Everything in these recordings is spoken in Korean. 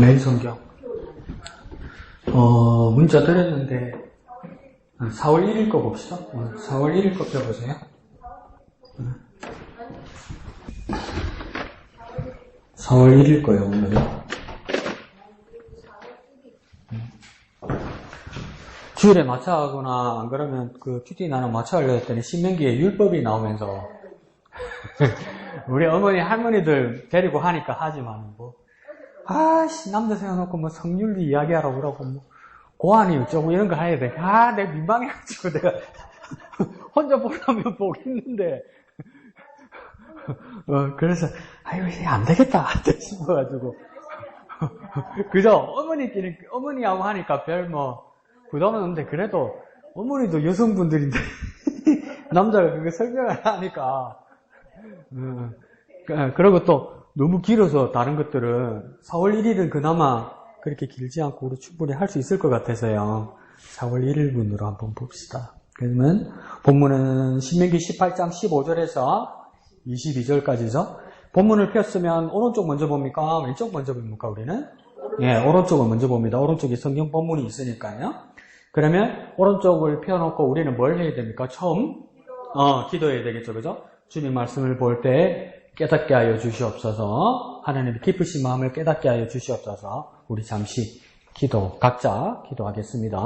매일 성경. 문자 드렸는데, 4월 1일 거 봅시다. 4월 1일 거 펴보세요. 4월 1일 거예요, 오늘은. 주일에 마차하거나, 안 그러면 큐티 나는 마차하려고 했더니 신명기에 율법이 나오면서, 우리 어머니, 할머니들 데리고 하니까 하지만, 남자 세워놓고 성률도 이야기하라고 그러고, 고안이 어쩌고 이런 거 해야 돼. 내가 민망해가지고 내가 혼자 보려면 보겠는데. 그래서, 이거 안 되겠다. 싶어가지고. 그죠? 어머니하고 하니까 별 부담은 없는데, 그래도 어머니도 여성분들인데, 남자가 그거 설명을 하니까. 그리고 또, 너무 길어서 다른 것들은 4월 1일은 그나마 그렇게 길지 않고 우리 충분히 할 수 있을 것 같아서요. 4월 1일분으로 한번 봅시다. 그러면 본문은 신명기 18장 15절에서 22절까지죠. 본문을 폈으면 오른쪽 먼저 봅니까? 왼쪽 먼저 봅니까? 우리는? 오른쪽을 먼저 봅니다. 오른쪽에 성경 본문이 있으니까요. 그러면 오른쪽을 펴놓고 우리는 뭘 해야 됩니까? 처음 기도해야 되겠죠. 그죠? 주님 말씀을 볼 때 깨닫게 하여 주시옵소서. 하나님의 기쁘신 마음을 깨닫게 하여 주시옵소서. 우리 잠시 각자 기도하겠습니다.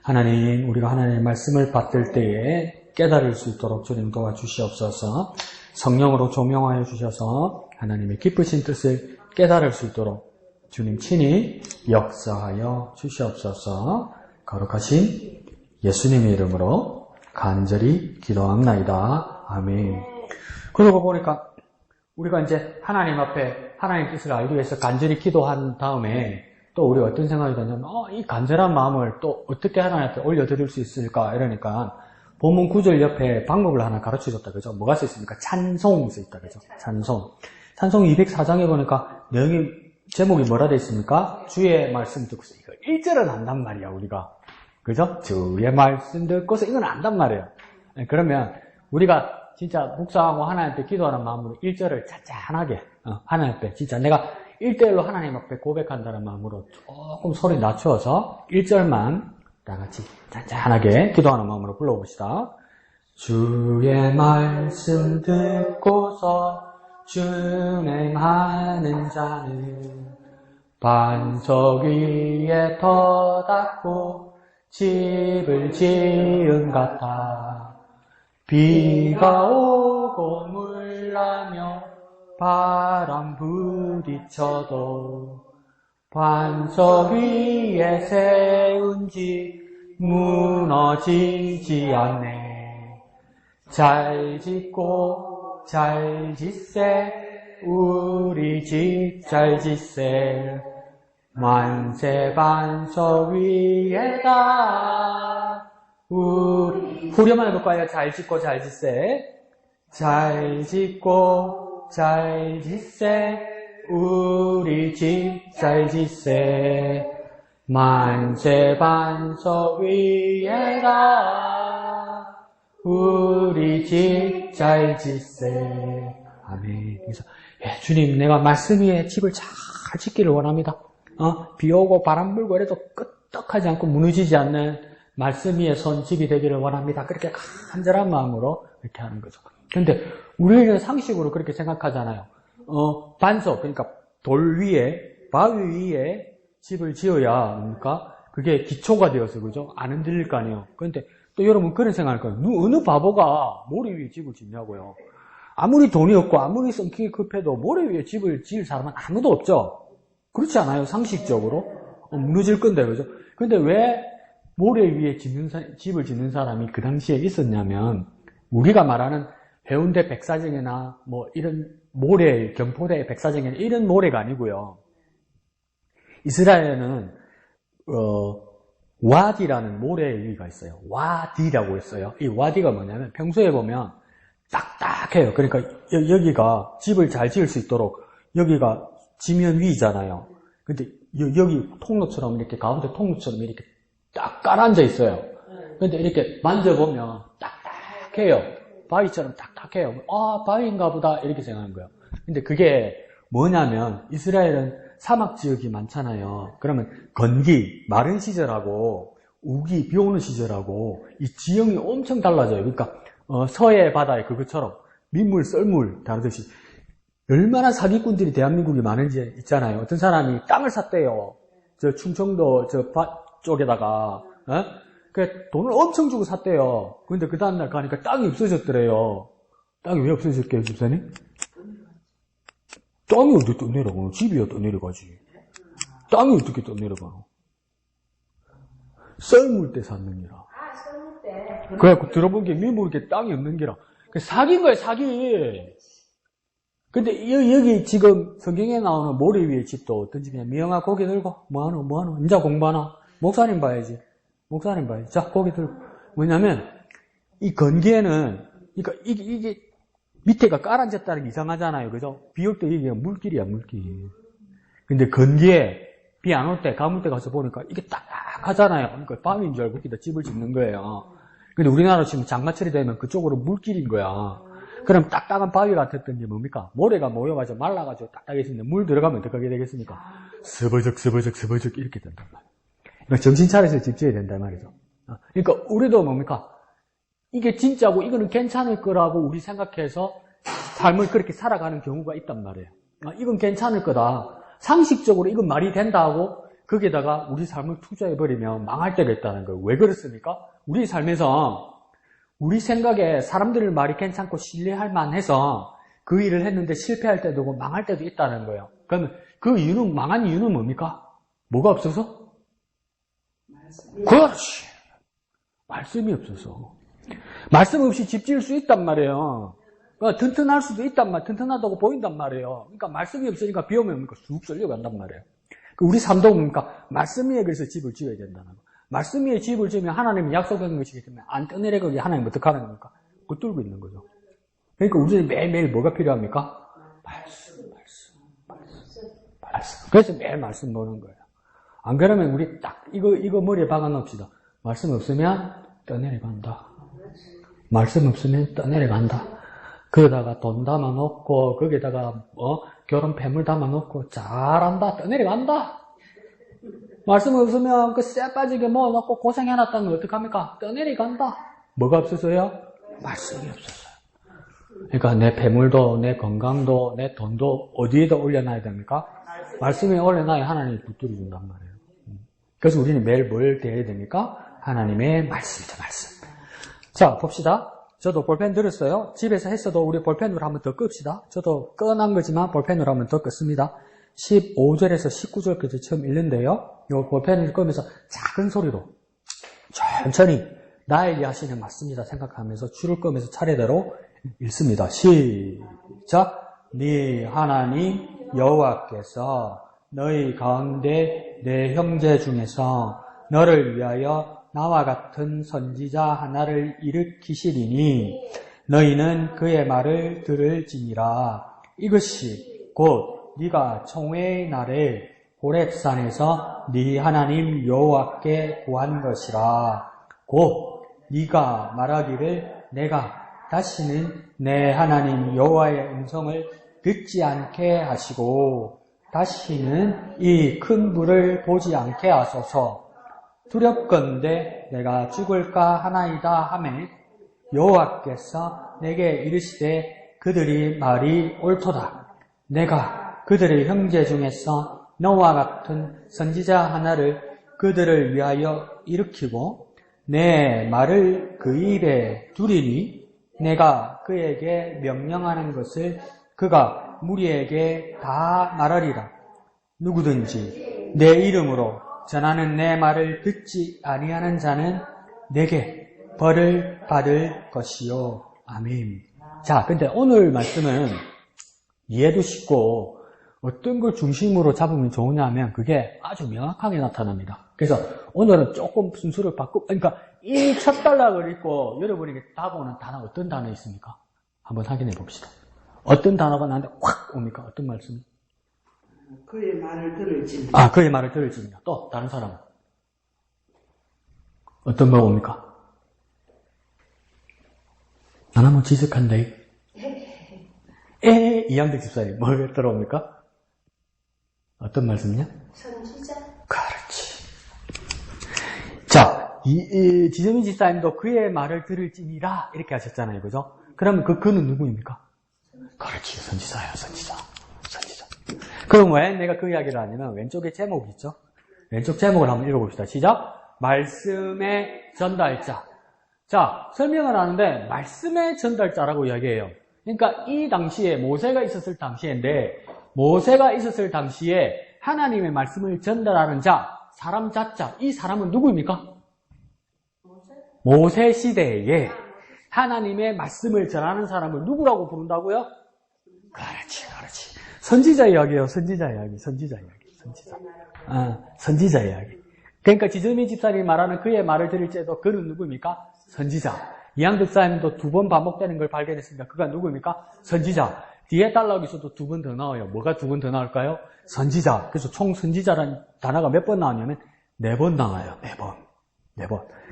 하나님, 우리가 하나님의 말씀을 받들 때에 깨달을 수 있도록 주님 도와주시옵소서. 성령으로 조명하여 주셔서 하나님의 기쁘신 뜻을 깨달을 수 있도록 주님 친히 역사하여 주시옵소서. 거룩하신 예수님의 이름으로 간절히 기도합나이다. 아멘. 그러고 보니까 우리가 이제 하나님 앞에 하나님 뜻을 알기 위해서 간절히 기도한 다음에 또 우리가 어떤 생각이 드냐면 이 간절한 마음을 또 어떻게 하나님 앞에 올려드릴 수 있을까 이러니까 본문 9절 옆에 방법을 하나 가르쳐줬다. 그죠? 뭐가 써 있습니까? 찬송이 써 있다. 그죠? 찬송 204장에 보니까 내용이 제목이 뭐라 돼 있습니까? 주의 말씀 듣고서 이거 1절은 안단 말이야 우리가. 그죠? 주의 말씀 듣고서 이건 안단 말이에요. 그러면 우리가 진짜 묵상하고 하나님 앞에 기도하는 마음으로 1절을 찬찬하게 하나님 앞에 진짜 내가 1대1로 하나님 앞에 고백한다는 마음으로 조금 소리 낮추어서 1절만 다 같이 찬찬하게 기도하는 마음으로 불러봅시다. 주의 말씀 듣고서 준행하는 자는 반석 위에 터닫고 집을 지은 같아. 비가 오고 물나며 바람 부딪혀도 반석 위에 세운 집 무너지지 않네. 잘 짓고 잘 짓세 우리 집 잘 짓세 만세 반석 위에다 우리 후렴만 해볼까요? 잘 짓고 잘 짓세 잘 짓고 잘 짓세 우리 집 잘 짓세 만세 반석 위에다 우리 집 잘 짓세. 아멘. 그래서 주님 내가 말씀 위에 집을 잘 짓기를 원합니다. 비 오고 바람 불고 이래도 끄떡하지 않고 무너지지 않는 말씀 위에 선 집이 되기를 원합니다. 그렇게 간절한 마음으로 이렇게 하는 거죠. 그런데 우리는 상식으로 그렇게 생각하잖아요. 반석, 그러니까 돌 위에, 바위 위에 집을 지어야 뭡니까? 그게 기초가 되어서, 그죠? 안 흔들릴 거 아니에요. 그런데 또 여러분 그런 생각할 거예요. 어느 바보가 모래 위에 집을 짓냐고요. 아무리 돈이 없고 아무리 성격이 급해도 모래 위에 집을 지을 사람은 아무도 없죠. 그렇지 않아요? 상식적으로. 무너질 건데, 그죠? 근데 왜 모래 위에 집을 짓는 사람이 그 당시에 있었냐면, 우리가 말하는 해운대 백사장이나 이런 모래, 경포대 백사장이나 이런 모래가 아니고요. 이스라엘은, 와디라는 모래 위가 있어요. 와디라고 있어요. 이 와디가 뭐냐면, 평소에 보면 딱딱해요. 그러니까 여기가 집을 잘 지을 수 있도록 여기가 지면 위잖아요. 근데 여기 통로처럼 이렇게 가운데 통로처럼 이렇게 딱 깔아앉아 있어요. 근데 이렇게 만져보면 딱딱해요. 바위처럼 딱딱해요. 바위인가 보다 이렇게 생각하는 거예요. 근데 그게 뭐냐면 이스라엘은 사막 지역이 많잖아요. 그러면 건기, 마른 시절하고 우기, 비 오는 시절하고 이 지형이 엄청 달라져요. 그러니까 서해 바다에 그것처럼 민물, 썰물 다르듯이 얼마나 사기꾼들이 대한민국에 많은지 있잖아요. 어떤 사람이 땅을 샀대요. 저 충청도 쪽에다가 그 돈을 엄청 주고 샀대요. 근데 그 다음날 가니까 땅이 없어졌더래요. 땅이 왜 없어졌게요, 집사님? 땅이 어디 떠내려가노? 집이야 떠내려가지. 땅이 어떻게 떠내려가노? 썰물 때 샀는기라. 썰물 때. 그래갖고 들어본 게 미모르게 땅이 없는 기라. 사기인 거야, 사기. 근데 여기 지금 성경에 나오는 모래 위에 집도 어떤지 그냥 미영아 고개 들고 뭐하노 인자 공부하나? 목사님 봐야지. 자 고개 들고. 뭐냐면 이 건기에는 그러니까 이게 밑에가 깔아앉았다는 게 이상하잖아요. 그죠? 비 올 때 이게 물길이야, 물길. 근데 건기에 비 안 올 때, 가물 때 가서 보니까 이게 딱하잖아요. 그러니까 밤인 줄 알고 거기다 집을 짓는 거예요. 근데 우리나라 지금 장마철이 되면 그쪽으로 물길인 거야. 그럼 딱딱한 바위 같았던 게 뭡니까? 모래가 모여가지고 말라가지고 딱딱해지는데 물 들어가면 어떻게 되겠습니까? 스버적 이렇게 된단 말이에요. 그러니까 정신 차려서 집 지어야 된단 말이죠. 그러니까 우리도 뭡니까? 이게 진짜고 이거는 괜찮을 거라고 우리 생각해서 삶을 그렇게 살아가는 경우가 있단 말이에요. 이건 괜찮을 거다. 상식적으로 이건 말이 된다고 거기에다가 우리 삶을 투자해버리면 망할 때가 있다는 거예요. 왜 그렇습니까? 우리 삶에서 우리 생각에 사람들 말이 괜찮고 신뢰할 만해서 그 일을 했는데 실패할 때도 있고 망할 때도 있다는 거예요. 그러면 그 이유는, 망한 이유는 뭡니까? 뭐가 없어서? 그렇지. 말씀이 없어서. 말씀 없이 집 지을 수 있단 말이에요. 그러니까 튼튼할 수도 있단 말이에요. 튼튼하다고 보인단 말이에요. 그러니까 말씀이 없으니까 비 오면 뭡니까? 쑥 썰려간단 말이에요. 우리 삶도 뭡니까? 말씀 위에 그래서 집을 지어야 된다는 거예요. 말씀 위에 집을 지으면 하나님이 약속한 것이기 때문에 안 떠내려가게 하나님 어떻게 하는 겁니까? 붙들고 있는 거죠. 그러니까 우리는 매일매일 뭐가 필요합니까? 말씀. 그래서 매일 말씀 보는 거예요. 안 그러면 우리 딱 이거 머리에 박아놓읍시다. 말씀 없으면 떠내려간다. 말씀 없으면 떠내려간다. 거기다가 돈 담아놓고 거기다가 결혼 폐물 담아놓고 잘한다. 떠내려간다. 말씀 없으면 그 쎄 빠지게 넣고 고생해놨다는 거 어떡합니까? 떠내려간다. 뭐가 없어서요? 말씀이 없어서요. 그러니까 내 폐물도 내 건강도 내 돈도 어디에다 올려놔야 됩니까? 말씀에 올려놔야 하나님이 붙들어준단 말이에요. 그래서 우리는 매일 뭘 대해야 됩니까? 하나님의 말씀이다, 말씀. 자, 봅시다. 저도 볼펜 들었어요. 집에서 했어도 우리 볼펜으로 한번 더 끕시다. 저도 꺼난 거지만 볼펜으로 한번 더 껐습니다. 15절에서 19절까지 처음 읽는데요. 이 볼펜을 끄면서 작은 소리로 천천히 나에게 하시는 말씀이다 생각하면서 줄을 끄면서 차례대로 읽습니다. 시작. 네 하나님 여호와께서 너희 가운데 내 형제 중에서 너를 위하여 나와 같은 선지자 하나를 일으키시리니 너희는 그의 말을 들을지니라. 이것이 곧 네가 총회의 날에 호렙산에서 네 하나님 여호와께 구한 것이라. 곧 네가 말하기를 내가 다시는 내 하나님 여호와의 음성을 듣지 않게 하시고 다시는 이 큰 불을 보지 않게 하소서. 두렵건대 내가 죽을까 하나이다 하매 여호와께서 내게 이르시되 그들이 말이 옳도다. 내가 그들의 형제 중에서 너와 같은 선지자 하나를 그들을 위하여 일으키고 내 말을 그 입에 두리니 내가 그에게 명령하는 것을 그가 무리에게 다 말하리라. 누구든지 내 이름으로 전하는 내 말을 듣지 아니하는 자는 내게 벌을 받을 것이요. 아멘. 자, 근데 오늘 말씀은 이해도 쉽고 어떤 걸 중심으로 잡으면 좋으냐면 그게 아주 명확하게 나타납니다. 그래서 오늘은 조금 순서를 그러니까 이 첫 단락을 읽고 여러분에게 답 오는 단어 어떤 단어 있습니까? 한번 확인해 봅시다. 어떤 단어가 나한테 확 옵니까? 어떤 말씀? 그의 말을 들을지니. 그의 말을 들을지니라. 또 다른 사람은? 어떤 거 옵니까? 하나만 지적한데. 이양대 집사님, 뭐 들어옵니까? 어떤 말씀이요? 선지자. 그렇지. 자, 지정희 집사님도 그의 말을 들을지니라 이렇게 하셨잖아요. 그죠? 그러면 그는 누구입니까? 그렇지. 선지자예요. 선지자. 그럼 왜 내가 그 이야기를 하냐면 왼쪽에 제목이 있죠? 왼쪽 제목을 한번 읽어봅시다. 시작. 말씀의 전달자. 자, 설명을 하는데 말씀의 전달자라고 이야기해요. 그러니까 이 당시에 모세가 있었을 당시인데 모세가 있었을 당시에 하나님의 말씀을 전달하는 자, 사람 자자, 이 사람은 누구입니까? 모세 시대에 하나님의 말씀을 전하는 사람을 누구라고 부른다고요? 그렇지. 선지자 이야기예요. 선지자 이야기. 선지자. 그러니까 지정미 집사님이 말하는 그의 말을 들을 때도 그는 누구입니까? 선지자. 이양득 사님도 2번 반복되는 걸 발견했습니다. 그가 누구입니까? 선지자. 뒤에 달라기서도 2번 더 나와요. 뭐가 2번 더 나올까요? 선지자. 그래서 총 선지자라는 단어가 몇 번 나오냐면 4번 나와요. 4번.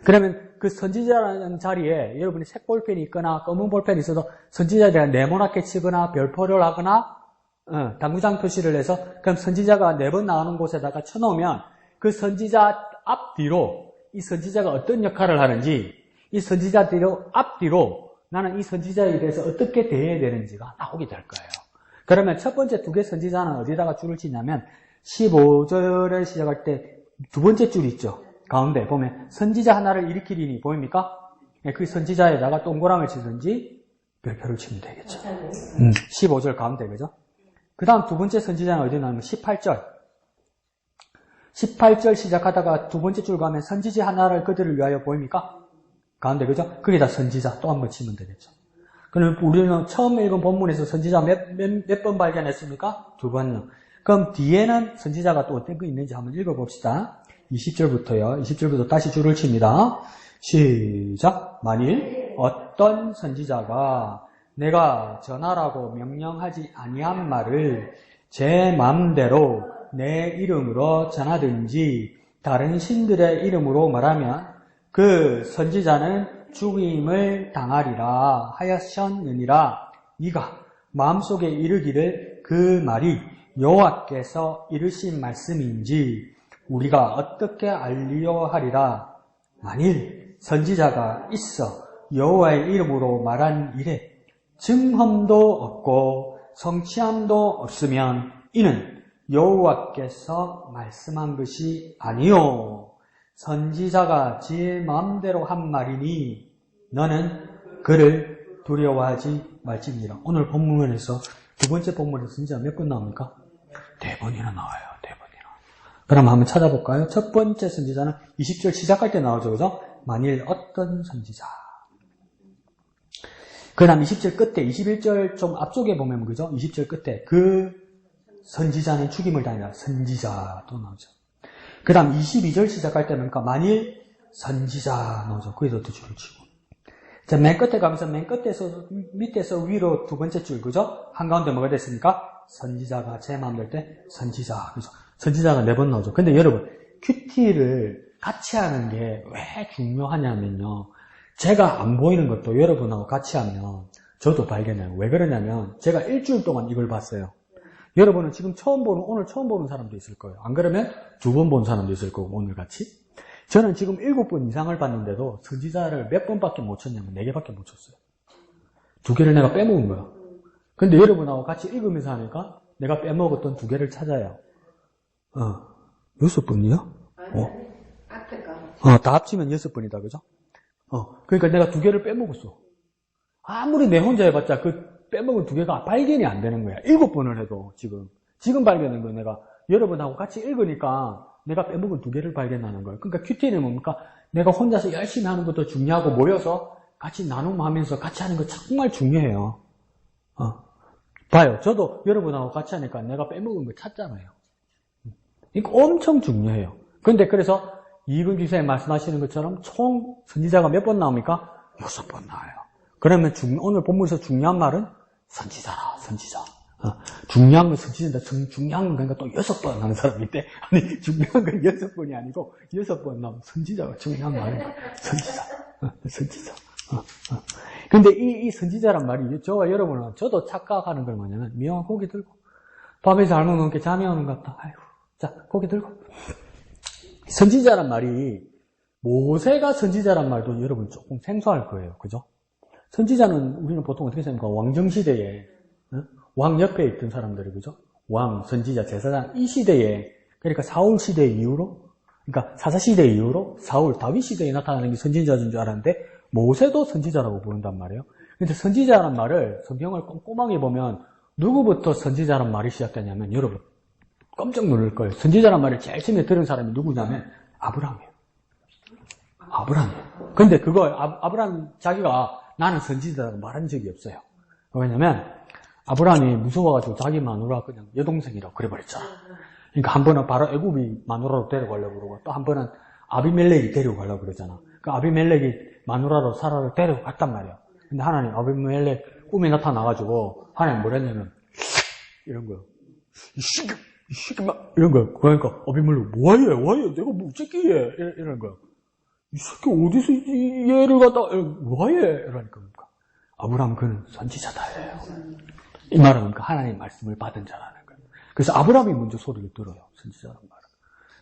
그러면 그 선지자라는 자리에 여러분이 색 볼펜이 있거나 검은 볼펜이 있어도 선지자에 대한 네모나게 치거나 별표를 하거나 당구장 표시를 해서 그럼 선지자가 4번 나오는 곳에다가 쳐놓으면 그 선지자 앞뒤로 이 선지자가 어떤 역할을 하는지 이 선지자 앞뒤로 나는 이 선지자에 대해서 어떻게 대해야 되는지가 나오게 될 거예요. 그러면 첫 번째 2개 선지자는 어디다가 줄을 치냐면 15절을 시작할 때 2번째 줄이 있죠. 가운데 보면 선지자 하나를 일으키리니 보입니까? 그 선지자에다가 동그라미를 치든지 별표를 치면 되겠죠. 15절 가운데 그죠? 그 다음 2번째 선지자는 어디 나오면 18절 시작하다가 2번째 줄 가면 선지자 하나를 그들을 위하여 보입니까? 가운데 그죠? 거기다 선지자 또 한번 치면 되겠죠. 그럼 우리는 처음 읽은 본문에서 선지자 몇 번 발견했습니까? 2번요. 그럼 뒤에는 선지자가 또 어떤 거 있는지 한번 읽어봅시다. 20절부터 다시 줄을 칩니다. 시작. 만일 어떤 선지자가 내가 전하라고 명령하지 아니한 말을 제 마음대로 내 이름으로 전하든지 다른 신들의 이름으로 말하면 그 선지자는 죽임을 당하리라 하였느니라. 네가 마음속에 이르기를 그 말이 여호와께서 이르신 말씀인지 우리가 어떻게 알리려 하리라. 만일 선지자가 있어 여호와의 이름으로 말한 일에 증험도 없고 성취함도 없으면 이는 여호와께서 말씀한 것이 아니요 선지자가 지 마음대로 한 말이니 너는 그를 두려워하지 말지니라. 오늘 본문에서 2번째 본문에서 선지자 몇 번 나옵니까? 4번이나 나와요. 4번이나. 그럼 한번 찾아볼까요? 첫 번째 선지자는 20절 시작할 때 나오죠. 그죠? 만일 어떤 선지자. 그 다음 20절 끝에 21절 좀 앞쪽에 보면 그죠? 20절 끝에 그 선지자는 죽임을 당하리라. 선지자 또 나오죠. 그 다음 22절 시작할 때는 그러니까 만일 선지자 나오죠. 거기서 또 줄을 치고. 자, 맨 끝에 가면서 맨 끝에서 밑에서 위로 2번째 줄 그죠? 한가운데 뭐가 됐습니까? 선지자가 제 마음 될 때 선지자 그죠? 선지자가 4번 나오죠. 근데 여러분 큐티를 같이 하는 게 왜 중요하냐면요. 제가 안 보이는 것도 여러분하고 같이 하면 저도 발견해요. 왜 그러냐면 제가 일주일 동안 이걸 봤어요. 여러분은 지금 오늘 처음 보는 사람도 있을 거예요. 안 그러면 2번 본 사람도 있을 거고, 오늘 같이. 저는 지금 7번 이상을 봤는데도 선지자를 몇 번밖에 못 쳤냐면 4개밖에 못 쳤어요. 2개를 내가 빼먹은 거야. 근데 여러분하고 같이 읽으면서 하니까 내가 빼먹었던 2개를 찾아요. 6번이요? 다 합치면 6번이다, 그죠? 그러니까 내가 2개를 빼먹었어. 아무리 내 혼자 해봤자 그 빼먹은 2개가 발견이 안 되는 거야. 7번을 해도 지금 발견한 거 내가 여러분하고 같이 읽으니까 내가 빼먹은 2개를 발견하는 거예요. 그러니까 큐티는 뭡니까? 내가 혼자서 열심히 하는 것도 중요하고 모여서 같이 나눔하면서 같이 하는 거 정말 중요해요. 봐요. 저도 여러분하고 같이 하니까 내가 빼먹은 거 찾잖아요. 이거 엄청 중요해요. 근데 그래서 이근 기사님 말씀하시는 것처럼 총 선지자가 몇 번 나옵니까? 6번 나와요. 그러면 오늘 본문에서 중요한 말은 선지자라, 선지자. 중요한 건 선지자인데 중요한 건 그러니까 또 6번 하는 사람인데 아니 중요한 건 6번이 아니고 6번 나오면 선지자가 중요한 말은 선지자. 선지자. 근데 이 선지자란 말이 저와 여러분은 저도 착각하는 걸 뭐냐면 미용한 고기 들고 밥에 잘못 먹게 잠이 오는 것 같다. 아이고. 자, 고개 들고. 선지자란 말이, 모세가 선지자란 말도 여러분 조금 생소할 거예요. 그죠? 선지자는 우리는 보통 어떻게 생각합니까? 왕정시대에, 왕 옆에 있던 사람들이, 그죠? 왕, 선지자, 제사장, 이 시대에, 그러니까 사울 시대 이후로, 그러니까 사사 시대 이후로 사울, 다윗 시대에 나타나는 게 선지자인 줄 알았는데, 모세도 선지자라고 부른단 말이에요. 근데 선지자란 말을 성경을 꼼꼼하게 보면, 누구부터 선지자란 말이 시작되냐면, 여러분, 깜짝 놀랄 거예요. 선지자란 말을 제일 처음에 들은 사람이 누구냐면, 아브라함이에요. 아브라함이에요. 근데 그걸, 아브라함 자기가 나는 선지자라고 말한 적이 없어요. 왜냐면, 아브라함이 무서워가지고 자기 마누라 그냥 여동생이라고 그래버렸잖아. 그러니까 한 번은 바로 애굽이 마누라로 데려가려고 그러고, 또 한 번은 아비멜렉이 데리고 가려고 그러잖아. 그 아비멜렉이 마누라로 사라를 데리고 갔단 말이야. 근데 하나님 아비멜렉 꿈에 나타나가지고, 하나님 뭐랬냐면, 이런 거요. 이 새끼, 이런 거요. 그러니까 아비멜렉, 뭐해? 내가 뭐 어쩌기에? 이런 거요. 이 새끼 어디서 얘를 갖다 뭐해? 이러니까 아브라함 그는 선지자다예요. 이 말은 그러니까 하나님의 말씀을 받은 자라는 거예요. 그래서 아브라함이 먼저 소리를 들어요. 선지자라는 말은.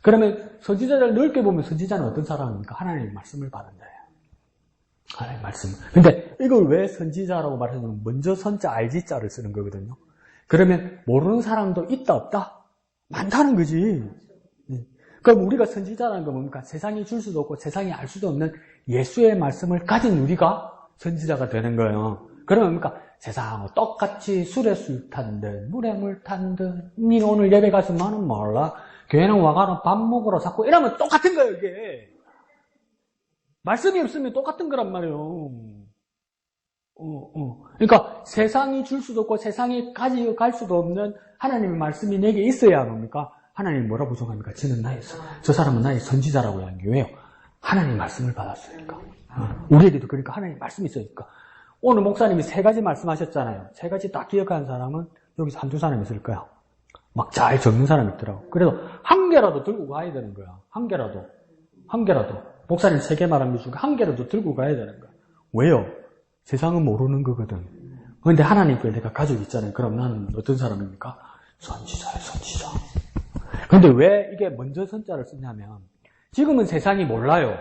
그러면 선지자를 넓게 보면 선지자는 어떤 사람입니까? 하나님의 말씀을 받은 자예요. 하나님의 말씀. 근데 이걸 왜 선지자라고 말하냐면 먼저 선자 알지자를 쓰는 거거든요. 그러면 모르는 사람도 있다 없다? 많다는 거지. 그럼 우리가 선지자라는 건 뭡니까? 세상이 줄 수도 없고 세상이 알 수도 없는 예수의 말씀을 가진 우리가 선지자가 되는 거예요. 그러면 뭡니까? 세상하고 똑같이 술에 술 탄 듯, 물에 물 탄 듯, 니 오늘 예배 갔으면 몰라. 교회는 와가는 밥 먹으러 자꾸 이러면 똑같은 거예요, 이게. 말씀이 없으면 똑같은 거란 말이에요. 그러니까 세상이 줄 수도 없고 세상이 가지고 갈 수도 없는 하나님의 말씀이 내게 있어야 뭡니까? 하나님이 뭐라고 부정합니까? 저 사람은 나의 선지자라고 하는 게 왜요? 하나님의 말씀을 받았으니까. 우리에게도 그러니까 하나님의 말씀이 있으니까. 오늘 목사님이 3가지 말씀하셨잖아요. 3가지 딱 기억하는 사람은 여기서 한두 사람 있을 거야. 막 잘 적는 사람이 있더라고. 그래서 한 개라도 들고 가야 되는 거야. 한 개라도. 목사님 3개 말한 것 중에 한 개라도 들고 가야 되는 거야. 왜요? 세상은 모르는 거거든. 그런데 하나님께 내가 가지고 있잖아요. 그럼 나는 어떤 사람입니까? 선지자예요, 선지자. 근데 왜 이게 먼저 선자를 쓰냐면, 지금은 세상이 몰라요.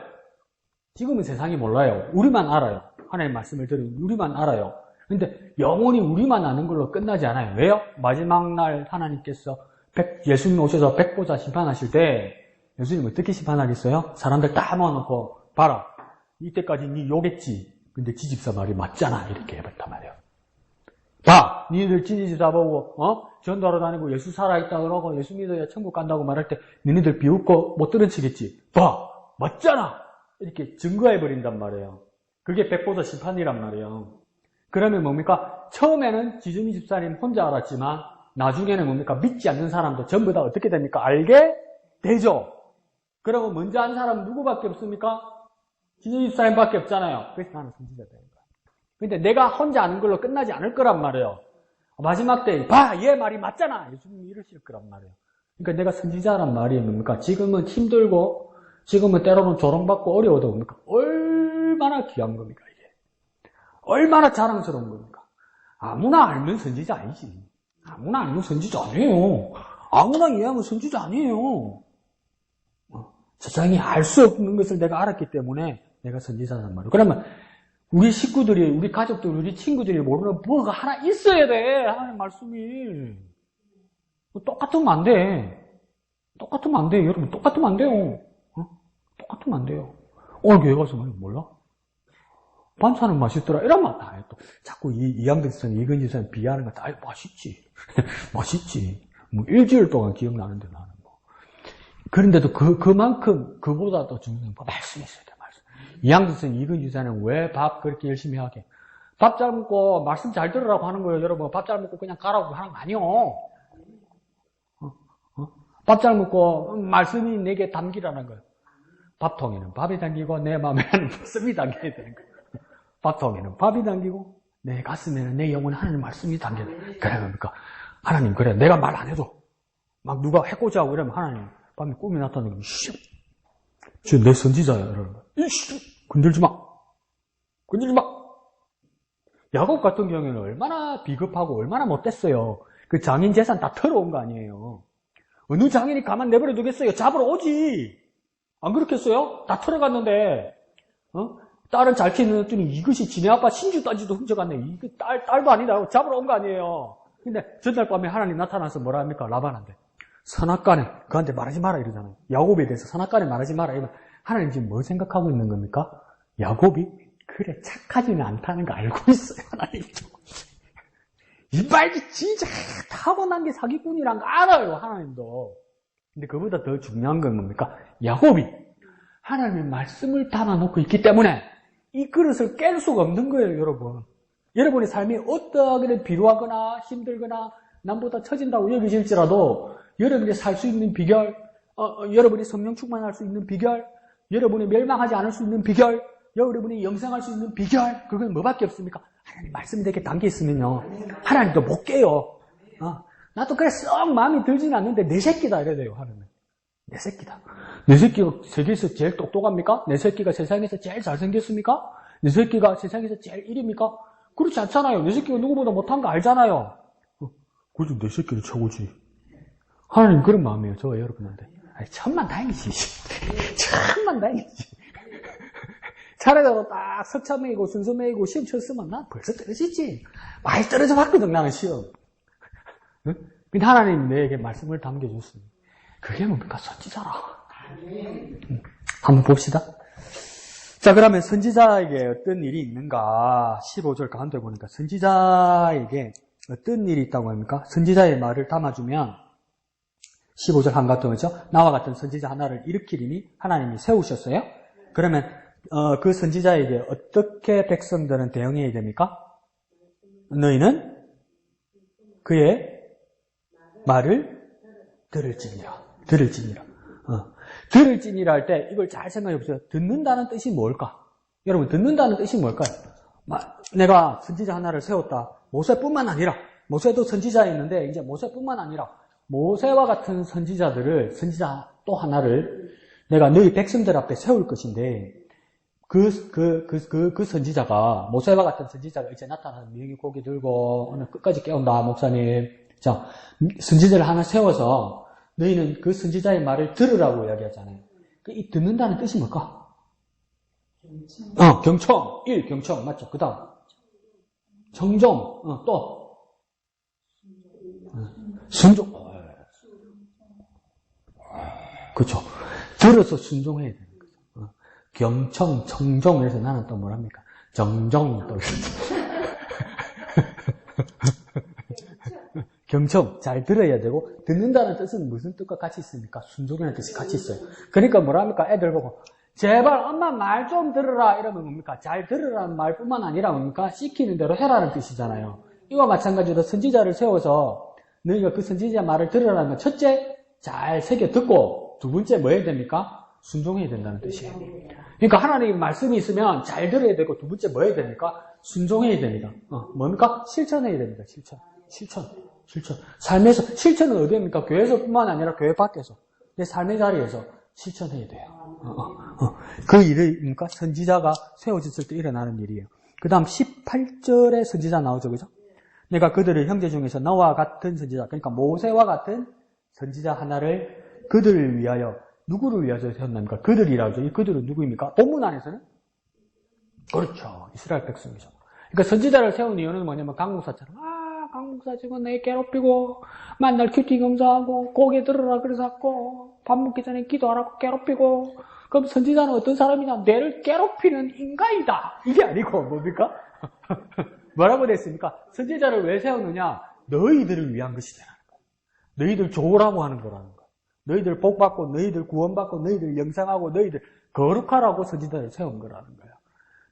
우리만 알아요. 하나님의 말씀을 들으면 우리만 알아요. 근데 영원히 우리만 아는 걸로 끝나지 않아요. 왜요? 마지막 날 하나님께서 예수님 오셔서 백보자 심판하실 때, 예수님 어떻게 심판하겠어요? 사람들 다 모아놓고, 봐라. 이때까지 니 욕했지. 근데 지집사 말이 맞잖아. 이렇게 해봤단 말이에요. 봐! 니네들 지집사 보고, 전도하러 다니고 예수 살아있다 그러고 예수 믿어야 천국 간다고 말할 때 니네들 비웃고 못 들은 척했지. 봐! 맞잖아! 이렇게 증거해버린단 말이에요. 그게 백보자 심판이란 말이에요. 그러면 뭡니까? 처음에는 지주미 집사님 혼자 알았지만 나중에는 뭡니까? 믿지 않는 사람도 전부 다 어떻게 됩니까? 알게 되죠. 그러고 먼저 한 사람은 누구밖에 없습니까? 지주미 집사님밖에 없잖아요. 그래서 나는 선지자 되는 거야. 근데 내가 혼자 아는 걸로 끝나지 않을 거란 말이에요. 마지막 때, 봐! 얘 말이 맞잖아! 예수님이 이러실 거란 말이에요. 그러니까 내가 선지자란 말이 뭡니까? 지금은 힘들고, 지금은 때로는 조롱받고 어려워도 뭡니까? 얼마나 귀한 겁니까, 이게? 얼마나 자랑스러운 겁니까? 아무나 알면 선지자 아니지. 아무나 알면 선지자 아니에요. 아무나 이해하면 선지자 아니에요. 세상이 알 수 없는 것을 내가 알았기 때문에 내가 선지자란 말이에요. 그러면 우리 식구들이, 우리 가족들, 우리 친구들이 모르는 뭐가 하나 있어야 돼. 하나님 말씀이. 똑같으면 안 돼. 여러분. 똑같으면 안 돼요. 똑같으면 안 돼요. 오늘 교회 가서 몰라? 반찬은 맛있더라. 이러면 다 해. 또 자꾸 이양득 선생, 이근지 선생 비하하는 거 다 맛있지. 맛있지. 뭐 일주일 동안 기억나는데 나는 뭐. 그런데도 그만큼 그보다 더 중요한 거 말씀이 있어야 돼. 이양득 선생, 이근지 선생은 왜 밥 그렇게 열심히 하게? 밥 잘 먹고 말씀 잘 들으라고 하는 거예요. 여러분 밥 잘 먹고 그냥 가라고 하는 거 아니요. 밥 잘 먹고 말씀이 내게 담기라는 거예요. 밥통에는 밥이 담기고 내 마음에는 말씀이 담겨야 되는 거예요. 밥통에는 밥이 담기고 내 가슴에는 내 영혼에 하나님 말씀이 담겨야 돼요. 그래 뭡니까? 하나님 그래 내가 말 안 해도 막 누가 해코지하고 이러면 하나님 밤에 꿈이 나타나는 거 지금 내 선지자야 이러는 거야. 건들지 마. 야곱 같은 경우에는 얼마나 비겁하고 얼마나 못됐어요. 그 장인 재산 다 털어온 거 아니에요. 어느 장인이 가만 내버려 두겠어요? 잡으러 오지. 안 그렇겠어요? 다 털어갔는데, 딸은 잘 키웠더니 이것이 지네 아빠 신주까지도 훔쳐갔네. 이거 딸도 아니다. 잡으러 온 거 아니에요. 근데 전날 밤에 하나님 나타나서 뭐라 합니까? 라반한테. 선악간에 그한테 말하지 마라 이러잖아요. 야곱에 대해서 선악간에 말하지 마라 이러면 하나님 지금 뭘 생각하고 있는 겁니까? 야곱이 그래 착하지는 않다는 거 알고 있어요. 하나님도. 이빨이 진짜 타고난 게 사기꾼이란 거 알아요. 하나님도. 근데 그보다 더 중요한 건 뭡니까? 야곱이 하나님의 말씀을 담아놓고 있기 때문에 이 그릇을 깰 수가 없는 거예요. 여러분. 여러분의 삶이 어떠하게 비루하거나 힘들거나 남보다 처진다고 여기질지라도 여러분이 살 수 있는 비결, 여러분이 성령 충만할 수 있는 비결, 여러분이 멸망하지 않을 수 있는 비결, 여러분이 영생할 수 있는 비결, 그건 뭐밖에 없습니까? 하나님 말씀이 이렇게 담겨 있으면요. 하나님도 못 깨요. 나도 그래 썩 마음이 들지는 않는데 내 새끼다 이래야 돼요. 하나님. 내 새끼다. 내 새끼가 세계에서 제일 똑똑합니까? 내 새끼가 세상에서 제일 잘생겼습니까? 내 새끼가 세상에서 제일 이립니까? 그렇지 않잖아요. 내 새끼가 누구보다 못한 거 알잖아요. 그래도 내 새끼는 최고지. 하나님 그런 마음이에요. 저와 여러분한테. 천만 다행이지. 천만 다행이지. 차례대로 딱 석차 매이고 순서 매이고 시험 쳤으면 난 벌써 떨어지지. 많이 떨어져 봤거든 나는 시험. 응? 근데 하나님 내게 말씀을 담겨줬으니 그게 뭡니까? 선지자라. 한번 봅시다. 자, 그러면 선지자에게 어떤 일이 있는가? 15절 가운데 보니까 선지자에게 어떤 일이 있다고 합니까? 선지자의 말을 담아주면 15절 한가토 그죠? 나와 같은 선지자 하나를 일으키리니 하나님이 세우셨어요. 그러면 그 선지자에게 어떻게 백성들은 대응해야 됩니까? 너희는 그의 말을 들을지니라. 들을지니라 할 때 이걸 잘 생각해 보세요. 듣는다는 뜻이 뭘까? 여러분 듣는다는 뜻이 뭘까요? 내가 선지자 하나를 세웠다. 모세뿐만 아니라 모세도 선지자였는데 이제 모세뿐만 아니라 모세와 같은 선지자 또 하나를 내가 너희 백성들 앞에 세울 것인데 그 선지자가 모세와 같은 선지자가 이제 나타나서 미역이 고기 들고 오늘 끝까지 깨운다 목사님. 자, 선지자를 하나 세워서 너희는 그 선지자의 말을 들으라고 이야기하잖아요. 이 듣는다는 뜻이 뭘까? 경청. 1. 경청. 맞죠? 그 다음. 정정. 또. 순종. 그렇죠. 들어서 순종해야 되는 거죠. 경청, 청종. 그래서 나는 또 뭐랍니까? 정정. 또. 경청, 잘 들어야 되고, 듣는다는 뜻은 무슨 뜻과 같이 있습니까? 순종이라는 뜻이 같이 있어요. 그러니까 뭐랍니까? 애들 보고, 제발 엄마 말 좀 들으라 이러면 뭡니까? 잘 들으라는 말뿐만 아니라 뭡니까? 시키는 대로 해라는 뜻이잖아요. 이와 마찬가지로 선지자를 세워서 너희가 그 선지자 말을 들으라는 건 첫째, 잘 새겨 듣고, 두 번째 뭐 해야 됩니까? 순종해야 된다는 뜻이에요. 그러니까 하나님의 말씀이 있으면 잘 들어야 되고, 두 번째 뭐 해야 됩니까? 순종해야 됩니다. 뭡니까? 실천해야 됩니다. 실천. 삶에서, 실천은 어디입니까? 교회에서뿐만 아니라 교회 밖에서. 내 삶의 자리에서 실천해야 돼요. 그 일이, 뭡니까? 선지자가 세워졌을 때 일어나는 일이에요. 그 다음 18절에 선지자 나오죠, 그죠? 내가 그들의 형제 중에서 너와 같은 선지자, 그러니까 모세와 같은 선지자 하나를 그들을 위하여, 누구를 위하여 세웠습니까? 그들이라죠. 이 그들은 누구입니까? 본문 안에서는? 그렇죠. 이스라엘 백성이죠. 그러니까 선지자를 세운 이유는 뭐냐면 강목사처럼, 강목사 지금 내 괴롭히고, 맨날 큐티 검사하고, 고개 들으라 그래서 하고, 밥 먹기 전에 기도하라고 괴롭히고, 그럼 선지자는 어떤 사람이냐? 뇌를 괴롭히는 인간이다. 이게 아니고, 뭡니까? 뭐라고 됐습니까? 선지자를 왜 세우느냐? 너희들을 위한 것이라는 거야. 너희들 좋으라고 하는 거라는 거야. 너희들 복받고, 너희들 구원받고, 너희들 영생하고, 너희들 거룩하라고 선지자를 세운 거라는 거야.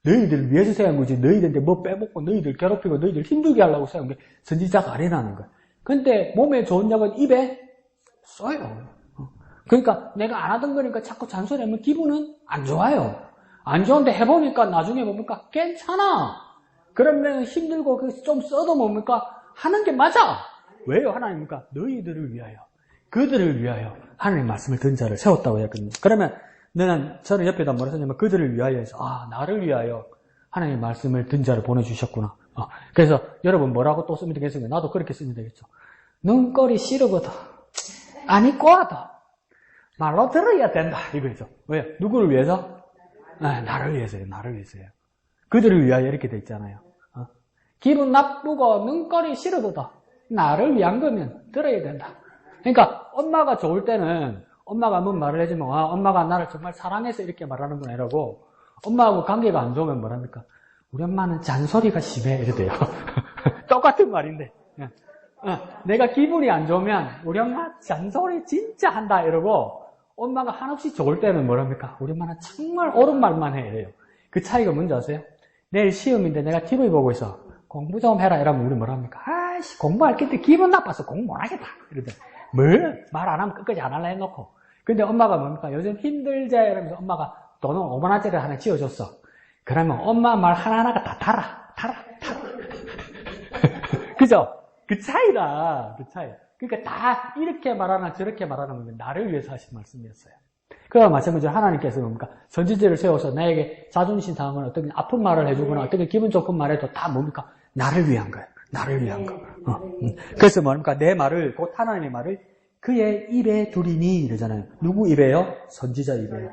너희들 위해서 세운 거지. 너희들한테 뭐 빼먹고, 너희들 괴롭히고, 너희들 힘들게 하려고 세운 게 선지자가 아니라는 거야. 근데 몸에 좋은 약은 입에 써요. 그러니까 내가 안 하던 거니까 자꾸 잔소리하면 기분은 안 좋아요. 안 좋은데 해보니까 나중에 뭡니까? 괜찮아. 그러면 힘들고 좀 써도 뭡니까? 하는 게 맞아. 왜요? 하나님입니까? 너희들을 위하여. 그들을 위하여 하나님의 말씀을 듣는 자를 세웠다고 했거든요. 그러면 저는 옆에다 뭐라 썼냐면 그들을 위하여 해서 나를 위하여 하나님의 말씀을 듣는 자를 보내주셨구나. 그래서 여러분 뭐라고 또 쓰면 되겠습니까? 나도 그렇게 쓰면 되겠죠. 눈꼴이 싫으거든. 아니 꼬아도 말로 들어야 된다 이거죠. 왜요? 누구를 위해서? 나를 위해서요. 나를 위해서요. 그들을 위하여 이렇게 돼 있잖아요. 기분 나쁘고 눈꼴이 싫어도 나를 위한 거면 들어야 된다. 그러니까 엄마가 좋을 때는 엄마가 뭔 말을 해주면 엄마가 나를 정말 사랑해서 이렇게 말하는구나 이러고 엄마하고 관계가 안 좋으면 뭐랍니까? 우리 엄마는 잔소리가 심해 이래 돼요. 똑같은 말인데 내가 기분이 안 좋으면 우리 엄마 잔소리 진짜 한다 이러고 엄마가 한없이 좋을 때는 뭐랍니까? 우리 엄마는 정말 옳은 말만 해 이래요. 그 차이가 뭔지 아세요? 내일 시험인데 내가 TV 보고 있어. 공부 좀 해라 이러면 우리 뭐랍니까? 아이씨 공부할 게 기분 나빠서 공부 못 하겠다 이러대. 뭘? 말 안 하면 끝까지 안 할라 해놓고. 근데 엄마가 뭡니까? 요즘 힘들지 이러면서 엄마가 돈은 5만원짜리 하나 지어줬어. 그러면 엄마 말 하나하나가 다 달아. 그죠? 그 차이다. 그 차이. 그러니까 다 이렇게 말하나 저렇게 말하는 건 나를 위해서 하신 말씀이었어요. 그와 마찬가지로 하나님께서 뭡니까? 선지자를 세워서 나에게 자존심 상하거나 어떤 아픈 말을 해주거나 어떤 기분 좋은 말해도 다 뭡니까? 나를 위한 거예요. 나를 위한 거. 그래서 뭡니까? 내 말을, 곧 하나님의 말을 그의 입에 두리니 이러잖아요. 누구 입에요? 선지자 입에.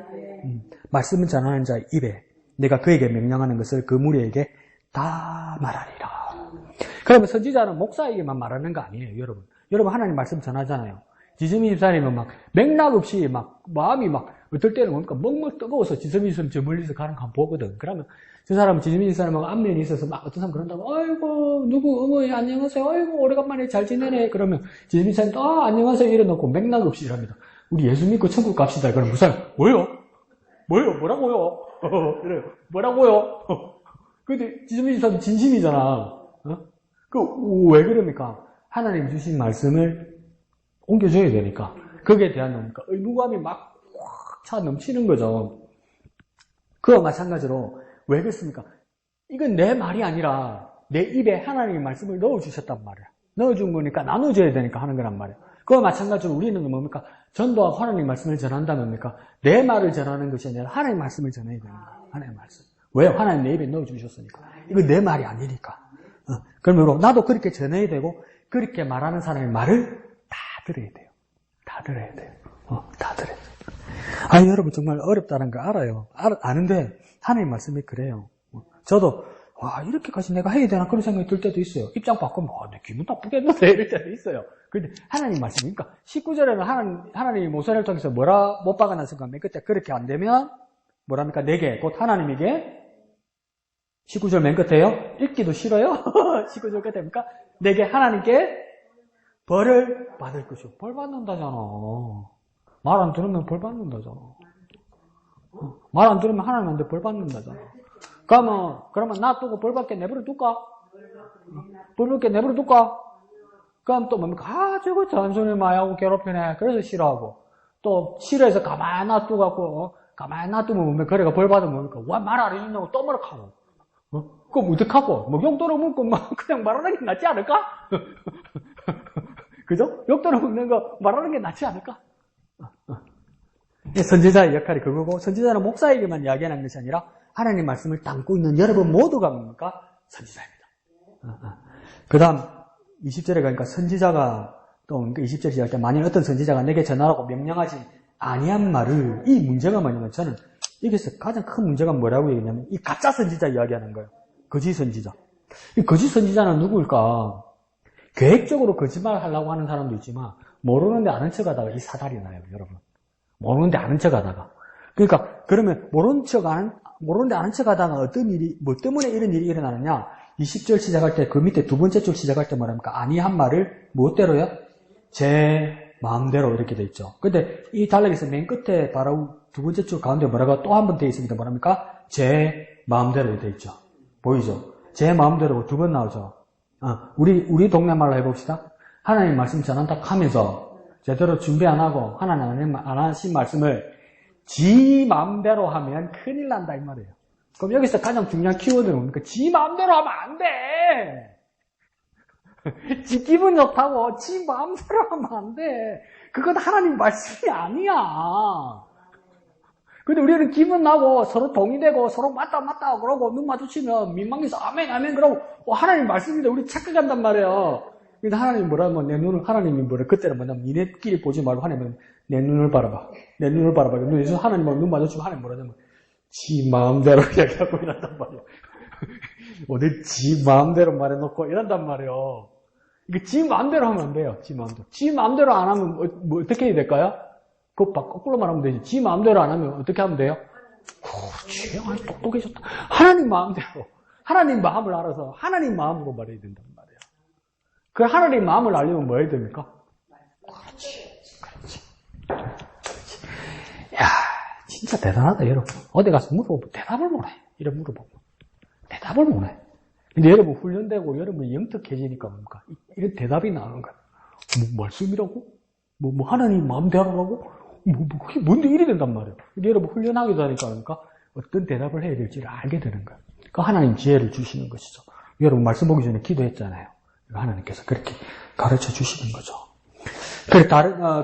말씀을 전하는 자 입에 내가 그에게 명령하는 것을 그 무리에게 다 말하리라. 그러면 선지자는 목사에게만 말하는 거 아니에요, 여러분. 여러분 하나님 말씀 전하잖아요. 지스미 집사님은 막 맥락 없이 막 마음이 막 어떨 때는 뭡니까? 멍멍 뜨거워서 지스미 집사님 저 멀리서 가는 거 한번 보거든. 그러면 저 사람은 지스미 집사님하고 안면이 있어서 막 어떤 사람 그런다고 아이고 누구 어머니 안녕하세요. 아이고 오래간만에 잘 지내네. 그러면 지스미 집사님 안녕하세요 이래놓고 맥락 없이 이랍니다. 우리 예수 믿고 천국 갑시다. 그럼 그 사람 뭐요? 뭐라고요? 그래요. 뭐라고요? 근데 지스미 집사님 진심이잖아. 왜 그럽니까? 하나님 주신 말씀을 옮겨줘야 되니까. 거기에 대한 뭡니까? 의무감이 막 확 차 넘치는 거죠. 그와 마찬가지로 왜 그렇습니까? 이건 내 말이 아니라 내 입에 하나님의 말씀을 넣어주셨단 말이야. 넣어준 거니까 나눠줘야 되니까 하는 거란 말이야. 그와 마찬가지로 우리는 뭡니까? 전도하고 하나님 말씀을 전한다면 뭡니까? 내 말을 전하는 것이 아니라 하나님 말씀을 전해야 되는 거야. 하나님 말씀. 왜요? 하나님 내 입에 넣어주셨으니까. 이건 내 말이 아니니까. 그러므로 나도 그렇게 전해야 되고 그렇게 말하는 사람의 말을 다 들어야 돼요. 다 들어야 돼요. 다 들어야 돼요. 여러분 정말 어렵다는 거 알아요. 아는데 하나님 말씀이 그래요. 저도 이렇게까지 내가 해야 되나 그런 생각이 들 때도 있어요. 입장 바꾸면 내 기분 나쁘겠는데 이럴 때도 있어요. 근데 하나님 말씀이니까 19절에는 하나님이 모세를 통해서 뭐라 못 박아놨을까? 맨 끝에 그렇게 안 되면 뭐랍니까? 내게 곧 하나님에게 19절 맨 끝에요. 읽기도 싫어요. 19절 끝에입니까? 내게 하나님께 벌을 받을 것이요. 벌 받는다잖아. 말 안 들으면 벌 받는다잖아. 말 안 들으면 하나님한테 벌 받는다잖아. 그러면 놔두고 벌 받게 내버려 둘까? 벌 받게 내버려 둘까? 그럼 또 뭡니까? 저거 잔소리 많이 하고 괴롭히네. 그래서 싫어하고. 또 싫어해서 가만히 놔두고 가만히 놔두면 뭡니까? 그래가 벌 받으면 뭡니까? 말 안 해준다고 또 뭐라고 그럼 어떡하고? 욕도로 먹고 그냥 말하는 게 낫지 않을까? 그죠? 욕도로 먹는 거 말하는 게 낫지 않을까? 선지자의 역할이 그거고, 선지자는 목사에게만 이야기하는 것이 아니라 하나님 말씀을 담고 있는 여러분 모두가 뭡니까? 선지자입니다. 그 다음 20절에 가니까 선지자가 또 20절에 시작할 때 만일 어떤 선지자가 내게 전하라고 명령하지 아니한 말을, 이 문제가 뭐냐면 저는 여기서 가장 큰 문제가 뭐라고 얘기하냐면 이 가짜 선지자 이야기하는 거예요. 거짓 선지자. 이 거짓 선지자는 누구일까? 계획적으로 거짓말을 하려고 하는 사람도 있지만 모르는데 아는 척하다가 이 사달이 나요, 여러분. 모르는데 아는 척하다가. 그러니까 그러면 모르는데 아는 척하다가 어떤 일이 뭐 때문에 이런 일이 일어나느냐? 20절 시작할 때 그 밑에 두 번째 줄 시작할 때 뭐랍니까? 아니한 말을 무엇대로요? 제 마음대로 이렇게 돼 있죠. 근데 이 단락에서 맨 끝에 바로 두 번째 줄 가운데 뭐라고 또 한 번 돼 있습니다. 뭐랍니까? 제 마음대로 돼 있죠. 보이죠? 제 마음대로 두 번 나오죠. 우리 동네 말로 해봅시다. 하나님 말씀 전한다 하면서 제대로 준비 안 하고 하나님 안 하신 말씀을 지 마음대로 하면 큰일 난다 이 말이에요. 그럼 여기서 가장 중요한 키워드는 뭡니까? 지 마음대로 하면 안 돼. 지 기분 좋다고 지 마음대로 하면 안 돼. 그건 하나님 말씀이 아니야. 근데 우리는 기분 나고 서로 동의되고 서로 맞다 그러고 눈 마주치면 민망해서 아멘 그러고 하나님 말씀인데 우리 착각한단 말이에요. 근데 하나님이 뭐라면 내 눈을, 하나님이 뭐래? 그때는 뭐냐면 니네끼리 보지 말고 하나님은 내 눈을 바라봐. 내 눈을 바라봐. 그래서 하나님하고 눈 마주치면 하나님 뭐라냐면 지 마음대로 얘기하고 이런단 말이야. 어디 지 마음대로 말해놓고 이런단 말이에요. 이게 지 마음대로 하면 안 돼요. 지 마음대로. 지 마음대로 안 하면 뭐 어떻게 해야 될까요? 그거 거꾸로 말하면 되지. 지 마음대로 안 하면 어떻게 하면 돼요? 그렇지. 똑똑해졌다. 하나님 마음대로. 하나님 마음을 알아서 하나님 마음으로 말해야 된단 말이에요. 그 하나님 마음을 알려면 뭐 해야 됩니까? 그렇지. 야, 진짜 대단하다, 여러분. 어디 가서 물어보면 대답을 못해. 이런 물어보면. 대답을 못해. 근데 여러분 훈련되고 여러분이 영특해지니까 뭡니까? 이런 대답이 나오는 거야. 뭐 말씀이라고? 뭐 하나님 마음대로라고? 그게 뭔데 이리 된단 말이에요. 근데 여러분 훈련하기도 하니까 그러니까 어떤 대답을 해야 될지를 알게 되는 거예요. 그 하나님 지혜를 주시는 것이죠. 여러분 말씀 보기 전에 기도했잖아요. 하나님께서 그렇게 가르쳐 주시는 거죠. 그래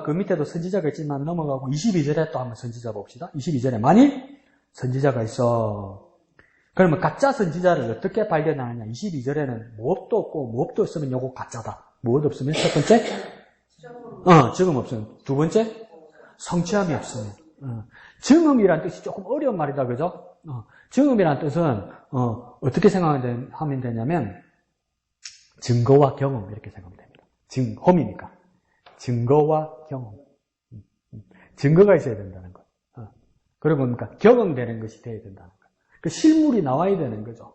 그 밑에도 선지자가 있지만 넘어가고 22절에 또 한번 선지자 봅시다. 22절에 만일 선지자가 있어. 그러면 가짜 선지자를 어떻게 발견하느냐? 22절에는 무엇도 없고 무엇도 없으면 요거 가짜다. 무엇 없으면 첫 번째? 증음 없으면. 두 번째? 성취함이 없으면. 증음이란 뜻이 조금 어려운 말이다. 그죠? 증음이란 뜻은 어떻게 생각하면 되냐면 증거와 경험 이렇게 생각하면 됩니다. 험이니까. 증거와 경험. 증거가 있어야 된다는 거. 그러고 보니까 경험되는 것이 돼야 된다는 거. 그 실물이 나와야 되는 거죠.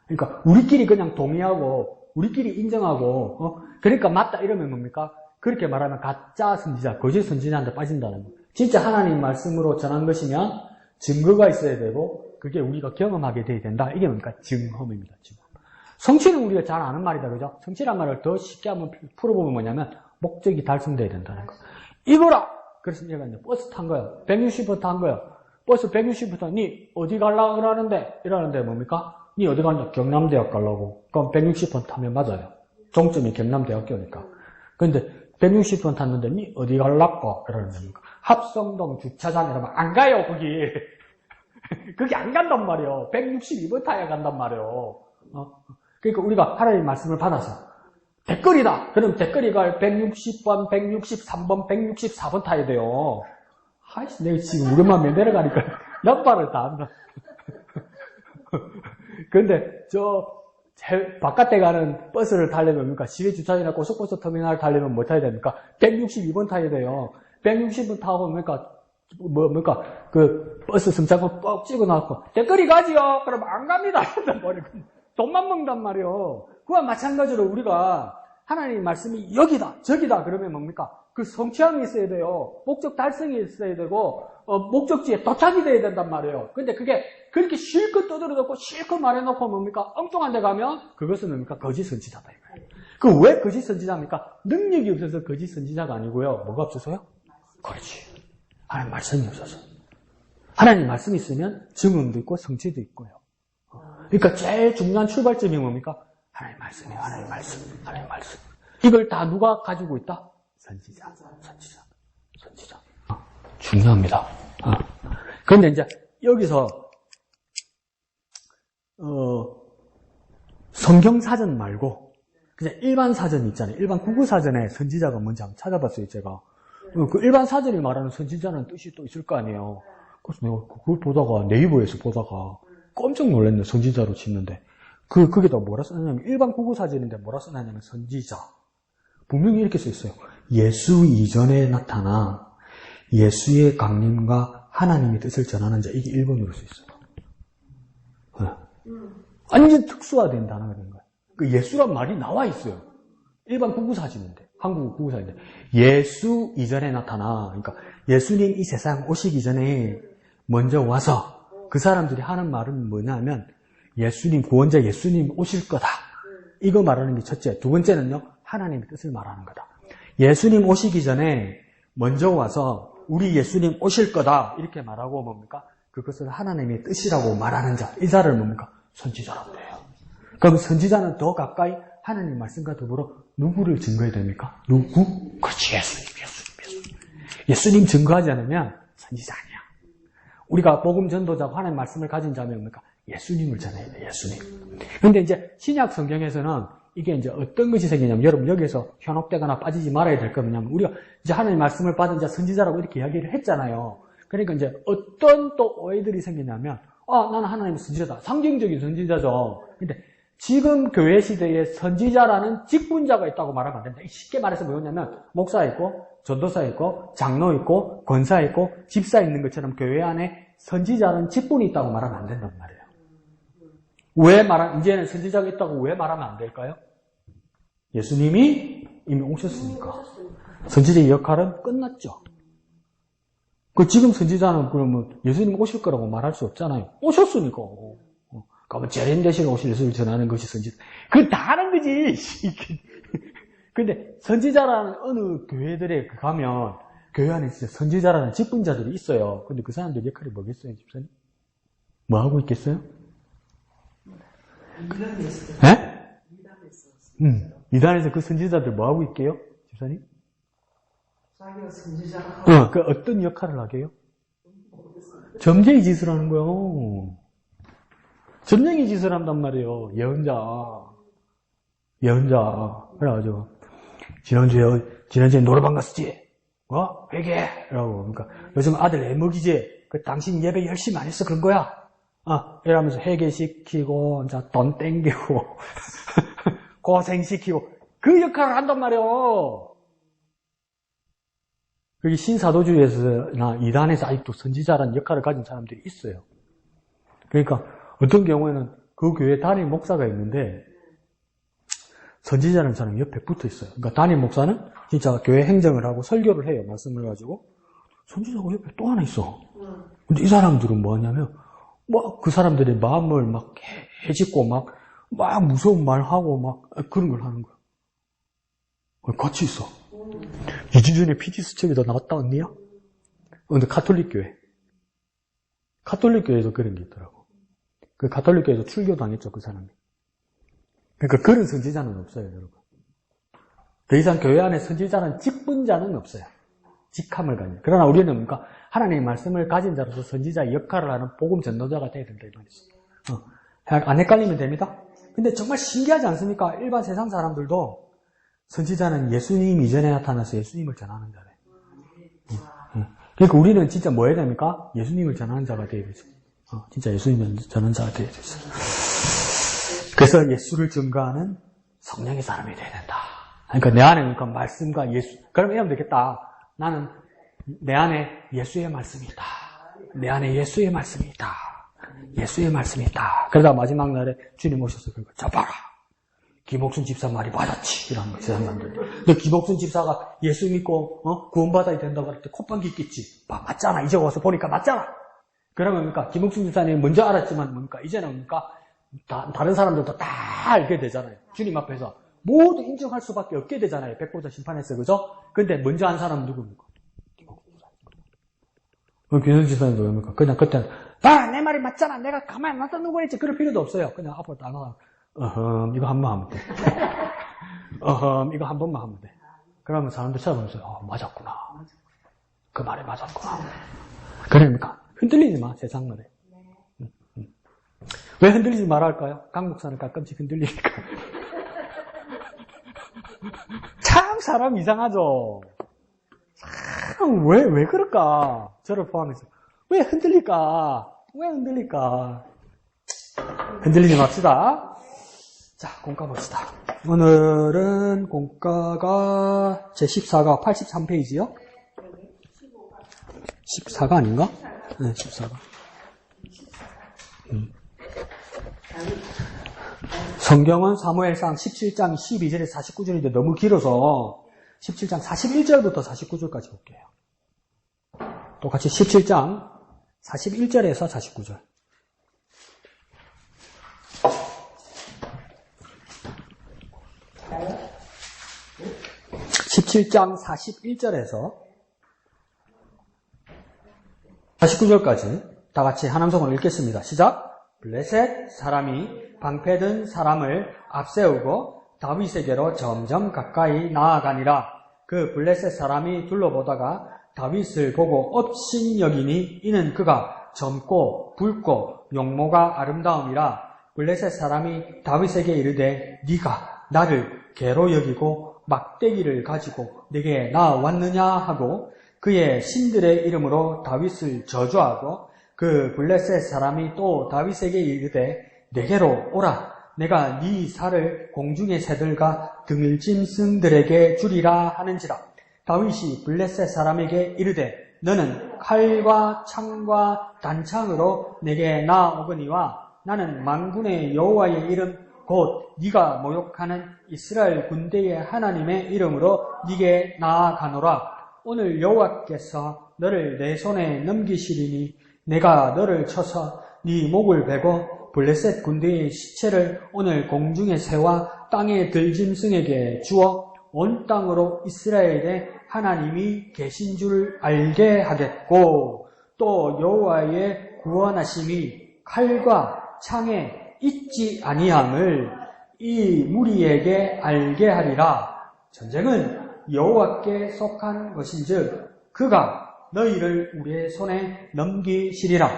그러니까 우리끼리 그냥 동의하고 우리끼리 인정하고 그러니까 맞다 이러면 뭡니까? 그렇게 말하면 가짜 선지자, 거짓 선지자한테 빠진다는 거. 진짜 하나님 말씀으로 전한 것이면 증거가 있어야 되고 그게 우리가 경험하게 돼야 된다. 이게 뭡니까? 증험입니다. 증험. 성취는 우리가 잘 아는 말이다. 그죠? 성취란 말을 더 쉽게 한번 풀어보면 뭐냐면 목적이 달성돼야 된다는 거. 이거라! 그래서 제가 이제 버스 탄 거예요. 160번 탄 거예요. 버스 160부터 니 어디 가려고 그러는데? 이러는데 뭡니까? 니 어디 가냐? 경남대학 가려고. 그럼 160번 타면 맞아요. 종점이 경남대학교니까. 그런데 160번 탔는데 니 어디 가려고? 이러는데 뭡니까? 합성동 주차장 이러면 안 가요, 거기. 거기 안 간단 말이에요. 162번 타야 간단 말이에요. 그러니까 우리가 하나님의 말씀을 받아서 댓글이다. 그럼 댓글이가 160번, 163번, 164번 타야 돼요. 아이씨, 내가 지금 우리 맘에 내려가니까 남발을 다 한다. 근데 바깥에 가는 버스를 타려면 뭡니까? 시외 주차장이나 고속버스 터미널 타려면 뭐 타야 됩니까? 162번 타야 돼요. 160번 타고 뭡니까? 그 버스 승차권 뻑 찍어놨고 댓글이 가지요. 그럼 안 갑니다. 돈만 먹는단 말이에요. 그와 마찬가지로 우리가 하나님의 말씀이 여기다, 저기다 그러면 뭡니까? 그 성취함이 있어야 돼요. 목적 달성이 있어야 되고 목적지에 도착이 돼야 된단 말이에요. 근데 그게 그렇게 실컷 떠들어놓고 실컷 말해놓고 뭡니까? 엉뚱한 데 가면 그것은 뭡니까? 거짓 선지자다 이거예요. 그 왜 거짓 선지자입니까? 능력이 없어서 거짓 선지자가 아니고요. 뭐가 없어서요? 그렇지. 하나님 말씀이 없어서. 하나님 말씀이 있으면 증언도 있고 성취도 있고요. 그러니까 제일 중요한 출발점이 뭡니까? 하나님 말씀이에요. 하나님 말씀. 하나님 말씀. 이걸 다 누가 가지고 있다? 선지자. 중요합니다. 그런데 이제 여기서 성경 사전 말고 그냥 일반 사전 있잖아요. 일반 국어 사전에 선지자가 뭔지 한번 찾아봤어요. 제가 그 일반 사전이 말하는 선지자는 뜻이 또 있을 거 아니에요. 그래서 내가 그걸 보다가 네이버에서 보다가 깜짝 놀랐네. 선지자로 짓는데 그게다 뭐라 써냐면 일반 국어 사전인데 뭐라 써냐면 선지자. 분명히 이렇게 써 있어요. 예수 이전에 나타나 예수의 강림과 하나님의 뜻을 전하는 자. 이게 1번으로 써 있어요. 완전 특수화된 단어가 된 거예요. 그 예수란 말이 나와 있어요. 일반 국어사진인데, 한국 국어사진인데 예수 이전에 나타나. 그러니까 예수님 이 세상 오시기 전에 먼저 와서 그 사람들이 하는 말은 뭐냐면 예수님, 구원자 예수님 오실 거다. 이거 말하는 게 첫째. 두 번째는요. 하나님의 뜻을 말하는 거다. 예수님 오시기 전에 먼저 와서 우리 예수님 오실 거다. 이렇게 말하고 뭡니까? 그것을 하나님의 뜻이라고 말하는 자. 이 자를 뭡니까? 선지자라고 해요. 그럼 선지자는 더 가까이 하나님 말씀과 더불어 누구를 증거해야 됩니까? 누구? 그렇지. 예수님 증거하지 않으면 선지자 아니야. 우리가 복음 전도자고 하나님 말씀을 가진 자면 뭡니까? 예수님을 전해야 돼. 예수님. 그런데 이제 신약 성경에서는 이게 이제 어떤 것이 생기냐면, 여러분 여기에서 현혹되거나 빠지지 말아야 될 거 뭐냐면, 우리가 이제 하나님 말씀을 받은 자 선지자라고 이렇게 이야기를 했잖아요. 그러니까 이제 어떤 또 오해들이 생기냐면, 나는 하나님의 선지자다. 상징적인 선지자죠. 근데 지금 교회 시대에 선지자라는 직분자가 있다고 말하면 안 된다. 쉽게 말해서 뭐냐면, 목사 있고, 전도사 있고, 장로 있고, 권사 있고, 집사 있는 것처럼 교회 안에 선지자는 직분이 있다고 말하면 안 된단 말이에요. 이제는 선지자가 있다고 왜 말하면 안 될까요? 예수님이 이미 오셨으니까. 선지자의 역할은 끝났죠. 지금 선지자는 그러면 예수님 오실 거라고 말할 수 없잖아요. 오셨으니까. 그러면 재림 대신 오실 예수를 전하는 것이 선지자. 그건 다 하는 거지. 근데 선지자라는 어느 교회들에 가면 교회 안에 진짜 선지자라는 직분자들이 있어요. 근데 그 사람들 역할이 뭐겠어요, 집사님? 뭐 하고 있겠어요? 네? 이단에서 그 선지자들 뭐 하고 있게요, 집사님? 자기가 선지자가 그 어떤 역할을 하게요? 점쟁이 짓을 하는 거예요. 점쟁이 짓을 한단 말이에요. 예언자. 그래가지고 지난주에 노래방 갔었지? 회개! 라고. 그러니까 요즘 아들 애먹이지? 당신 예배 열심히 안 했어? 그런 거야? 이러면서 회개시키고, 이제 돈 땡기고, 고생시키고, 그 역할을 한단 말이에요. 그게 신사도주의에서나 이단에서 아직도 선지자라는 역할을 가진 사람들이 있어요. 그러니까 어떤 경우에는 그 교회 담임 목사가 있는데 선지자라는 사람이 옆에 붙어 있어요. 그러니까 담임 목사는 진짜 교회 행정을 하고 설교를 해요. 말씀을 가지고. 선지자가 옆에 또 하나 있어. 근데 이 사람들은 뭐 하냐면 그 사람들의 마음을 막 해짓고 막 무서운 말하고 막 그런 걸 하는 거야. 같이 있어. 2주 전에 PD수첩에도 나왔다 언니야? 근데 카톨릭 교회에서 그런 게 있더라고. 그 카톨릭 교회에서 출교당했죠, 그 사람이. 그러니까 그런 선지자는 없어요, 여러분. 더 이상 교회 안에 선지자는 직분자는 없어요. 직함을 가진. 그러나 우리는 그러니까 하나님의 말씀을 가진 자로서 선지자의 역할을 하는 복음 전도자가 돼야 된다, 이 말이죠. 안 헷갈리면 됩니다. 근데 정말 신기하지 않습니까? 일반 세상 사람들도 선지자는 예수님 이전에 나타나서 예수님을 전하는 자래. 그러니까 우리는 진짜 뭐 해야 됩니까? 예수님을 전하는 자가 돼야 되죠. 진짜 예수님을 전하는 자가 돼야 되죠. 그래서 예수를 증거하는 성령의 사람이 돼야 된다. 그러니까 내 안에 그러니까 말씀과 예수. 그럼 이러면 되겠다. 나는 내 안에 예수의 말씀이 있다. 내 안에 예수의 말씀이 있다. 예수의 말씀이 있다. 그러다 마지막 날에 주님 오셔서 그걸 잡아라. 김옥순 집사 말이 맞았지. 이런 거, 세상남들. 근데 김옥순 집사가 예수 믿고, 구원받아야 된다고 할 때 콧방귀 꼈지. 맞잖아. 이제 와서 보니까 맞잖아. 그러면 뭡니까? 김옥순 집사님 먼저 알았지만 뭡니까? 이제는 뭡니까? 다른 사람들도 다 알게 되잖아요. 주님 앞에서. 모두 인정할 수밖에 없게 되잖아요. 백보자 심판에서. 그죠? 근데 먼저 한 사람은 누굽니까? 김옥순 집사님도 뭡니까? 그냥 그때는, 내 말이 맞잖아. 내가 가만히 놨다는 거랬지. 그럴 필요도 없어요. 그냥 앞으로 나가. 이거 한 번 하면 돼. 이거 한 번만 하면 돼. 그러면 사람들 쳐다보면서, 맞았구나. 그 말이 맞았구나. 그러니까, 흔들리지 마, 세상 말에. 왜 흔들리지 말할까요? 강 목사는 가끔씩 흔들리니까. 참, 사람 이상하죠? 참, 왜 그럴까? 저를 포함해서. 왜 흔들릴까? 흔들리지 맙시다. 자, 공과 봅시다. 오늘은 공과가 제 14가 83페이지요? 14가 아닌가? 네, 14가. 성경은 사무엘상 17장 12절에서 49절인데 너무 길어서 17장 41절부터 49절까지 볼게요. 똑같이 17장 41절에서 49절. 17장 41절에서 49절까지 다 같이 하남성으로 읽겠습니다. 시작! 블레셋 사람이 방패든 사람을 앞세우고 다윗에게로 점점 가까이 나아가니라. 그 블레셋 사람이 둘러보다가 다윗을 보고 업신여기니 이는 그가 젊고 붉고 용모가 아름다움이라. 블레셋 사람이 다윗에게 이르되 네가 나를 개로 여기고 막대기를 가지고 내게 나왔느냐 하고 그의 신들의 이름으로 다윗을 저주하고 그 블레셋 사람이 또 다윗에게 이르되 내게로 오라. 내가 네 살을 공중의 새들과 등일짐승들에게 주리라 하는지라. 다윗이 블레셋 사람에게 이르되 너는 칼과 창과 단창으로 내게 나오거니와 나는 만군의 여호와의 이름 곧 네가 모욕하는 이스라엘 군대의 하나님의 이름으로 네게 나아가노라. 오늘 여호와께서 너를 내 손에 넘기시리니 내가 너를 쳐서 네 목을 베고 블레셋 군대의 시체를 오늘 공중의 새와 땅의 들짐승에게 주어 온 땅으로 이스라엘의 하나님이 계신 줄 알게 하겠고 또 여호와의 구원하심이 칼과 창에 있지 아니함을 이 무리에게 알게 하리라. 전쟁은 여호와께 속한 것인즉 그가 너희를 우리의 손에 넘기시리라.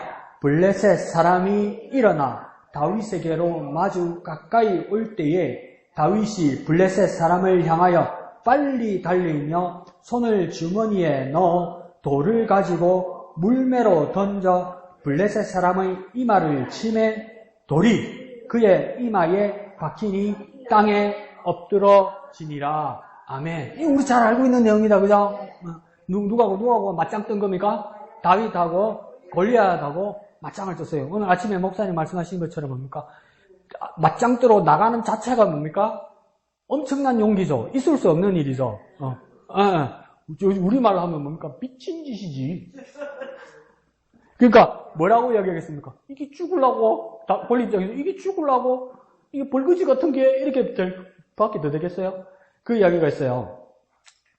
블레셋 사람이 일어나 다윗에게로 마주 가까이 올 때에 다윗이 블레셋 사람을 향하여 빨리 달리며 손을 주머니에 넣어 돌을 가지고 물매로 던져 블레셋 사람의 이마를 치매 돌이 그의 이마에 박히니 땅에 엎드러지니라. 아멘. 이거 우리 잘 알고 있는 내용이다, 그죠? 누구하고 맞짱 뜬 겁니까? 다윗하고 골리앗하고 맞짱을 떴어요. 오늘 아침에 목사님 말씀하신 것처럼 뭡니까? 맞짱 뜨러 나가는 자체가 뭡니까? 엄청난 용기죠. 있을 수 없는 일이죠. 우리말로 하면 뭡니까? 미친 짓이지. 그러니까 뭐라고 이야기하겠습니까? 이게 죽으려고, 권리 입장에서 이게 죽으려고, 이게 벌거지 같은 게 이렇게 될 밖에 더 되겠어요? 그 이야기가 있어요.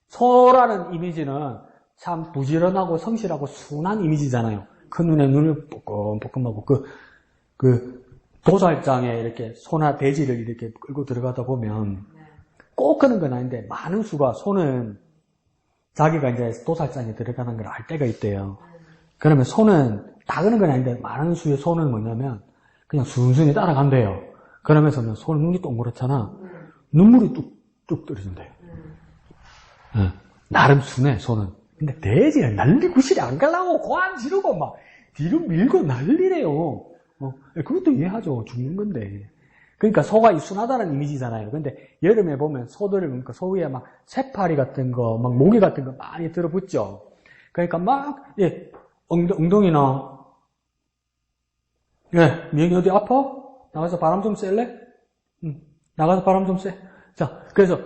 소라는 이미지는 참 부지런하고 성실하고 순한 이미지잖아요. 큰 눈에 눈을 뽀끔뽀끔하고 그 도살장에 이렇게 소나 돼지를 이렇게 끌고 들어가다 보면 꼭 그런 건 아닌데 많은 수가 소는 자기가 이제 도살장에 들어가는 걸 알 때가 있대요. 그러면 소는 다 그런 건 아닌데 많은 수의 소는 뭐냐면 그냥 순순히 따라간대요. 그러면서 소는 눈이 동그랗잖아. 눈물이 뚝뚝 떨어진대요. 나름 순해 소는. 근데 돼지는 난리 구실이 안 가려고 고안 지르고 막 뒤로 밀고 난리래요. 그것도 이해하죠. 죽는 건데. 그러니까 소가 순하다는 이미지잖아요. 근데 여름에 보면 소들을 보니까 소 위에 막 새파리 같은 거, 막 모기 같은 거 많이 들어붙죠. 그러니까 막 엉덩이나 미영이 어디 아파? 나가서 바람 좀 쐴래? 나가서 바람 좀 쐬. 자, 그래서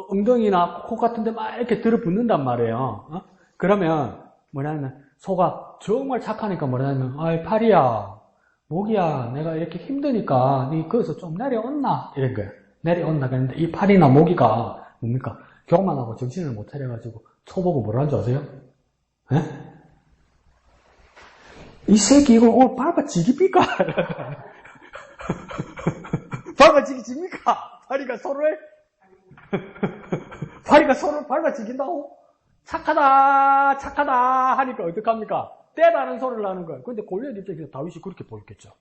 엉덩이나 코 같은 데 막 이렇게 들어붙는단 말이에요. 그러면 뭐냐면 소가 정말 착하니까 뭐냐면 아이 파리야, 모기야, 내가 이렇게 힘드니까 니 거기서 좀 내려온나? 이런 거예요. 내려온나 그랬는데 이 파리나 모기가 뭡니까? 교만하고 정신을 못 차려가지고 소 보고 뭐라는 줄 아세요? 에? 이 새끼 이걸 오늘 밟아지깁니까? 밟아지깁니까? 파리가 소를 밟아지긴다고? 착하다 하니까 어떡합니까? 때다는 소리를 하는 거예요. 근데 골리앗 입장에서 다윗이 그렇게 보였겠죠.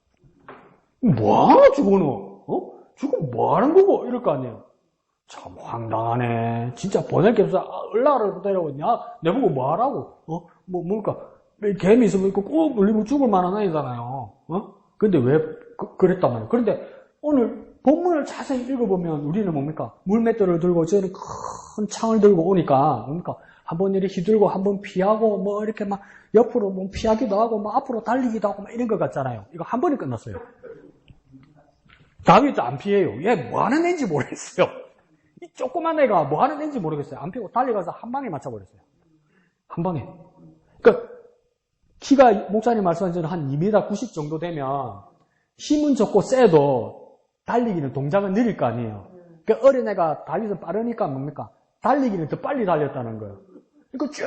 뭐하나 죽어노? 죽어 뭐하는 거고? 이럴 거 아니에요. 참 황당하네. 진짜 보낼 게 없어. 얼라를 데려오냐? 내보고 뭐하라고? 뭡니까? 개미 있으면 꼭 물리면 죽을 만한 아이잖아요. 근데 왜 그랬단 말이에요. 그런데 오늘 본문을 자세히 읽어보면 우리는 뭡니까? 물맷돌을 들고 저는 큰 창을 들고 오니까 뭡니까? 한번 이렇게 휘둘고 한번 피하고 뭐 이렇게 막 옆으로 뭐 피하기도 하고 막 앞으로 달리기도 하고 막 이런 것 같잖아요. 이거 한 번에 끝났어요. 다윗도 안 피해요. 얘 뭐 하는 애인지 모르겠어요. 이 조그만 애가 뭐 하는 애인지 모르겠어요. 안 피고 달려가서 한 방에 맞춰버렸어요. 한 방에. 그러니까 키가 목사님 말씀하신 대로 한 2m 90 정도 되면 힘은 좋고 세도 달리기는 동작은 느릴 거 아니에요. 그러니까 어린애가 다윗은 빠르니까 뭡니까? 달리기는 더 빨리 달렸다는 거예요. 그러니까 쭉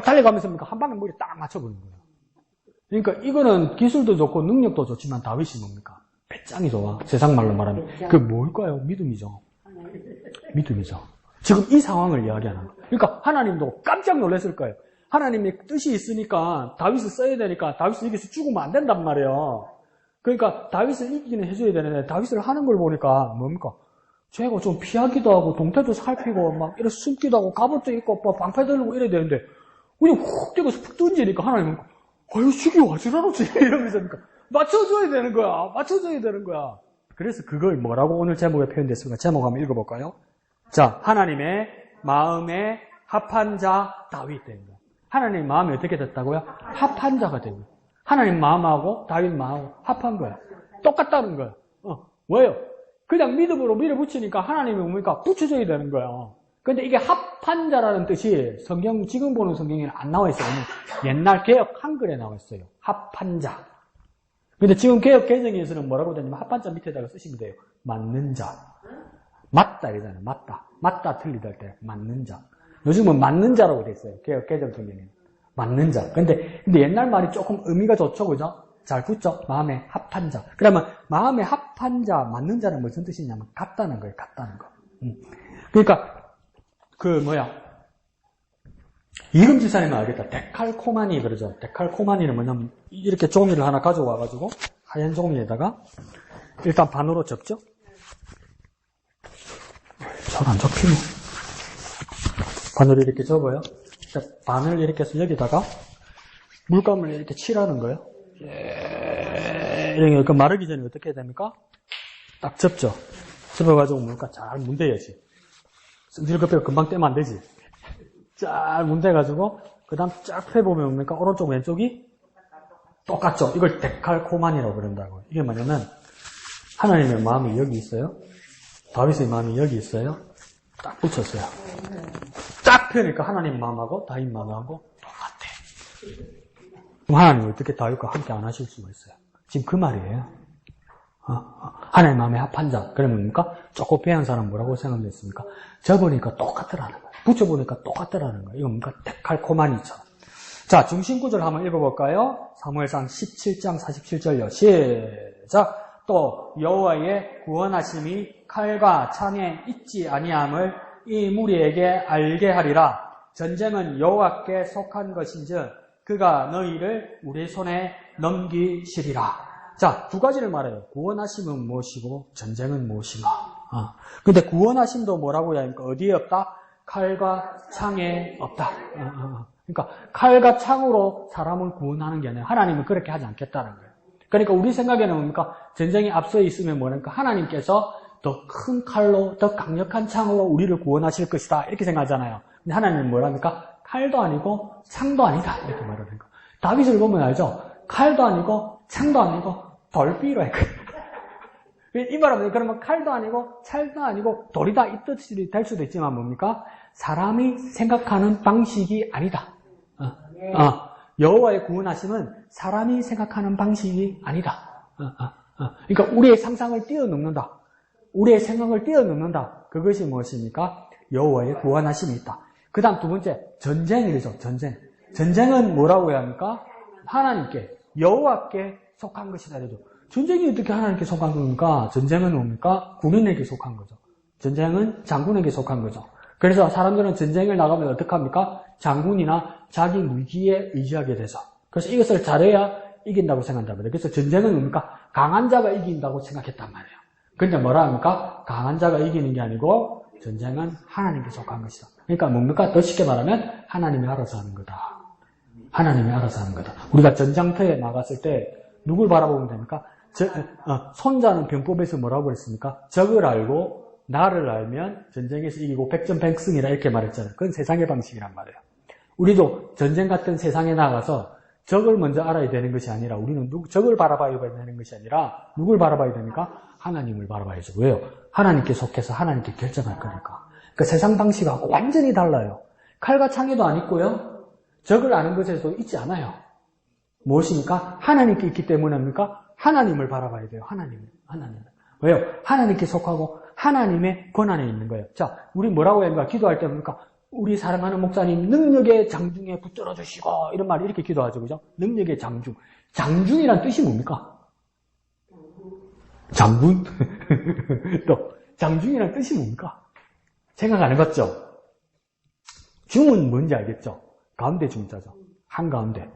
달려가면서 뭡니까? 한 방에 머리 딱 맞춰버리는 거예요. 그러니까 이거는 기술도 좋고 능력도 좋지만 다윗이 뭡니까? 배짱이 좋아. 세상 말로 말하면. 그게 뭘까요? 믿음이죠. 믿음이죠. 지금 이 상황을 이야기하는 거예요. 그러니까 하나님도 깜짝 놀랐을 거예요. 하나님의 뜻이 있으니까 다윗을 써야 되니까 다윗을 여기서 죽으면 안 된단 말이에요. 그러니까 다윗을 이기기는 해줘야 되는데 다윗을 하는 걸 보니까 뭡니까? 쟤가 좀 피하기도 하고, 동태도 살피고, 막, 이렇게 숨기도 하고, 갑옷도 입고, 막, 방패 들고 이래야 되는데, 그냥 훅 뛰어서 푹 던지니까 하나님은, 아유, 저기 와주라노지. 이러면서, 그러니까, 맞춰줘야 되는 거야. 맞춰줘야 되는 거야. 그래서 그걸 뭐라고 오늘 제목에 표현됐습니까? 제목 한번 읽어볼까요? 자, 하나님의 마음에 합한 자 다윗 된 거야. 하나님 마음이 어떻게 됐다고요? 합한 자가 된 거야. 하나님 마음하고 다윗 마음하고 합한 거야. 똑같다는 거야. 왜요? 그냥 믿음으로 밀어붙이니까 하나님이 뭡니까? 붙여줘야 되는 거야. 근데 이게 합한 자라는 뜻이 성경, 지금 보는 성경에는 안 나와 있어요. 옛날 개역 한글에 나와 있어요. 합한 자. 근데 지금 개역 개정에서는 뭐라고 되냐면 합한 자 밑에다가 쓰시면 돼요. 맞는 자. 맞다 이러잖아요. 맞다. 맞다 틀리다 할 때 맞는 자. 요즘은 맞는 자라고 돼 있어요. 개역 개정 성경에는. 맞는 자. 근데 옛날 말이 조금 의미가 좋죠. 그죠? 잘 붙죠? 마음에 합한 자. 그러면 마음에 합한 자, 맞는 자는 무슨 뜻이냐면 같다는 거예요. 같다는 거. 그러니까 이금 지사님은 알겠다. 데칼코마니 그러죠. 데칼코마니는 뭐냐면 이렇게 종이를 하나 가져와가지고 하얀 종이에다가 일단 반으로 접죠. 잘 안 접히네. 반으로 이렇게 접어요. 반을 이렇게 해서 여기다가 물감을 이렇게 칠하는 거예요. 이렇게 마르기 전에 어떻게 해야 됩니까? 딱 접죠. 접어가지고 물감 잘 문대야지. 승질급해가 금방 떼면 안 되지. 쫙 문대가지고 그 다음 쫙 펴보면 뭡니까? 오른쪽 왼쪽이 똑같죠. 이걸 데칼코만이라고 그런다고. 이게 뭐냐면 하나님의 마음이 여기 있어요. 다윗의 마음이 여기 있어요. 딱 붙였어요. 딱 펴니까 하나님 마음하고 다윗 마음하고 똑같아. 그럼 하나님이 어떻게 다윗과 함께 안 하실 수가 있어요? 지금 그 말이에요. 하나님 마음에 합한 자. 그러면 뭡니까? 조금 빼한 사람 뭐라고 생각했습니까? 접으니까 똑같더라는 거예요. 붙여보니까 똑같더라는 거예요. 이건 뭡니까? 데칼코마니죠. 자, 중심구절 한번 읽어볼까요? 사무엘상 17장 47절요. 시작. 또 여호와의 구원하심이 칼과 창에 있지 아니함을 이 무리에게 알게 하리라. 전쟁은 여호와께 속한 것인즉 그가 너희를 우리 손에 넘기시리라. 자, 두 가지를 말해요. 구원하심은 무엇이고 전쟁은 무엇인가. 근데 구원하심도 뭐라고 해야 합니까? 어디에 없다? 칼과 창에 없다. 그러니까 칼과 창으로 사람을 구원하는 게 아니라 하나님은 그렇게 하지 않겠다는 거예요. 그러니까 우리 생각에는 뭡니까? 전쟁이 앞서 있으면 뭐랄까? 하나님께서 더 큰 칼로, 더 강력한 창으로 우리를 구원하실 것이다. 이렇게 생각하잖아요. 근데 하나님은 뭐랍니까? 칼도 아니고 창도 아니다. 이렇게 말을 하는 거예요. 다윗을 보면 알죠? 칼도 아니고 창도 아니고 돌비로 했거든요. 이 말은 그러면 칼도 아니고 찰도 아니고 돌이다 이 뜻이 될 수도 있지만 뭡니까? 사람이 생각하는 방식이 아니다. 여호와의 구원하심은 사람이 생각하는 방식이 아니다. 그러니까 우리의 상상을 뛰어넘는다. 우리의 생각을 뛰어넘는다. 그것이 무엇입니까? 여호와의 구원하심이 있다. 그 다음 두 번째, 전쟁이죠. 전쟁. 전쟁은 뭐라고 해야 합니까? 하나님께, 여호와께 속한 것이다. 그래도 전쟁이 어떻게 하나님께 속한 겁니까? 전쟁은 뭡니까? 군인에게 속한 거죠. 전쟁은 장군에게 속한 거죠. 그래서 사람들은 전쟁을 나가면 어떡합니까? 장군이나 자기 무기에 의지하게 되죠. 그래서 이것을 잘해야 이긴다고 생각한단 말이에요. 그래서 전쟁은 뭡니까? 강한 자가 이긴다고 생각했단 말이에요. 근데 뭐라 합니까? 강한 자가 이기는 게 아니고 전쟁은 하나님께 속한 것이다. 그러니까 뭡니까? 더 쉽게 말하면 하나님이 알아서 하는 거다. 하나님이 알아서 하는 거다. 우리가 전장터에 나갔을 때 누굴 바라보면 됩니까? 손자는 병법에서 뭐라고 했습니까? 적을 알고 나를 알면 전쟁에서 이기고 백전백승이라 이렇게 말했잖아요. 그건 세상의 방식이란 말이에요. 우리도 전쟁 같은 세상에 나가서 적을 먼저 알아야 되는 것이 아니라 우리는 적을 바라봐야 되는 것이 아니라 누굴 바라봐야 됩니까? 하나님을 바라봐야죠. 왜요? 하나님께 속해서 하나님께 결정할 거니까. 그 세상 방식하고 완전히 달라요. 칼과 창에도 안 있고요. 적을 아는 것에도 있지 않아요. 무엇입니까? 하나님께 있기 때문입니까? 하나님을 바라봐야 돼요. 하나님. 왜요? 하나님께 속하고 하나님의 권한에 있는 거예요. 자, 우리 뭐라고 해야 합니까? 기도할 때 뭡니까? 우리 사랑하는 목사님 능력의 장중에 붙들어 주시고 이런 말 이렇게 기도하죠. 그죠? 능력의 장중. 장중이란 뜻이 뭡니까? 장군? 또 장중이란 뜻이 뭡니까? 생각 안 해봤죠? 중은 뭔지 알겠죠? 가운데 중자죠. 한가운데.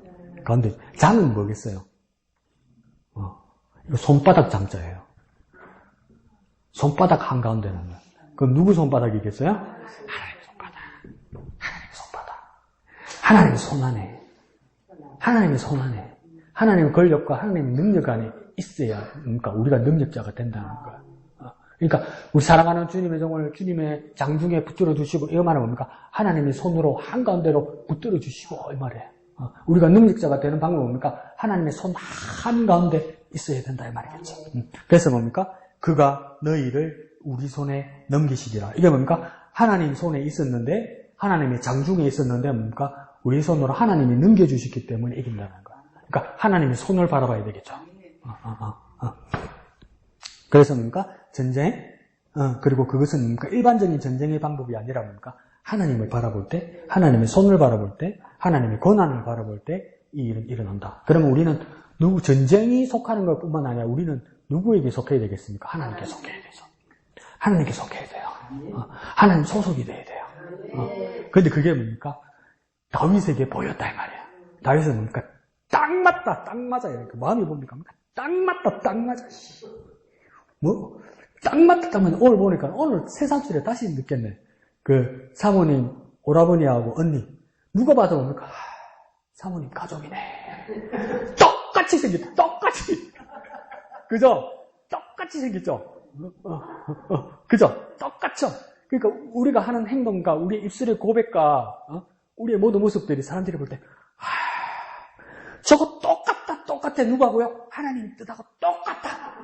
가운데. 장은 뭐겠어요? 이거 손바닥 장자예요. 손바닥 한가운데는. 그럼 누구 손바닥이겠어요? 하나님의 손바닥. 하나님의 손바닥. 하나님의 손 안에. 하나님의 손 안에. 하나님의 권력과 하나님의 능력 안에 있어야, 그러니까 우리가 능력자가 된다는 거야. 그러니까 우리 사랑하는 주님의 종을 주님의 장중에 붙들어 주시고, 이 말은 뭡니까? 하나님의 손으로 한가운데로 붙들어 주시고, 이 말이에요. 우리가 능력자가 되는 방법은 뭡니까? 하나님의 손 한가운데 있어야 된다, 이 말이겠죠. 그래서 뭡니까? 그가 너희를 우리 손에 넘기시리라. 이게 뭡니까? 하나님 손에 있었는데, 하나님의 장중에 있었는데, 뭡니까? 우리 손으로 하나님이 넘겨주셨기 때문에 이긴다는 거야. 그러니까 하나님의 손을 바라봐야 되겠죠. 그래서 뭡니까? 전쟁, 그리고 그것은 뭡니까? 일반적인 전쟁의 방법이 아니라 뭡니까? 하나님을 바라볼 때, 하나님의 손을 바라볼 때, 하나님의 권한을 바라볼 때 이 일은 일어난다. 그러면 우리는 전쟁이 속하는 것 뿐만 아니라 우리는 누구에게 속해야 되겠습니까? 하나님께 속해야 되죠. 하나님께 속해야 돼요. 하나님 소속이 돼야 돼요. 근데 그게 뭡니까? 다윗에게 보였다 이 말이야. 다윗은 뭡니까? 딱 맞다, 딱 맞아. 그러니까 마음이 뭡니까? 딱 맞다, 딱 맞아. 뭐? 딱 맞다, 딱 맞아. 오늘 보니까, 오늘 새삼스레 다시 느꼈네. 그, 사모님, 오라버니하고 언니. 누가 봐도 뭡니까? 사모님 가족이네. 똑같이 생겼다, 똑같이. 그죠? 똑같이 생겼죠? 그죠? 똑같죠? 그러니까 우리가 하는 행동과 우리의 입술의 고백과, 우리의 모든 모습들이 사람들이 볼 때, 저거 똑같아. 누구하고요? 하나님 뜻하고 똑같아.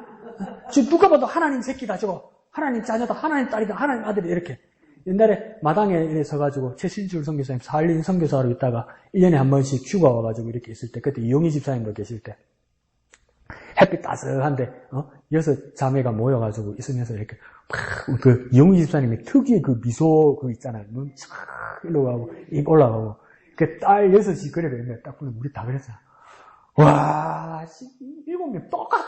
지금 누가 봐도 하나님 새끼다, 저거. 하나님 자녀다, 하나님 딸이다, 하나님 아들이다, 이렇게. 옛날에 마당에 서가지고 최신출 선교사님 4일 선교사로 있다가 1년에 한 번씩 휴가 와가지고 이렇게 있을 때, 그때 이용희 집사님도 계실 때, 햇빛 따스한데, 6 자매가 모여가지고 있으면서 이렇게, 그 이용희 집사님의 특유의 그 미소, 그거 있잖아요. 눈 촥 올라가고, 입 올라가고. 그 딸 6이 그래, 그랬는데, 딱 보면 우리 다 그랬잖아. 와, 7명 똑같아.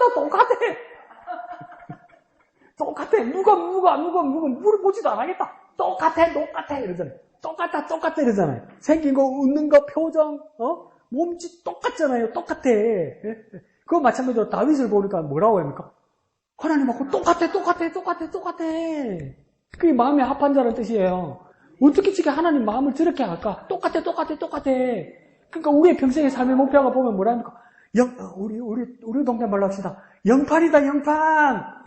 똑같아. 누가 물어보지도 안 하겠다. 똑같아. 이러잖아요. 똑같아. 이러잖아요. 생긴 거, 웃는 거, 표정, 몸짓 똑같잖아요. 똑같아. 그거 마찬가지로 다윗을 보니까 뭐라고 합니까? 하나님하고 똑같아. 그게 마음의 합한 자라는 뜻이에요. 어떻게 지금 하나님 마음을 저렇게 할까? 똑같아. 그러니까 우리의 평생의 삶의 목표가 보면 뭐랍니까? 우리 동네 말로 합시다. 영판이다, 영판.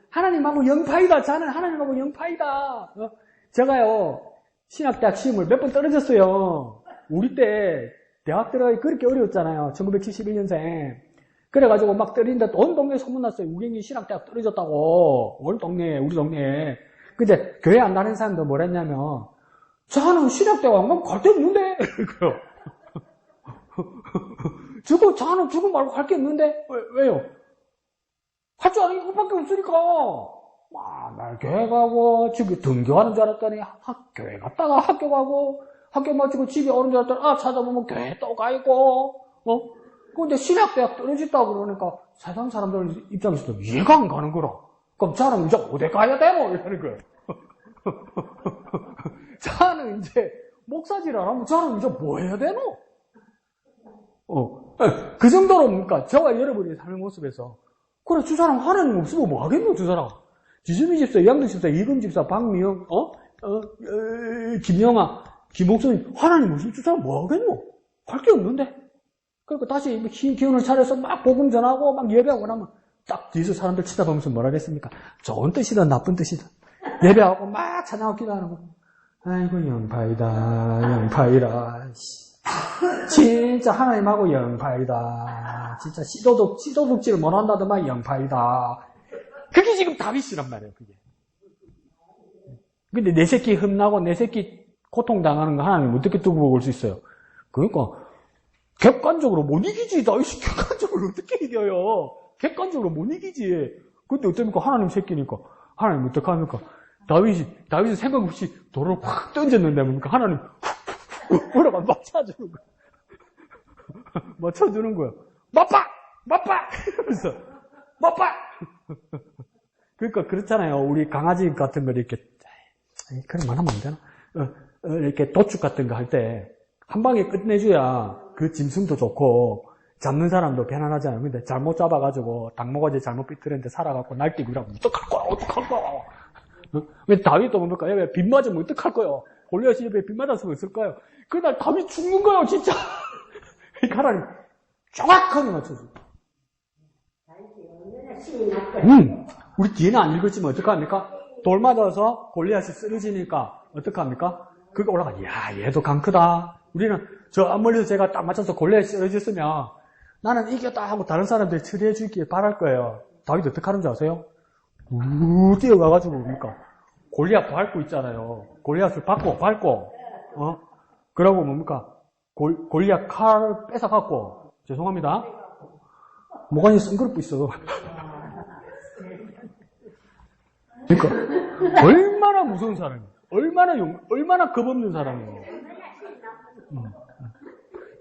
하나님하고 영파이다. 저는 하나님하고 영파이다. 제가요, 신학대학 시험을 몇 번 떨어졌어요. 우리 때, 대학 들어가기 그렇게 어려웠잖아요. 1971년생. 그래가지고 막 떨어진다. 온 동네에 소문났어요. 우경이 신학대학 떨어졌다고. 우리 동네에. 근데 교회 안 다니는 사람도 뭐라 했냐면, 저는 신학대학 안 가면 갈 데 없는데? 저는 죽음 말고 할 게 없는데? 왜요? 할 줄 아는 게 그것밖에 없으니까. 날 교회 가고, 지금 등교하는 줄 알았더니, 교회 갔다가 학교 가고, 학교 마치고 집에 오는 줄 알았더니, 찾아보면 교회 또 가 있고, 근데 신학대학 떨어졌다고 그러니까, 세상 사람들 입장에서도 이해가 안 가는 거라. 그럼 저는 이제 어디 가야 되노? 이러는 거예요. 저는 이제, 목사질 안 하면 저는 이제 뭐 해야 되노? 그 정도로 뭡니까? 저와 여러분의 삶의 모습에서, 그래, 저 사람 하나님 없으면 뭐 하겠노, 저 사람? 지수미 집사, 이양덕 집사, 이금 집사, 박미영, 김영아, 김옥선님, 하나님 없으면 저 사람 뭐 하겠노? 할 게 없는데? 그러니까 다시 흰 기운을 차려서 막 복음 전하고 막 예배하고 나면 딱 뒤에서 사람들 쳐다보면서 뭐라 그랬습니까? 좋은 뜻이든 나쁜 뜻이든. 예배하고 막 찬양하고 기도하는 거. 아이고, 영파이라. 진짜 하나님하고 영파이다. 진짜 시도독지를 못한다더만 영파이다. 그게 지금 다윗이란 말이에요, 그게. 근데 내 새끼 흠나고 내 새끼 고통당하는 거 하나님 어떻게 두고 볼 수 있어요? 그러니까, 객관적으로 못 이기지. 다윗이 객관적으로 어떻게 이겨요? 객관적으로 못 이기지. 근데 어쩌니까 하나님 새끼니까. 하나님 어떡합니까? 다윗이 생각 없이 돌을 확 던졌는데 뭡니까? 하나님 뭐라고 맞춰주는 거야. 맞춰주는 거야. 맞박! 이러면서 맞박! 그러니까 그렇잖아요. 우리 강아지 같은 거 이렇게 그런 말 하면 안 되나? 이렇게 도축 같은 거 할 때 한 방에 끝내줘야 그 짐승도 좋고 잡는 사람도 편안하잖아요. 근데 잘못 잡아가지고 닭모가지 잘못 삐뚤었는데 살아갖고 날뛰고 이러면 어떡할 거야? 어떡할 거야? 왜 다윗도 뭡니까? 왜 빗 맞으면 어떡할 거예요? 골리앗이 왜 빗 맞았으면 있을까요? 그날 다윗 죽는 거예요, 진짜. 그러니까 하나님 정확하게 맞춰줘. 우리 뒤에는 안 읽었지만 어떡합니까? 돌 맞아서 골리앗이 쓰러지니까 어떡합니까? 그게 올라가. 야, 얘도 강 크다. 우리는 저 멀리서 제가 딱 맞춰서 골리앗이 쓰러졌으면 나는 이겼다 하고 다른 사람들이 처리해 주길 바랄 거예요. 다윗 어떻게 하는 줄 아세요? 뛰어가가지고 뭡니까? 골리앗 밟고 있잖아요. 골리앗을 밟고 그러고 뭡니까? 골리앗 칼 뺏어갖고 죄송합니다. 모가지 썬그럽고 있어. 그러니까 얼마나 무서운 사람이에요. 얼마나 겁없는 사람이에요.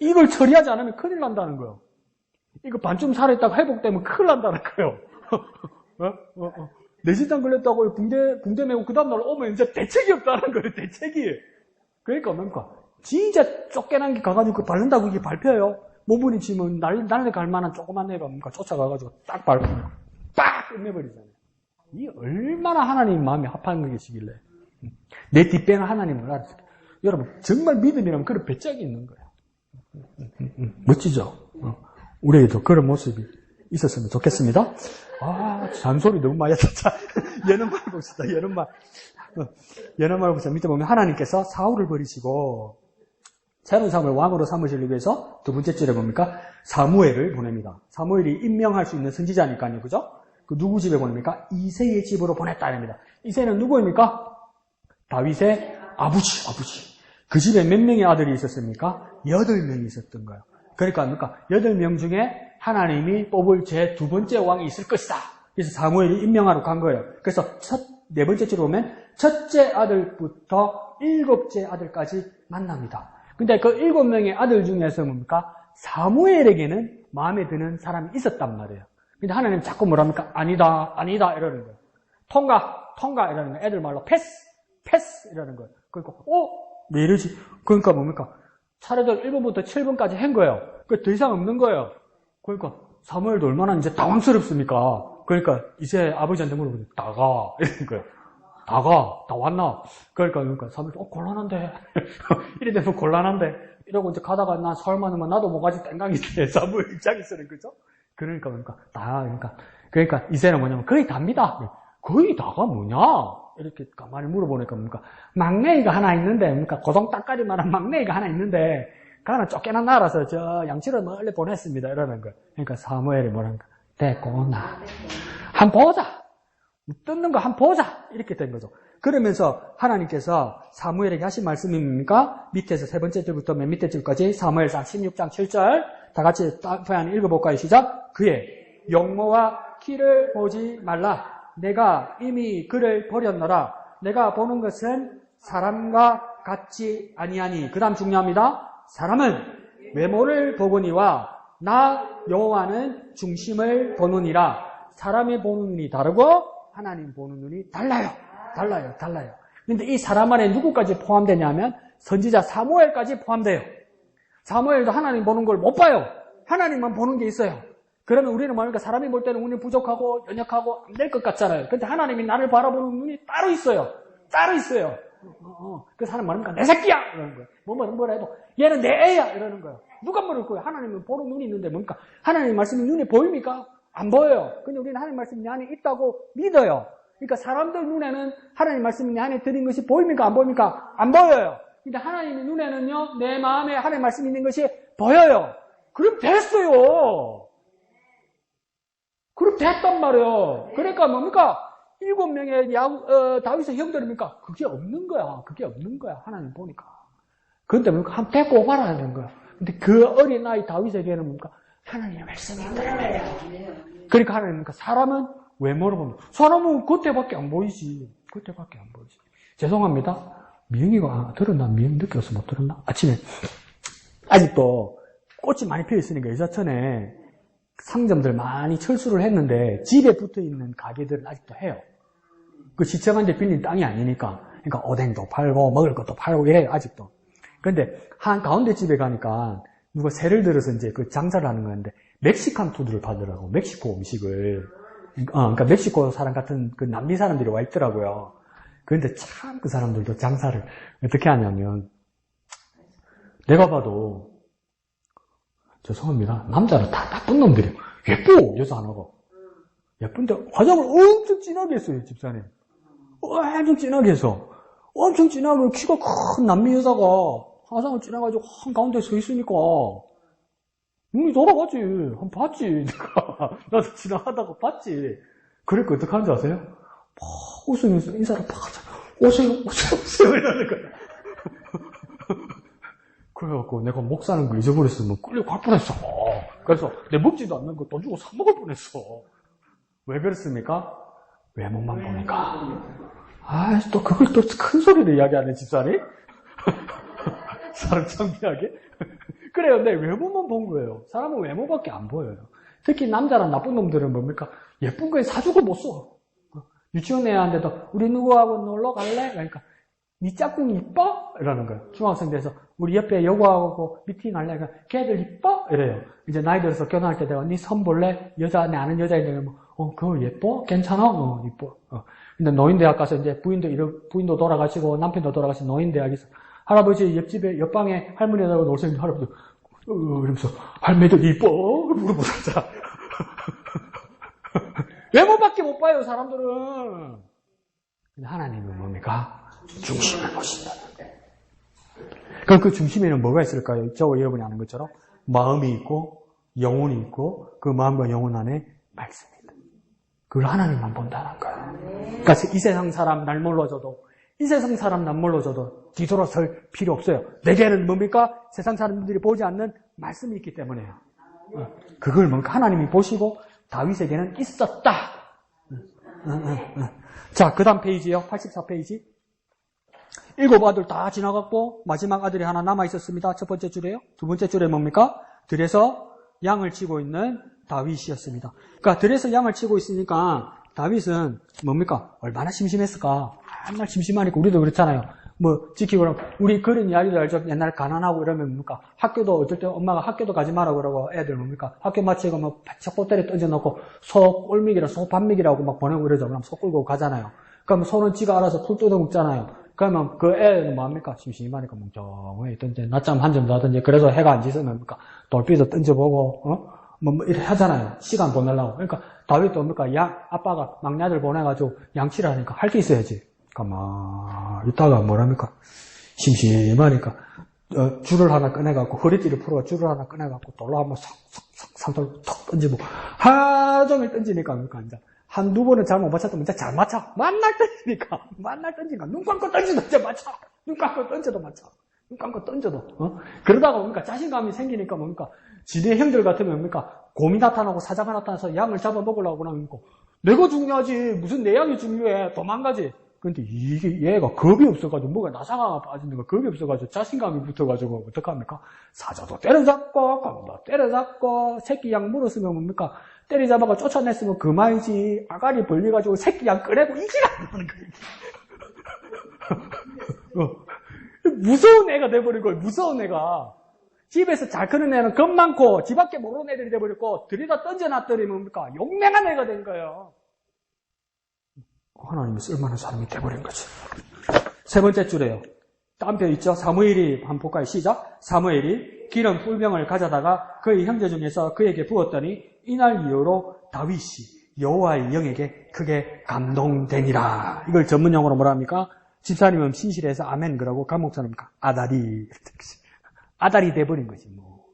이걸 처리하지 않으면 큰일 난다는 거예요. 이거 반쯤 살아있다가 회복되면 큰일 난다는 거예요. 뇌진탕 걸렸다고 붕대 메고 그 다음날 오면 이제 대책이 없다는 거예요. 대책이. 그러니까 뭡니까? 진짜 쫓겨난 게 가가지고 그 밟는다고 이게 밟혀요. 모부리치면 날려갈 만한 조그만 애가 뭡니까? 쫓아가가지고 딱 밟고 빡 끝내버리잖아요. 이 얼마나 하나님 마음이 합한 것이길래. 내 뒷배는 하나님을 알았어요. 여러분 정말 믿음이라면 그런 배짱이 있는 거예요. 멋지죠? 우리에게도 그런 모습이 있었으면 좋겠습니다. 잔소리 너무 많이 했다. 예언말 봅시다. 예언말 봅시다. 밑에 보면 하나님께서 사울을 버리시고 새로운 사람을 왕으로 삼으시기 위해서 두 번째 줄에 뭡니까? 사무엘을 보냅니다. 사무엘이 임명할 수 있는 선지자니까요. 그죠? 그 누구 집에 보냅니까? 이새의 집으로 보냈다. 입니다. 이새는 누구입니까? 다윗의 아버지. 그 집에 몇 명의 아들이 있었습니까? 8명이 있었던 거예요. 그러니까 뭡니까? 8명 중에 하나님이 뽑을 제 두 번째 왕이 있을 것이다. 그래서 사무엘이 임명하러 간 거예요. 그래서 네 번째 줄에 보면 첫째 아들부터 7째 아들까지 만납니다. 근데 그 7명의 아들 중에서 뭡니까? 사무엘에게는 마음에 드는 사람이 있었단 말이에요. 근데 하나님 자꾸 뭐랍니까? 아니다 이러는 거예요. 통과 이러는 거예요. 애들 말로 패스 이러는 거예요. 그러니까 왜 이러지? 그러니까 뭡니까? 차례대로 1번부터 7번까지 한 거예요. 그 더 이상 없는 거예요. 그러니까 사무엘도 얼마나 이제 당황스럽습니까? 그러니까 이제 아버지한테 물어보니 나가 이러는 거예요. 다 왔나? 그러니까 사무엘 곤란한데 이래 되면 곤란한데 이러고 이제 가다가 나 설마는 나도 뭐가지 땡강인데 사무엘 입장에서는 그죠? 그러니까 이제는 뭐냐면 거의 답니다. 거의 다가 뭐냐? 이렇게 가만히 물어보니까 뭡니까? 막내이가 하나 있는데, 뭡니까? 고동 따까리만한 막내이가 하나 있는데, 가는 쫓겨난 나라서 저 양치를 멀리 보냈습니다. 이러는 거예요. 그러니까 사무엘이 뭐라는가? 됐고, 한번 보자! 뜯는 거 한번 보자! 이렇게 된 거죠. 그러면서 하나님께서 사무엘에게 하신 말씀이 뭡니까? 밑에서 세 번째 줄부터 맨 밑에 줄까지 사무엘상 16장 7절 다 같이 읽어볼까요? 시작! 그의 용모와 키를 보지 말라. 내가 이미 그를 버렸노라. 내가 보는 것은 사람과 같지 아니하니. 그 다음 중요합니다. 사람은 외모를 보거니와 나 여호와는 중심을 보느니라. 사람이 보는 눈이 다르고 하나님 보는 눈이 달라요. 그런데 이 사람 안에 누구까지 포함되냐면 선지자 사무엘까지 포함돼요. 사무엘도 하나님 보는 걸 못 봐요. 하나님만 보는 게 있어요. 그러면 우리는 뭡니까? 사람이 볼 때는 운이 부족하고 연약하고 안 될 것 같잖아요. 근데 하나님이 나를 바라보는 눈이 따로 있어요. 그 사람 뭡니까? 내 새끼야! 이러는 거예요. 뭐라 해도 얘는 내 애야! 이러는 거예요. 누가 모를 거예요? 하나님은 보는 눈이 있는데 뭡니까? 하나님 말씀이 눈에 보입니까? 안 보여요. 근데 우리는 하나님 말씀이 내 안에 있다고 믿어요. 그러니까 사람들 눈에는 하나님 말씀이 내 안에 들인 것이 보입니까? 안 보입니까? 안 보여요. 근데 하나님의 눈에는요, 내 마음에 하나님 말씀이 있는 것이 보여요. 그럼 됐어요. 그럼 됐단 말이에요. 그러니까 뭡니까? 7명의 다윗의 형들입니까? 그게 없는 거야. 하나님 보니까. 그런데 뭡니까? 한번 데리고 오가라 하는 거야. 근데 그 어린아이 다윗에게는 뭡니까? 하나님의 말씀이 있다는 말이에요. 그러니까 하나님, 뭡니까? 사람은 외모로 봅니다. 사람은 겉에밖에 안 보이지. 죄송합니다. 미영이가 들었나? 미영 느껴서 못 들었나? 아침에 아직도 꽃이 많이 피어있으니까 여자천에 상점들 많이 철수를 했는데 집에 붙어있는 가게들은 아직도 해요. 그 시청한테 빌린 땅이 아니니까. 그러니까 오뎅도 팔고 먹을 것도 팔고 이래요. 아직도. 그런데 한 가운데 집에 가니까 누가 세를 들어서 이제 그 장사를 하는 건데, 멕시칸 푸드를 받으라고, 멕시코 음식을. 그러니까 멕시코 사람 같은 그 남미 사람들이 와 있더라고요. 그런데 참 그 사람들도 장사를 어떻게 하냐면, 내가 봐도, 죄송합니다. 남자는 다 나쁜 놈들이에요. 예뻐, 여자 하나가. 예쁜데 화장을 엄청 진하게 했어요, 집사님. 엄청 진하게 해서. 엄청 진하면 키가 큰 남미 여자가 화장을 진해가지고 한가운데 서 있으니까 눈이 돌아가지. 한번 봤지. 내가. 나도 지나가다가 봤지. 그러니까 어떻게 하는지 아세요? 막 웃으면서 인사를 팍 하잖아. 오세요. 이러는 거야. 그래갖고 내가 목 사는 거 잊어버렸으면 끌려갈 뻔했어. 그래서 내 먹지도 않는 거 돈 주고 사 먹을 뻔했어. 왜 그렇습니까? 외모만 보니까. 또 그걸 또 큰 소리로 이야기하네, 집사님? 사람 창피하게? 그래요, 내 외모만 본 거예요. 사람은 외모밖에 안 보여요. 특히 남자랑 나쁜 놈들은 뭡니까? 예쁜 거에 사주고 못 써. 유치원 애한테도 우리 누구하고 놀러 갈래? 그러니까 니 짝꿍 이뻐? 이러는 거예요. 중학생 돼서 우리 옆에 여고하고 미팅할래? 그러니까 걔들 이뻐? 이래요. 이제 나이 들어서 결혼할 때 내가 니 선 볼래? 여자, 내 아는 여자인데 그거 예뻐? 괜찮아? 이뻐. 근데 노인대학 가서 이제 부인도 돌아가시고 남편도 돌아가신 노인대학에서 할아버지 옆집에 옆방에 할머니하고 놀생님 할아버지 이러면서 할매들 이뻐? 물어보자. 외모밖에 못 봐요, 사람들은. 근데 하나님은 뭡니까? 중심을 보신다는 거예요. 그럼 그 중심에는 뭐가 있을까요? 저와 여러분이 아는 것처럼 마음이 있고 영혼이 있고 그 마음과 영혼 안에 말씀이 있다. 그걸 하나님만 본다는 거예요. 그러니까 이 세상 사람 날 몰라줘도 이 세상 사람 남 몰라줘도 뒤돌아설 필요 없어요. 내게는 뭡니까? 세상 사람들이 보지 않는 말씀이 있기 때문에요. 그걸 뭡니까? 하나님이 보시고 다윗에게는 있었다. 자, 그 다음 페이지요. 84페이지. 7 아들 다 지나갔고 마지막 아들이 하나 남아 있었습니다. 첫 번째 줄에요. 두 번째 줄에 뭡니까? 들에서 양을 치고 있는 다윗이었습니다. 그러니까 들에서 양을 치고 있으니까 다윗은 뭡니까? 얼마나 심심했을까? 정말 심심하니까 우리도 그렇잖아요. 지키고 그러면 우리 그런 이야기도 알죠. 옛날 가난하고 이러면 뭡니까? 학교도 어쩔 때 엄마가 학교도 가지 마라 그러고 애들 뭡니까? 학교 마치고 바짝 꽃다리 던져놓고 소 꼴미기라 소 반미기라고 막 보내고 이러죠. 그럼 소 끌고 가잖아요. 그러면 소는 지가 알아서 풀 뜯어먹잖아요. 그러면 그 애는 뭐합니까? 심심하니까 멍청해 던져 낮잠 한 점 더 던져. 그래서 해가 안 지으면 뭡니까? 돌비도 던져보고 이렇게 하잖아요. 시간 보내려고. 그러니까 다윗도 뭡니까? 아빠가 막내 아들 보내가지고 양치를 하니까 할 게 있어야지. 가만 있다가 뭐랍니까? 심심하니까 줄을 하나 꺼내갖고 허리띠를 풀어 줄을 하나 꺼내갖고 돌로 한번 산돌 턱 던지고 하루 종일 던지니까 뭡니까? 이제 한두 번은 잘 못 맞췄다면 이제 잘 맞춰. 만날 던지니까 눈 감고 던져도 이제 맞춰. 눈 감고 던져도 맞춰. 눈 감고 던져도 그러다가 뭡니까? 자신감이 생기니까 뭡니까? 지네 형들 같으면 뭡니까? 곰이 나타나고 사자가 나타나서 양을 잡아먹으려고 그러니까 내가 중요하지 무슨 내 양이 중요해 도망가지. 근데 이게 얘가 겁이 없어가지고 뭐가 나사가 빠지는 거 겁이 없어가지고 자신감이 붙어가지고 어떡합니까? 사자도 때려잡고 곰도 때려잡고 새끼 양 물었으면 뭡니까? 때려잡아가 쫓아냈으면 그만이지. 아가리 벌려가지고 새끼 양 꺼내고 이기라는 거예요. 무서운 애가 돼버린 거예요. 무서운 애가. 집에서 잘 크는 애는 겁 많고 집 밖에 모르는 애들이 돼버렸고 들이다 던져놨더니 뭡니까? 용맹한 애가 된 거예요. 하나님이 쓸만한 사람이 돼버린 거지. 세 번째 줄에요. 딴표 있죠? 사무엘이 한번 볼까요? 시작. 사무엘이 기름 뿔병을 가져다가 그의 형제 중에서 그에게 부었더니 이날 이후로 다윗이 여호와의 영에게 크게 감동되니라. 이걸 전문용어로 뭐라 합니까? 집사님은 신실해서 아멘 그러고 감목사님은 아다리 돼버린 거지 뭐.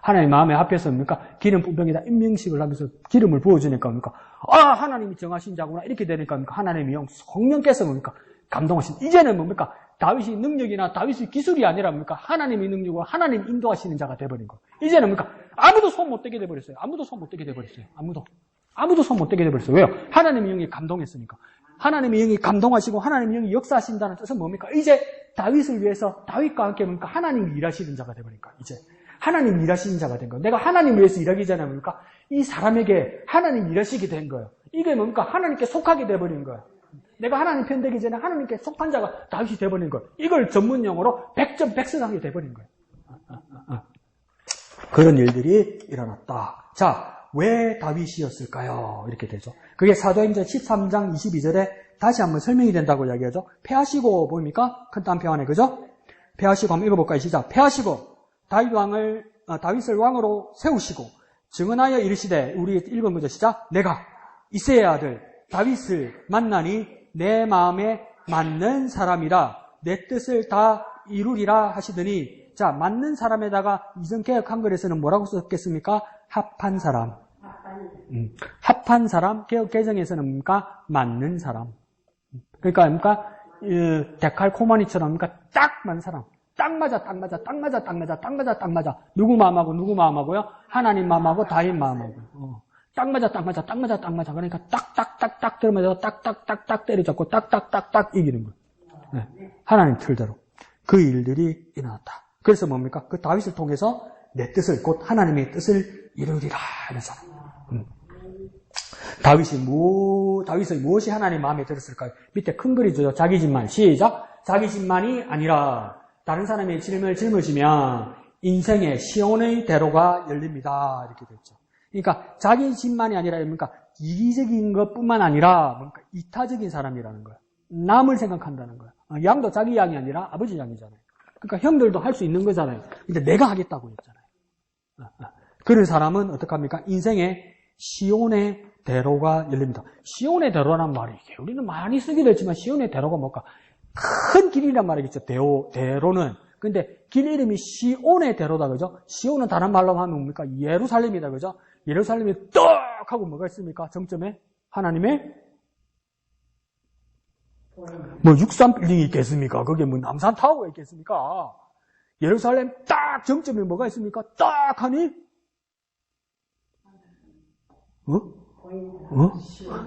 하나님 마음에 앞에서 뭡니까? 기름 뿔병에다 임명식을 하면서 기름을 부어주니까 뭡니까? 하나님이 정하신 자구나 이렇게 되니까 뭡니까? 하나님의 영 성령께서 뭡니까? 감동하신. 이제는 뭡니까? 다윗이 능력이나 다윗의 기술이 아니라 뭡니까? 하나님의 능력으로 하나님 인도하시는 자가 돼버린 거. 이제는 뭡니까? 아무도 손 못 대게 돼버렸어요. 아무도 손 못 대게 돼버렸어요. 아무도 손 못 대게 돼버렸어요. 왜요? 하나님의 영이 감동했으니까. 하나님의 영이 감동하시고 하나님의 영이 역사하신다는 뜻은 뭡니까? 이제 다윗을 위해서 다윗과 함께 뭡니까? 하나님이 일하시는 자가 돼버리니까 이제 하나님이 일하시는 자가 된 거예요. 내가 하나님을 위해서 일하기 전에 뭡니까? 이 사람에게 하나님이 일하시게 된 거예요. 이게 뭡니까? 하나님께 속하게 돼버린 거예요. 내가 하나님 편 되기 전에 하나님께 속한 자가 다윗이 돼버린 거예요. 이걸 전문용어로 백전백승하게 돼버린 거예요. 그런 일들이 일어났다. 자, 왜 다윗이었을까요? 이렇게 되죠. 그게 사도행전 13장 22절에 다시 한번 설명이 된다고 이야기하죠. 패하시고 보입니까? 큰 땀표 안에, 그죠? 패하시고 한번 읽어볼까요? 시작. 패하시고 다윗을 왕으로 세우시고 증언하여 이르시되, 우리 읽은 거죠. 시작. 내가 이새의 아들 다윗을 만나니 내 마음에 맞는 사람이라 내 뜻을 다 이루리라 하시더니, 자, 맞는 사람에다가 이전 개역 한글에서는 뭐라고 썼겠습니까? 합한 사람. 합한 사람. 개역 개정에서는 뭡니까? 맞는 사람. 그러니까 뭡니까? 데칼코마니처럼 뭡니까? 딱 맞는 사람. 딱 맞아, 딱 맞아, 딱 맞아, 딱 맞아, 딱 맞아, 딱 맞아. 누구 마음하고 누구 마음하고요? 하나님 마음하고 다윗 마음하고. 딱 맞아, 딱 맞아, 딱 맞아, 딱 맞아. 그러니까 딱딱딱딱 들으면서 딱딱딱딱 때려잡고 딱딱딱딱 이기는 거예요. 네. 하나님 틀대로. 그 일들이 일어났다. 그래서 뭡니까? 그 다윗을 통해서 내 뜻을, 곧 하나님의 뜻을 이루리라 이러죠. 다윗의 무엇이 하나님 마음에 들었을까요? 밑에 큰 글이 죠. 자기 집만. 시작. 자기 집만이 아니라 다른 사람의 짐을 짊으시면 인생의 시온의 대로가 열립니다. 이렇게 됐죠. 그러니까 자기 집만이 아니라 그러니까 이기적인 것뿐만 아니라 뭔가 이타적인 사람이라는 거예요. 남을 생각한다는 거예요. 양도 자기 양이 아니라 아버지 양이잖아요. 그러니까 형들도 할 수 있는 거잖아요. 근데 내가 하겠다고 했잖아요. 그런 사람은 어떡합니까? 인생의 시온의 대로가 열립니다. 시온의 대로란 말이 이게 우리는 많이 쓰기도 했지만 시온의 대로가 뭘까? 큰 길이란 말이겠죠. 대로는. 근데 길 이름이 시온의 대로다. 그죠? 시온은 다른 말로 하면 뭡니까? 예루살렘이다. 그죠? 예루살렘이 떡 하고 뭐가 있습니까? 정점에 하나님의 뭐 63빌딩이 있겠습니까? 거기에 뭐 남산타워가 있겠습니까? 예루살렘 딱 정점에 뭐가 있습니까? 딱 하니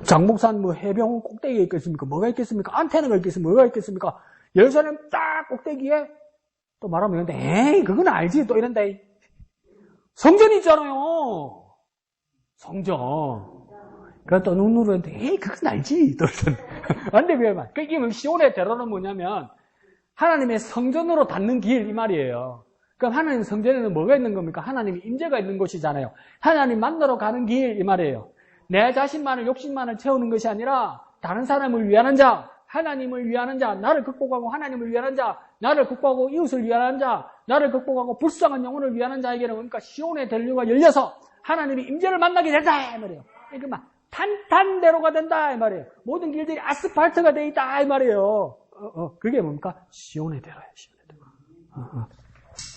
장목산 뭐 해변 꼭대기에 있겠습니까? 뭐가 있겠습니까? 안테나가 있겠습니까? 뭐가 있겠습니까? 예루살렘 딱 꼭대기에 또 말하면 이런데, 에이, 그건 알지, 또 이런데. 성전이 있잖아요. 성전. 그래서 또 눈으로 했는데, 에이, 그건 알지, 또 이런데. 안 돼, 왜 말? 이게 시온의 대로는 뭐냐면, 하나님의 성전으로 닿는 길, 이 말이에요. 그럼 하나님 성전에는 뭐가 있는 겁니까? 하나님의 임재가 있는 곳이잖아요. 하나님 만나러 가는 길, 이 말이에요. 내 자신만을, 욕심만을 채우는 것이 아니라, 다른 사람을 위하는 자, 하나님을 위하는 자, 나를 극복하고 하나님을 위하는 자, 나를 극복하고 이웃을 위하는 자, 나를 극복하고 불쌍한 영혼을 위하는 자에게는 그러니까 시온의 대로가 열려서 하나님의 임재를 만나게 된다 이 말이에요. 그러니까 탄탄대로가 된다 이 말이에요. 모든 길들이 아스팔트가 돼 있다 이 말이에요. 그게 뭡니까? 시온의 대로예요. 시온의 대로.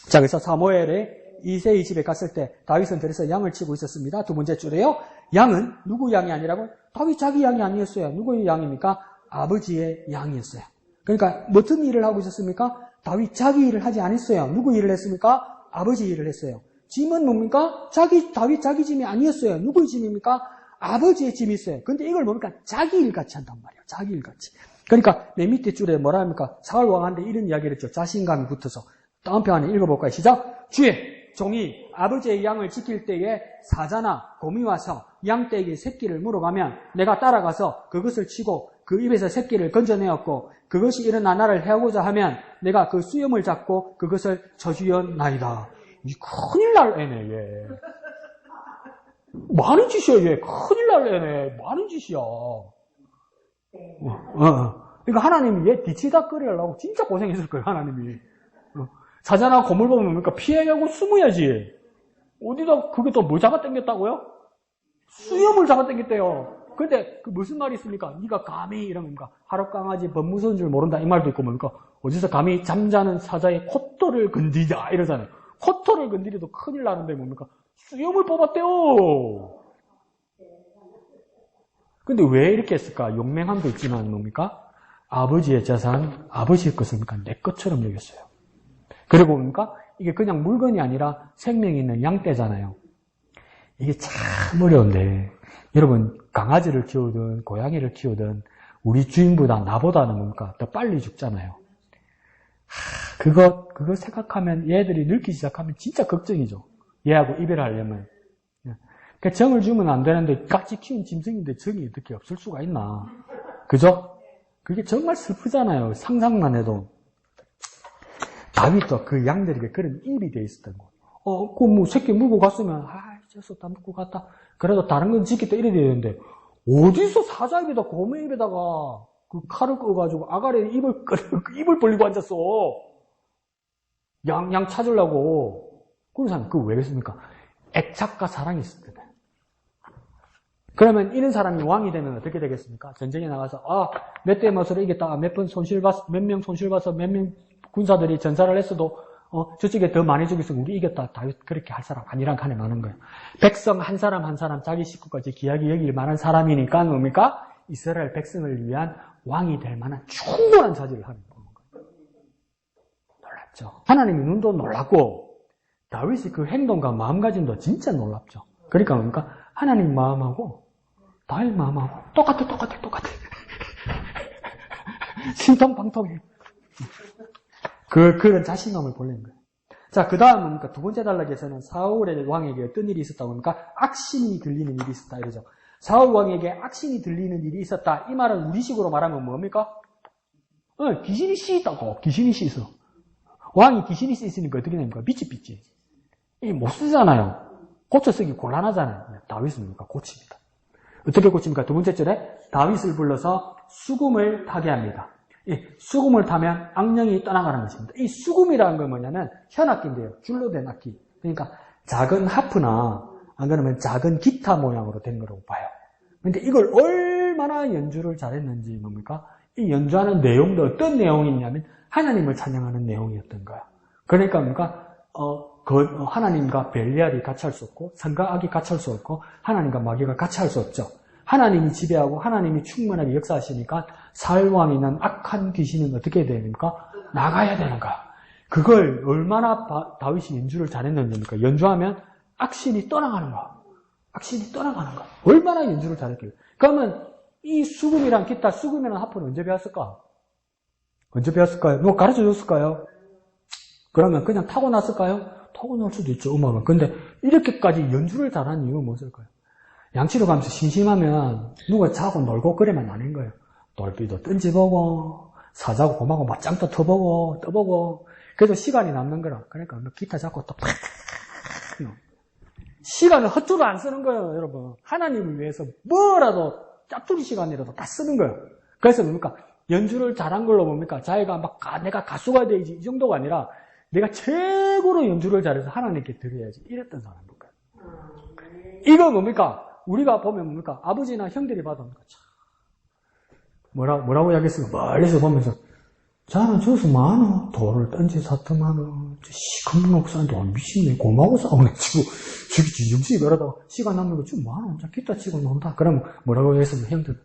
자, 그래서 사무엘의 이새의 집에 갔을 때 다윗은 그래서 양을 치고 있었습니다. 두 번째 줄에요. 양은 누구 양이 아니라고? 다윗 자기 양이 아니었어요. 누구의 양입니까? 아버지의 양이었어요. 그러니까 무슨 일을 하고 있었습니까? 다윗 자기 일을 하지 않았어요. 누구 일을 했습니까? 아버지 일을 했어요. 짐은 뭡니까? 다윗 자기 짐이 아니었어요. 누구의 짐입니까? 아버지의 짐이 있어요. 근데 이걸 뭡니까? 자기 일 같이 한단 말이에요. 자기 일 같이. 그러니까 맨 밑에 줄에 뭐라 합니까? 사울 왕한테 이런 이야기를 했죠. 자신감이 붙어서. 다음 편에 읽어볼까요? 시작. 주의 종이 아버지의 양을 지킬 때에 사자나 곰이 와서 양떼에게 새끼를 물어가면 내가 따라가서 그것을 치고 그 입에서 새끼를 건져내었고 그것이 일어나 나를 해하고자 하면 내가 그 수염을 잡고 그것을 저주였나이다. 이 큰일 날 애네 얘. 많은 짓이야 얘. 큰일 날 애네. 많은 짓이야. 그러니까 하나님이 얘 뒤치다거리려고 진짜 고생했을 거예요. 하나님이. 사자나 곰을 보면 뭡니까? 피해가고 숨어야지. 어디다 그게 또 뭐 잡아 당겼다고요? 수염을 잡아 당겼대요. 근데 그 무슨 말이 있습니까? 네가 감히 이런 겁니까? 하룻강아지 법무서인 줄 모른다 이 말도 있고 뭡니까? 어디서 감히 잠자는 사자의 콧털을 건드리자 이러잖아요. 콧털을 건드려도 큰일 나는데 뭡니까? 수염을 뽑았대요. 근데 왜 이렇게 했을까? 용맹함도 있지만 뭡니까? 아버지의 재산, 아버지의 것을 내 것처럼 여겼어요. 그리고 뭡니까? 이게 그냥 물건이 아니라 생명이 있는 양떼잖아요. 이게 참 어려운데 여러분 강아지를 키우든 고양이를 키우든 우리 주인보다 나보다는 뭡니까? 더 빨리 죽잖아요. 그거 생각하면 얘들이 늙기 시작하면 진짜 걱정이죠. 얘하고 이별하려면. 그러니까 정을 주면 안 되는데 같이 키운 짐승인데 정이 어떻게 없을 수가 있나. 그죠? 그게 정말 슬프잖아요. 상상만 해도. 다윗도 그 양들에게 그런 입이 돼 있었던 거예요. 새끼 물고 갔으면, jes어, 다 물고 갔다. 그래도 다른 건 지키다 이래야 되는데, 어디서 사자 입에다, 고무 입에다가, 그 칼을 꺼가지고, 아가리 입을 벌리고 앉았어. 양 찾으려고. 그런 사람, 그거 왜 그랬습니까? 애착과 사랑이 있을 때. 그러면 이런 사람이 왕이 되면 어떻게 되겠습니까? 전쟁에 나가서, 몇 대 몇으로 이겼다. 몇 명 손실봐서 몇 명 군사들이 전사를 했어도, 저쪽에 더 많이 죽였어. 우리 이겼다. 다윗 그렇게 할 사람 아니란 칸에 많은 거예요. 백성 한 사람 자기 식구까지 귀하게 여길 만한 사람이니까 뭡니까? 이스라엘 백성을 위한 왕이 될 만한 충분한 자질을 하는 거예요. 놀랍죠. 하나님의 눈도 놀랍고 다윗이 그 행동과 마음가짐도 진짜 놀랍죠. 그러니까 뭡니까? 하나님 마음하고 다윗 마음하고 똑같아. 신통방통해. 그런 자신감을 보내는 거예요. 자, 그 다음 뭡니까? 두 번째 단락에서는 사울의 왕에게 어떤 일이 있었다고 합니까? 악신이 들리는 일이 있었다, 이러죠. 사울 왕에게 악신이 들리는 일이 있었다. 이 말은 우리식으로 말하면 뭡니까? 귀신이 씌있다고. 귀신이 씌있어. 왕이 귀신이 씌있으니까 어떻게 됩니까? 빛이. 이 못 쓰잖아요. 고쳐 쓰기 곤란하잖아요. 다윗은 뭡니까? 고칩니다. 어떻게 고칩니까? 두 번째 절에 다윗을 불러서 수금을 타게 합니다. 이 수금을 타면 악령이 떠나가는 것입니다. 이 수금이라는 건 뭐냐면 현악기인데요. 줄로 된 악기. 그러니까 작은 하프나 안 그러면 작은 기타 모양으로 된 거라고 봐요. 그런데 이걸 얼마나 연주를 잘했는지 뭡니까? 이 연주하는 내용도 어떤 내용이냐면 하나님을 찬양하는 내용이었던 거예요. 그러니까 뭡니까? 하나님과 벨리알이 같이 할 수 없고 선과 악이 같이 할 수 없고 하나님과 마귀가 같이 할 수 없죠. 하나님이 지배하고 하나님이 충만하게 역사하시니까 사울왕이는 악한 귀신은 어떻게 해야 됩니까? 나가야 되는 거야. 그걸 얼마나 다윗이 연주를 잘했는지입니까? 연주하면 악신이 떠나가는 거야. 얼마나 연주를 잘했길래. 그러면 이 수금이랑 기타, 수금이랑 하프는 언제 배웠을까? 누가 가르쳐 줬을까요? 그러면 그냥 타고났을까요? 타고날 수도 있죠, 음악은. 근데 이렇게까지 연주를 잘하는 이유는 무엇일까요? 양치로 가면서 심심하면 누가 자고 놀고 그러면 아닌 거예요. 돌비도 던지보고 사자고 고마고 맞짱도 떠보고 그래서 시간이 남는 거라. 그러니까 기타 잡고 또 팍 시간을 헛주로 안 쓰는 거예요, 여러분. 하나님을 위해서 뭐라도 짭투리 시간이라도 다 쓰는 거예요. 그래서 뭡니까? 연주를 잘한 걸로 뭡니까? 자기가 막 내가 가수가 돼야지 이 정도가 아니라 내가 최고로 연주를 잘해서 하나님께 드려야지 이랬던 사람입니다. 이거 뭡니까? 우리가 보면 뭡니까? 아버지나 형들이 봐도 뭡니까? 뭐라고 이야기했습니까? 멀리서 보면서 자는 저기서 많아. 돌을 던지 샀더만은 시커먼 옥사한테 미친네 고마워 싸우네 치고 저기 진정식이 그러다가 시간 남는 거 좀 많아. 혼자 기타 치고 논다. 그러면 뭐라고 했으면 형들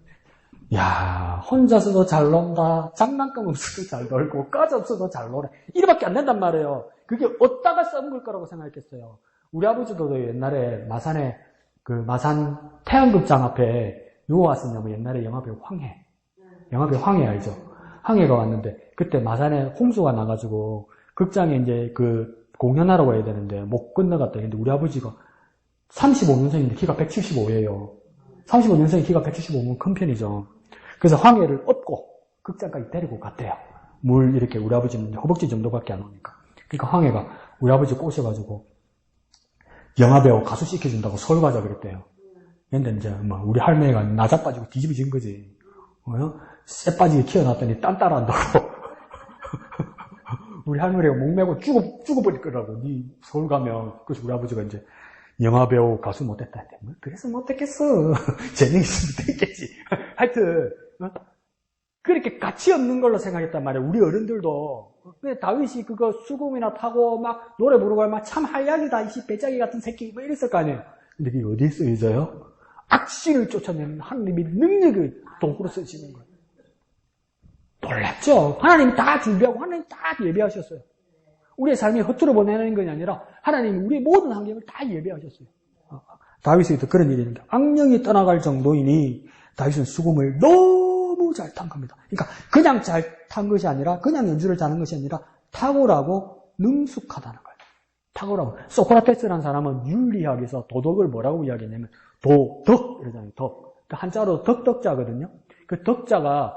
야 혼자서도 잘 논다. 장난감 없어도 잘 놀고 까지 없어도 잘 놀아. 이래밖에 안 된단 말이에요. 그게 어디다가 써먹을 거라고 생각했겠어요. 우리 아버지도 옛날에 마산 태양극장 앞에 누가 왔었냐면 옛날에 영화배우 황해 알죠? 황해가 왔는데 그때 마산에 홍수가 나가지고 극장에 이제 그 공연하러 가야 되는데 못 건너갔다 했는데 우리 아버지가 35년생인데 키가 175예요. 35년생이 키가 175면 큰 편이죠. 그래서 황해를 업고 극장까지 데리고 갔대요. 물 이렇게 우리 아버지는 허벅지 정도밖에 안 오니까. 그러니까 황해가 우리 아버지 꼬셔가지고 영화배우 가수 시켜준다고 서울 가자 그랬대요. 근데 이제 우리 할머니가 나자빠지고 뒤집어진 거지. 쇠 빠지게 키워놨더니 딴 따라한다고. 우리 할머니가 목매고 죽어버릴 거라고. 니 서울 가면. 그래서 우리 아버지가 이제 영화배우 가수 못됐다 했대. 그래서 못됐겠어. 재능 있으면 됐겠지. 하여튼 그렇게 가치 없는 걸로 생각했단 말이에요. 우리 어른들도. 근데 다윗이 그거 수금이나 타고 막 노래 부르고 막 참 할약이다. 이 배짜기 같은 새끼 뭐 이랬을 거 아니에요. 근데 그게 어디에 쓰여져요? 악신을 쫓아내는 하나님의 능력을 도구로 쓰시는 거예요. 놀랍죠? 하나님이 다 준비하고 하나님이 다 예배하셨어요. 우리의 삶이 허투루 보내는 것이 아니라 하나님이 우리의 모든 환경을 다 예배하셨어요. 다윗에게도 그런 일이 있는데 악령이 떠나갈 정도이니 다윗은 수금을 너무 잘 탄 겁니다. 그러니까 그냥 잘 탄 것이 아니라 그냥 연주를 잘하는 것이 아니라 탁월하고 능숙하다는 거예요. 탁월하고. 소크라테스라는 사람은 윤리학에서 도덕을 뭐라고 이야기했냐면 도덕 이러잖아요. 덕. 그 한자로 덕덕자거든요. 그 덕자가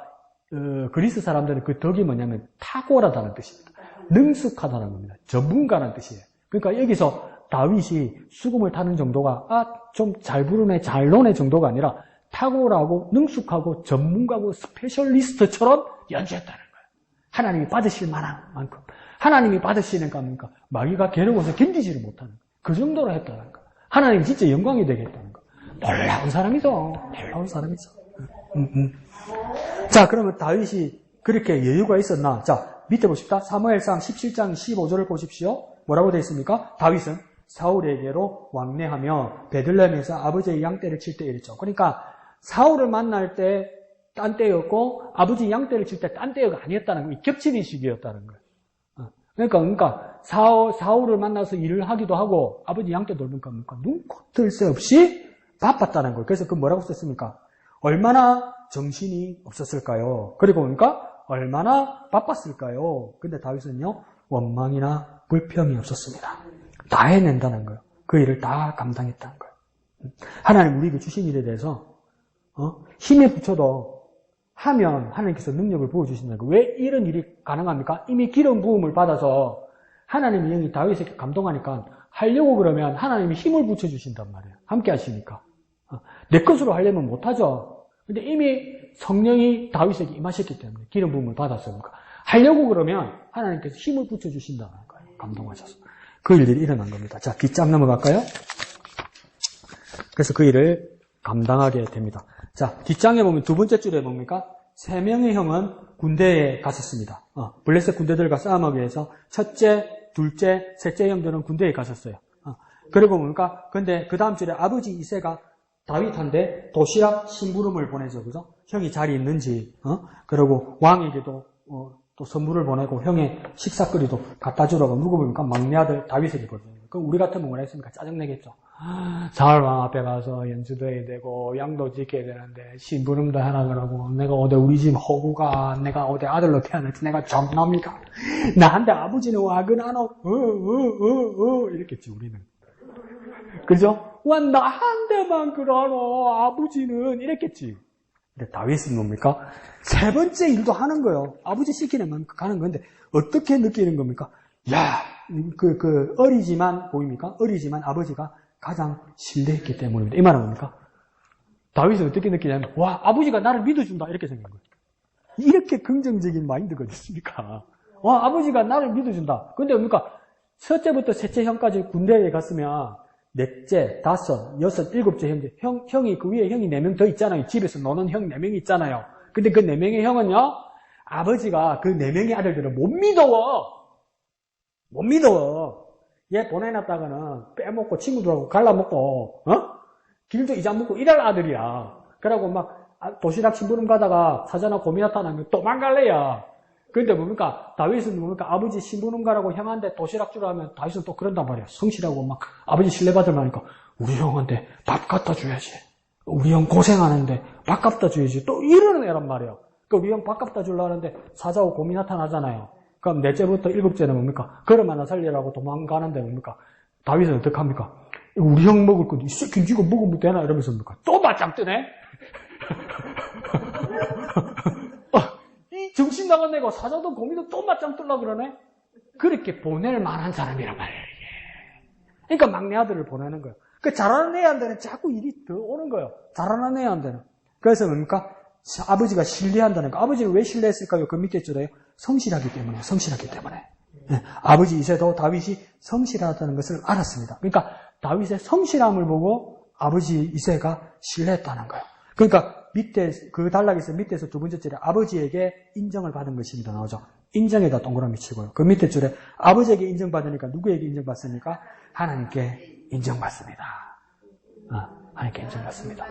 그리스 사람들은 그 덕이 뭐냐면 탁월하다는 뜻입니다. 능숙하다는 겁니다. 전문가라는 뜻이에요. 그러니까 여기서 다윗이 수금을 타는 정도가 좀 잘 부르네, 잘 노네 정도가 아니라 탁월하고 능숙하고 전문가고 스페셜리스트처럼 연주했다는 거예요. 하나님이 받으실 만한 만큼. 하나님이 받으시니까 뭡니까? 마귀가 괴로워서 견디지를 못하는 거예요. 그 정도로 했다는 거예요. 하나님 진짜 영광이 되겠다는 거예요. 놀라운 사람이죠. 놀라운 사람이죠. 자, 그러면 다윗이 그렇게 여유가 있었나? 자, 밑에 보십시다. 사무엘상 17장 15절을 보십시오. 뭐라고 되어 있습니까? 다윗은 사울에게로 왕래하며 베들레헴에서 아버지의 양떼를 칠 때 이랬죠. 그러니까 사울을 만날 때 딴 때였고 아버지 양떼를 칠 때 딴 때가 아니었다는 거예요. 겹치는 시기였다는 거예요. 그러니까 사울을 만나서 일을 하기도 하고 아버지 양떼 돌보니까 눈코 뜰 새 없이 바빴다는 거예요. 그래서 그 뭐라고 썼습니까? 얼마나 정신이 없었을까요? 그리고 보니까 얼마나 바빴을까요? 근데 다윗은요, 원망이나 불평이 없었습니다. 다 해낸다는 거예요. 그 일을 다 감당했다는 거예요. 하나님 우리에게 주신 일에 대해서 힘에 붙여도 하면 하나님께서 능력을 부어주신다는 거예요. 왜 이런 일이 가능합니까? 이미 기름 부음을 받아서 하나님의 영이 다윗에게 감동하니까 하려고 그러면 하나님이 힘을 붙여주신단 말이에요. 함께 하시니까. 내 것으로 하려면 못하죠. 근데 이미 성령이 다윗에게 임하셨기 때문에 기름 부음을 받았으니까 하려고 그러면 하나님께서 힘을 붙여주신다는 거예요. 감동하셔서. 그 일들이 일어난 겁니다. 자, 뒷장 넘어갈까요? 그래서 그 일을 감당하게 됩니다. 자, 뒷장에 보면 두 번째 줄에 뭡니까? 3명의 형은 군대에 갔었습니다. 블레셋 군대들과 싸움하기 위해서 첫째, 둘째, 셋째 형들은 군대에 갔었어요. 그리고 뭡니까? 근데 그 다음 줄에 아버지 이새가 다윗한테 도시락 심부름을 보내죠. 그죠? 형이 잘 있는지, 그리고 왕에게도, 또 선물을 보내고 형의 식사거리도 갖다 주라고 누구 보니까 막내 아들 다윗에게 거든요. 그럼 우리 같으면 뭐라 했습니까? 짜증내겠죠. 사울왕 앞에 가서 연주도 해야 되고 양도 지켜야 되는데 심부름도 하라 그러고 내가 어디 우리 집 허구가 내가 어디 아들로 태어났지 내가 정납니까? 나한테 아버지는 와그나노 이랬겠지 우리는. 그죠? 와 나한테만 그러노 아버지는 이랬겠지. 근데 다윗은 뭡니까? 세 번째 일도 하는 거예요. 아버지 시키는 만큼 가는 건데 어떻게 느끼는 겁니까? 야, 어리지만 보입니까? 어리지만 아버지가 가장 신뢰했기 때문입니다. 이 말은 뭡니까? 다윗은 어떻게 느끼냐면 와, 아버지가 나를 믿어준다 이렇게 생각한 거예요. 이렇게 긍정적인 마인드가 있습니까? 와, 아버지가 나를 믿어준다. 근데 뭡니까? 첫째부터 셋째 형까지 군대에 갔으면 넷째, 다섯, 여섯, 일곱째 형제. 형이, 그 위에 형이 4명 더 있잖아요. 집에서 노는 형 4명이 있잖아요. 근데 그 4명의 형은요, 아버지가 그 4명의 아들들을 못 믿어. 못 믿어. 얘 보내놨다가는 빼먹고 친구들하고 갈라먹고, 길도 이자먹고 이럴 아들이야. 그러고 막 도시락 심부름 가다가 사자나 곰이 나타나면 도망갈래야. 근데 뭡니까? 다윗은 뭡니까? 아버지 심부름 가라고 형한테 도시락 주라 하면 다윗은 또 그런단 말이야. 성실하고 막 아버지 신뢰받을 만하니까 우리 형한테 밥 갖다 줘야지. 우리 형 고생하는데 밥 갖다 줘야지. 또 이러는 애란 말이야. 그 우리 형 밥 갖다 주려고 하는데 사자고 곰이 나타나잖아요. 그럼 넷째부터 일곱째는 뭡니까? 그럼 하나 살리라고 도망가는데 뭡니까? 다윗은 어떻게 합니까? 우리 형 먹을 건데 이 새끼 지금 먹으면 되나? 이러면서 뭡니까? 또 맞짱 뜨네? 이 정신 나간 애가 사자도 곰이도 또 맞짱 뜨려고 그러네? 그렇게 보낼 만한 사람이란 말이에요, 이게. 그러니까 막내 아들을 보내는 거예요. 그 잘하는 애한테는 자꾸 일이 더 오는 거예요. 잘하는 애한테는. 그래서 뭡니까? 아버지가 신뢰한다는 거. 아버지를 왜 신뢰했을까요? 그 밑에 줄에 성실하기 때문에. 성실하기 때문에. 네. 아버지 이새도 다윗이 성실하다는 것을 알았습니다. 그러니까 다윗의 성실함을 보고 아버지 이새가 신뢰했다는 거예요. 그러니까 밑에 그 단락에서 밑에서 두 번째 줄에 아버지에게 인정을 받은 것입니다. 나오죠. 인정에다 동그라미 치고요. 그 밑에 줄에 아버지에게 인정받으니까 누구에게 인정받습니까? 하나님께 인정받습니다. 하나님께 인정받습니다.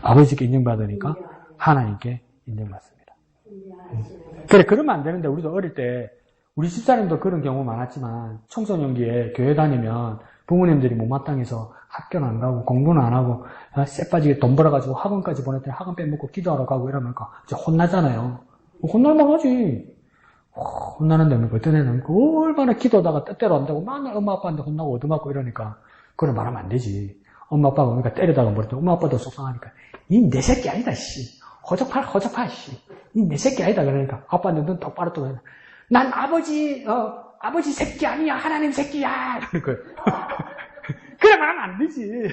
아버지께 인정받으니까 하나님께 인정받습니다. 그래, 그러면 안 되는데 우리도 어릴 때 우리 집사람도 그런 경우 많았지만 청소년기에 교회 다니면 부모님들이 못마땅해서 학교는 안 가고 공부는 안 하고 쎄빠지게 돈 벌어가지고 학원까지 보냈더니 학원 빼먹고 기도하러 가고 이러면 이제 혼나잖아요. 혼날만 하지. 혼나는데 어떤 애는 얼마나 기도하다가 뜻대로 안 되고 맨날 엄마 아빠한테 혼나고 얻어맞고 이러니까 그걸 말하면 안 되지. 엄마 아빠가 그러니까 때리다가 버렸더니 엄마 아빠도 속상하니까 니 내 새끼 아니다 씨. 허접할 씨. 니 내 새끼 아니다 그러니까 아빠한테 눈 똑바로 뜨고 난 아버지 아버지 새끼 아니야, 하나님 새끼야! 이러는 거예요. 그래 말하면 안 되지.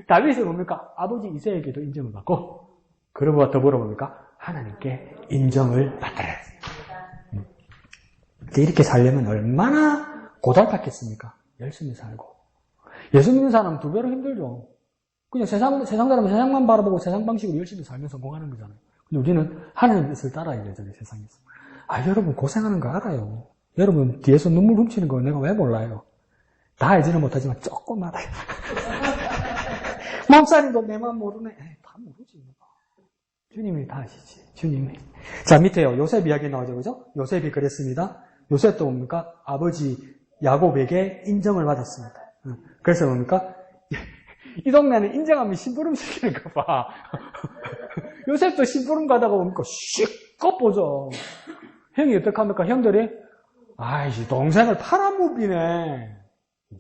다윗은 뭡니까? 아버지 이새에게도 인정을 받고, 그러고 더불어 뭡니까? 하나님께 인정을 받더라. 이렇게 살려면 얼마나 고달팠겠습니까? 열심히 살고. 예수 믿는 사람은 두 배로 힘들죠. 그냥 세상 사람은 세상만 바라보고 세상 방식으로 열심히 살면 성공하는 거잖아요. 근데 우리는 하나님의 뜻을 따라야 되잖아요, 세상에서. 여러분 고생하는 거 알아요. 여러분 뒤에서 눈물 훔치는 거 내가 왜 몰라요? 다 알지는 못하지만 조금 알아요. 목사님도 내 마음 모르네. 다 모르지. 주님이 다 아시지. 주님이. 자, 밑에요. 요셉 이야기 나오죠. 그죠? 요셉이 그랬습니다. 요셉도 뭡니까? 아버지 야곱에게 인정을 받았습니다. 그래서 뭡니까? 이 동네는 인정하면 심부름 시키는 거 봐. 요셉도 심부름 가다가 뭡니까? 씩껏 보죠. 형이 어떡합니까? 형들이? 아이씨, 동생을 팔아먹이네.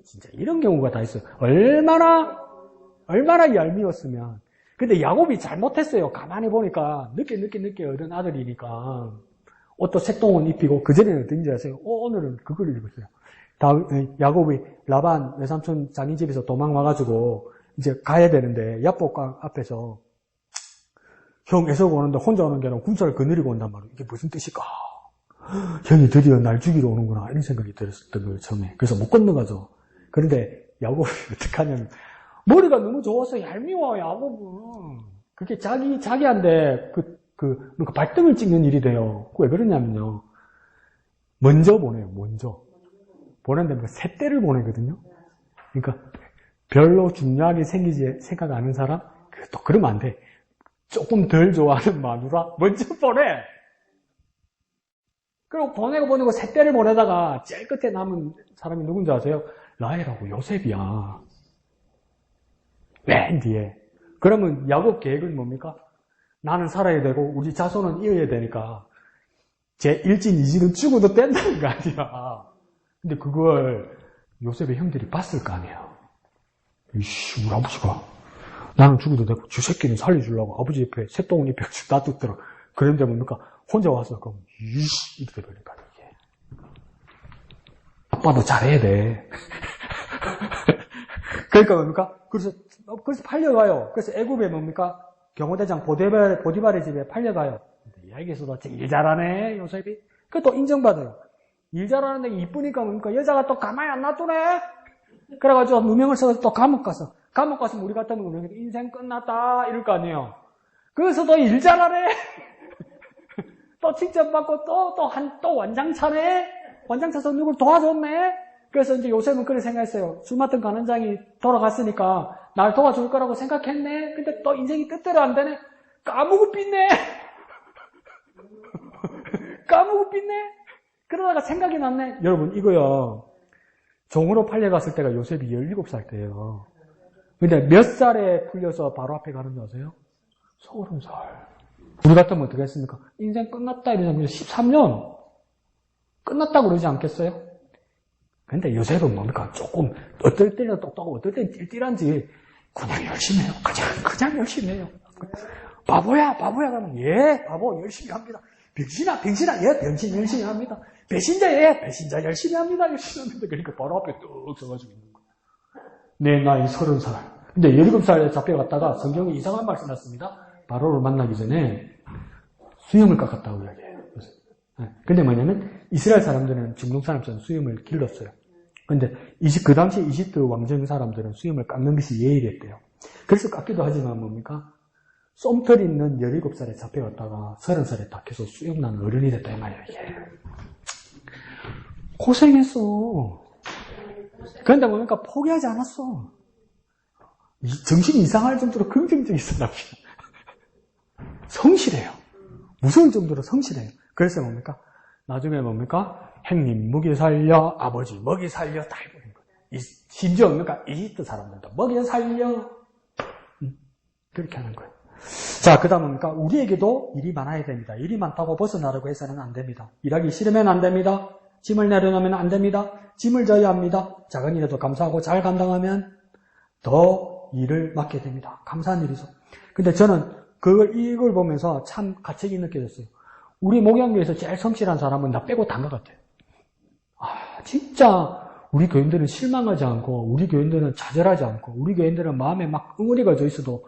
진짜 이런 경우가 다 있어요. 얼마나 얄미웠으면. 근데 야곱이 잘못했어요. 가만히 보니까 늦게 얻은 아들이니까 옷도 색동은 입히고 그전에는 어떤지 아세요? 오늘은 그걸 읽었어요. 야곱이 라반 외삼촌 장인 집에서 도망 와가지고 이제 가야 되는데 야복 앞에서 형 에서가 오는데 혼자 오는 게 아니라 군사를 거느리고 온단 말이에요. 이게 무슨 뜻일까? 형이 드디어 날 죽이러 오는구나 이런 생각이 들었던 거예요, 처음에. 그래서 못 건너가죠. 그런데 야곱이 어떡하냐면 머리가 너무 좋아서 얄미워, 야곱은. 그게 자기한테 뭔가 발등을 찍는 일이 돼요. 왜 그러냐면요. 먼저 보내요, 먼저. 보낸다면 셋대를 보내거든요. 그러니까 별로 중요하게 생기지 생각 안 하는 사람? 또 그러면 안 돼. 조금 덜 좋아하는 마누라? 먼저 보내! 그리고 보내고 셋대를 보내다가 제일 끝에 남은 사람이 누군지 아세요? 라헬하고 요셉이야. 맨 뒤에. 그러면 야곱 계획은 뭡니까? 나는 살아야 되고 우리 자손은 이어야 되니까 제 1진 2진은 죽어도 된다는 거 아니야. 근데 그걸 요셉의 형들이 봤을 거 아니에요. 이씨, 우리 아버지가 나는 죽어도 되고 저 새끼는 살려주려고 아버지 옆에 새똥을 입에 놔뒀더라. 그런데 뭡니까? 혼자 와서 그럼 이씨 이렇게 되니까 이게. 아빠도 잘해야 돼. 그러니까 뭡니까? 그래서 팔려가요. 그래서 애굽에 뭡니까? 경호대장 보디발의 집에 팔려가요. 이야기에서도 일 잘하네, 요셉이. 그것도 인정받아요. 일 잘하는데 이쁘니까 뭡니까? 여자가 또 가만히 안 놔두네? 그래가지고 누명을 써서 또 감옥 갔으면 우리 같으면 인생 끝났다, 이럴 거 아니에요. 그래서 또 일 잘하네? 또 칭찬받고 또 완장차네? 완장차서 누굴 도와줬네? 그래서 이제 요셉은 그렇게 생각했어요. 술 맡은 간원장이 돌아갔으니까 날 도와줄 거라고 생각했네? 근데 또 인생이 뜻대로 안 되네? 까무고 삐네? 까무고 삐네? 그러다가 생각이 났네. 여러분, 이거요. 종으로 팔려갔을 때가 요셉이 17살 때예요. 근데 몇 살에 풀려서 바로 앞에 가는 줄 아세요? 30살. 우리 같으면 어떻게 했습니까? 인생 끝났다 이러면 13년. 끝났다고 그러지 않겠어요? 근데 요셉은 뭡니까? 조금, 어떨 때는 똑똑하고 어떨 때는 띨띨한지, 그냥 열심히 해요. 그냥 열심히 해요. 바보야, 그러면, 예, 바보, 열심히 합니다. 병신아, 예, 병신 열심히 합니다. 배신자, 예, 배신자 열심히 합니다. 그러니까 바로 앞에 뚝 서가지고 있는 거예요. 내 나이 30살. 근데 17살에 잡혀갔다가 성경에 이상한 말씀 났습니다. 바로를 만나기 전에 수염을 깎았다고 이야기해요. 근데 뭐냐면, 이스라엘 사람들은 중동 사람처럼 수염을 길렀어요. 근데 그 당시 이집트 왕정 사람들은 수염을 깎는 것이 예의랬대요. 그래서 깎기도 하지만 뭡니까? 솜털 있는 17살에 잡혀갔다가 30살에 다 계속 수염 나는 어른이 됐다 이 말이에요. 이게. 고생했어. 그런데 뭡니까? 포기하지 않았어. 정신이 이상할 정도로 긍정적인 사람이에요. 성실해요. 무서울 정도로 성실해요. 그래서 뭡니까? 나중에 뭡니까? 형님 먹이 살려, 아버지 먹이 살려 다 해버린 거예요. 심지어 뭡니까? 이집트 사람들도 먹이 살려. 그렇게 하는 거예요. 자, 그 다음 뭡니까? 우리에게도 일이 많아야 됩니다. 일이 많다고 벗어나려고 해서는 안 됩니다. 일하기 싫으면 안 됩니다. 짐을 내려놓으면 안 됩니다. 짐을 져야 합니다. 작은 일에도 감사하고 잘 감당하면 더 일을 맡게 됩니다. 감사한 일이죠. 근데 저는 이걸 보면서 참 가책이 느껴졌어요. 우리 목양교에서 제일 성실한 사람은 나 빼고 단 것 같아요. 진짜 우리 교인들은 실망하지 않고, 우리 교인들은 좌절하지 않고, 우리 교인들은 마음에 막 응어리가 져 있어도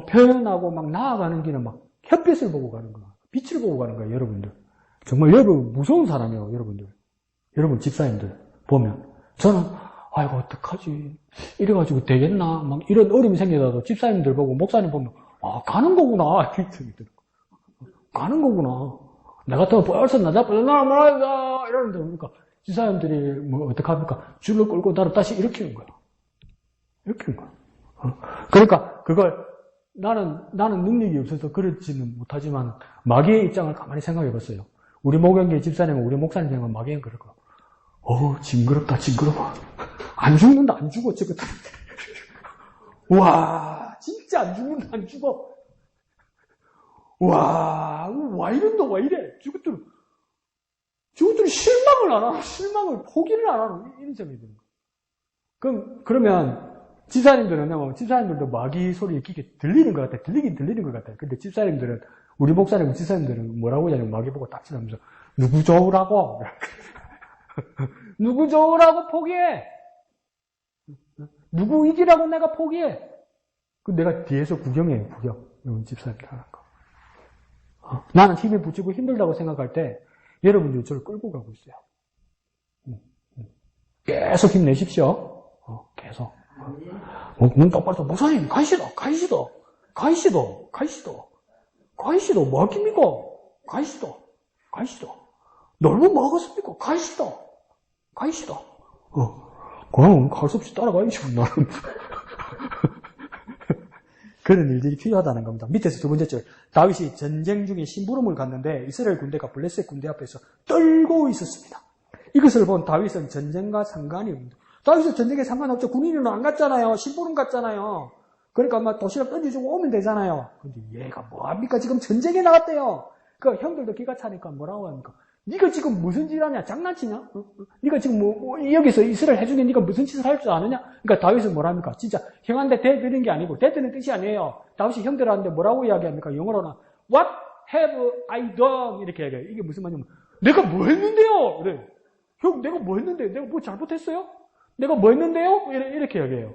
표현하고 막 나아가는 길은 막 햇빛을 보고 가는 거야. 빛을 보고 가는 거야, 여러분들. 정말 여러분 무서운 사람이에요, 여러분들. 여러분 집사님들 보면 저는 아이고 어떡하지? 이래가지고 되겠나? 막 이런 어려움이 생기다도 집사님들 보고 목사님 보면 가는 거구나. 가는 거구나. 내가 더 벌써 나자빠졌나 말이다. 이러는데 그러니까 집사님들이 뭐 어떡합니까? 줄로 끌고 나를 다시 일으키는 거야. 일으키는 거야. 그러니까 그걸 나는 능력이 없어서 그렇지는 못하지만 마귀의 입장을 가만히 생각해 봤어요. 우리 목영계 집사님은 우리 목사님 생각하면 마귀는 그럴 거야. 징그럽다, 징그러워. 안 죽는다, 안 죽어, 저거. 와, 진짜 안 죽는다, 안 죽어. 와 이런다, 와 이래. 저것들은 실망을 안 하고, 실망을, 포기를 안 하고, 이런 생각이 드는 거야. 그러면, 집사님들도 마귀 소리 이렇게 들리는 것 같아. 들리긴 들리는 것 같아. 근데 집사님들은, 우리 목사님, 집사님들은 뭐라고 하냐면 마귀 보고 딱 치면서, 누구 좋으라고? 누구 좋으라고 포기해? 누구 이기라고 내가 포기해? 내가 뒤에서 구경해, 구경. 집사님들 하는 거. 나는 힘이 붙이고 힘들다고 생각할 때, 여러분들이 저를 끌고 가고 있어요. 계속 힘내십시오. 계속. 눈 똑바로 떠. 목사님, 가시도. 뭐 하십니까? 가시도. 넓은 뭐 하겠습니까? 가시도. 그럼 갈 수 없이 따라가야죠, 나는. 그런 일들이 필요하다는 겁니다. 밑에서 두 번째 줄. 다윗이 전쟁 중에 심부름을 갔는데 이스라엘 군대가 블레셋 군대 앞에서 떨고 있었습니다. 이것을 본 다윗은 전쟁과 상관이 없습니다. 다윗은 전쟁에 상관없죠. 군인은 안 갔잖아요. 심부름 갔잖아요. 그러니까 막 도시락 던져주고 오면 되잖아요. 근데 얘가 뭐합니까? 지금 전쟁에 나갔대요. 그 형들도 기가 차니까 뭐라고 합니까? 네가 지금 무슨 짓 하냐? 장난치냐? 네가 지금 여기서 이스라엘 해주게 네가 무슨 짓을 할 줄 아느냐? 그러니까 다윗은 뭐랍니까? 진짜 형한테 대드는 게 아니고 대드는 뜻이 아니에요. 다윗이 형들한테 뭐라고 이야기합니까? 영어로는 What have I done? 이렇게 얘기해요. 이게 무슨 말이냐면 내가 뭐 했는데요? 그래. 형 내가 뭐 했는데? 내가 뭐 잘못했어요? 내가 뭐 했는데요? 이렇게 얘기해요.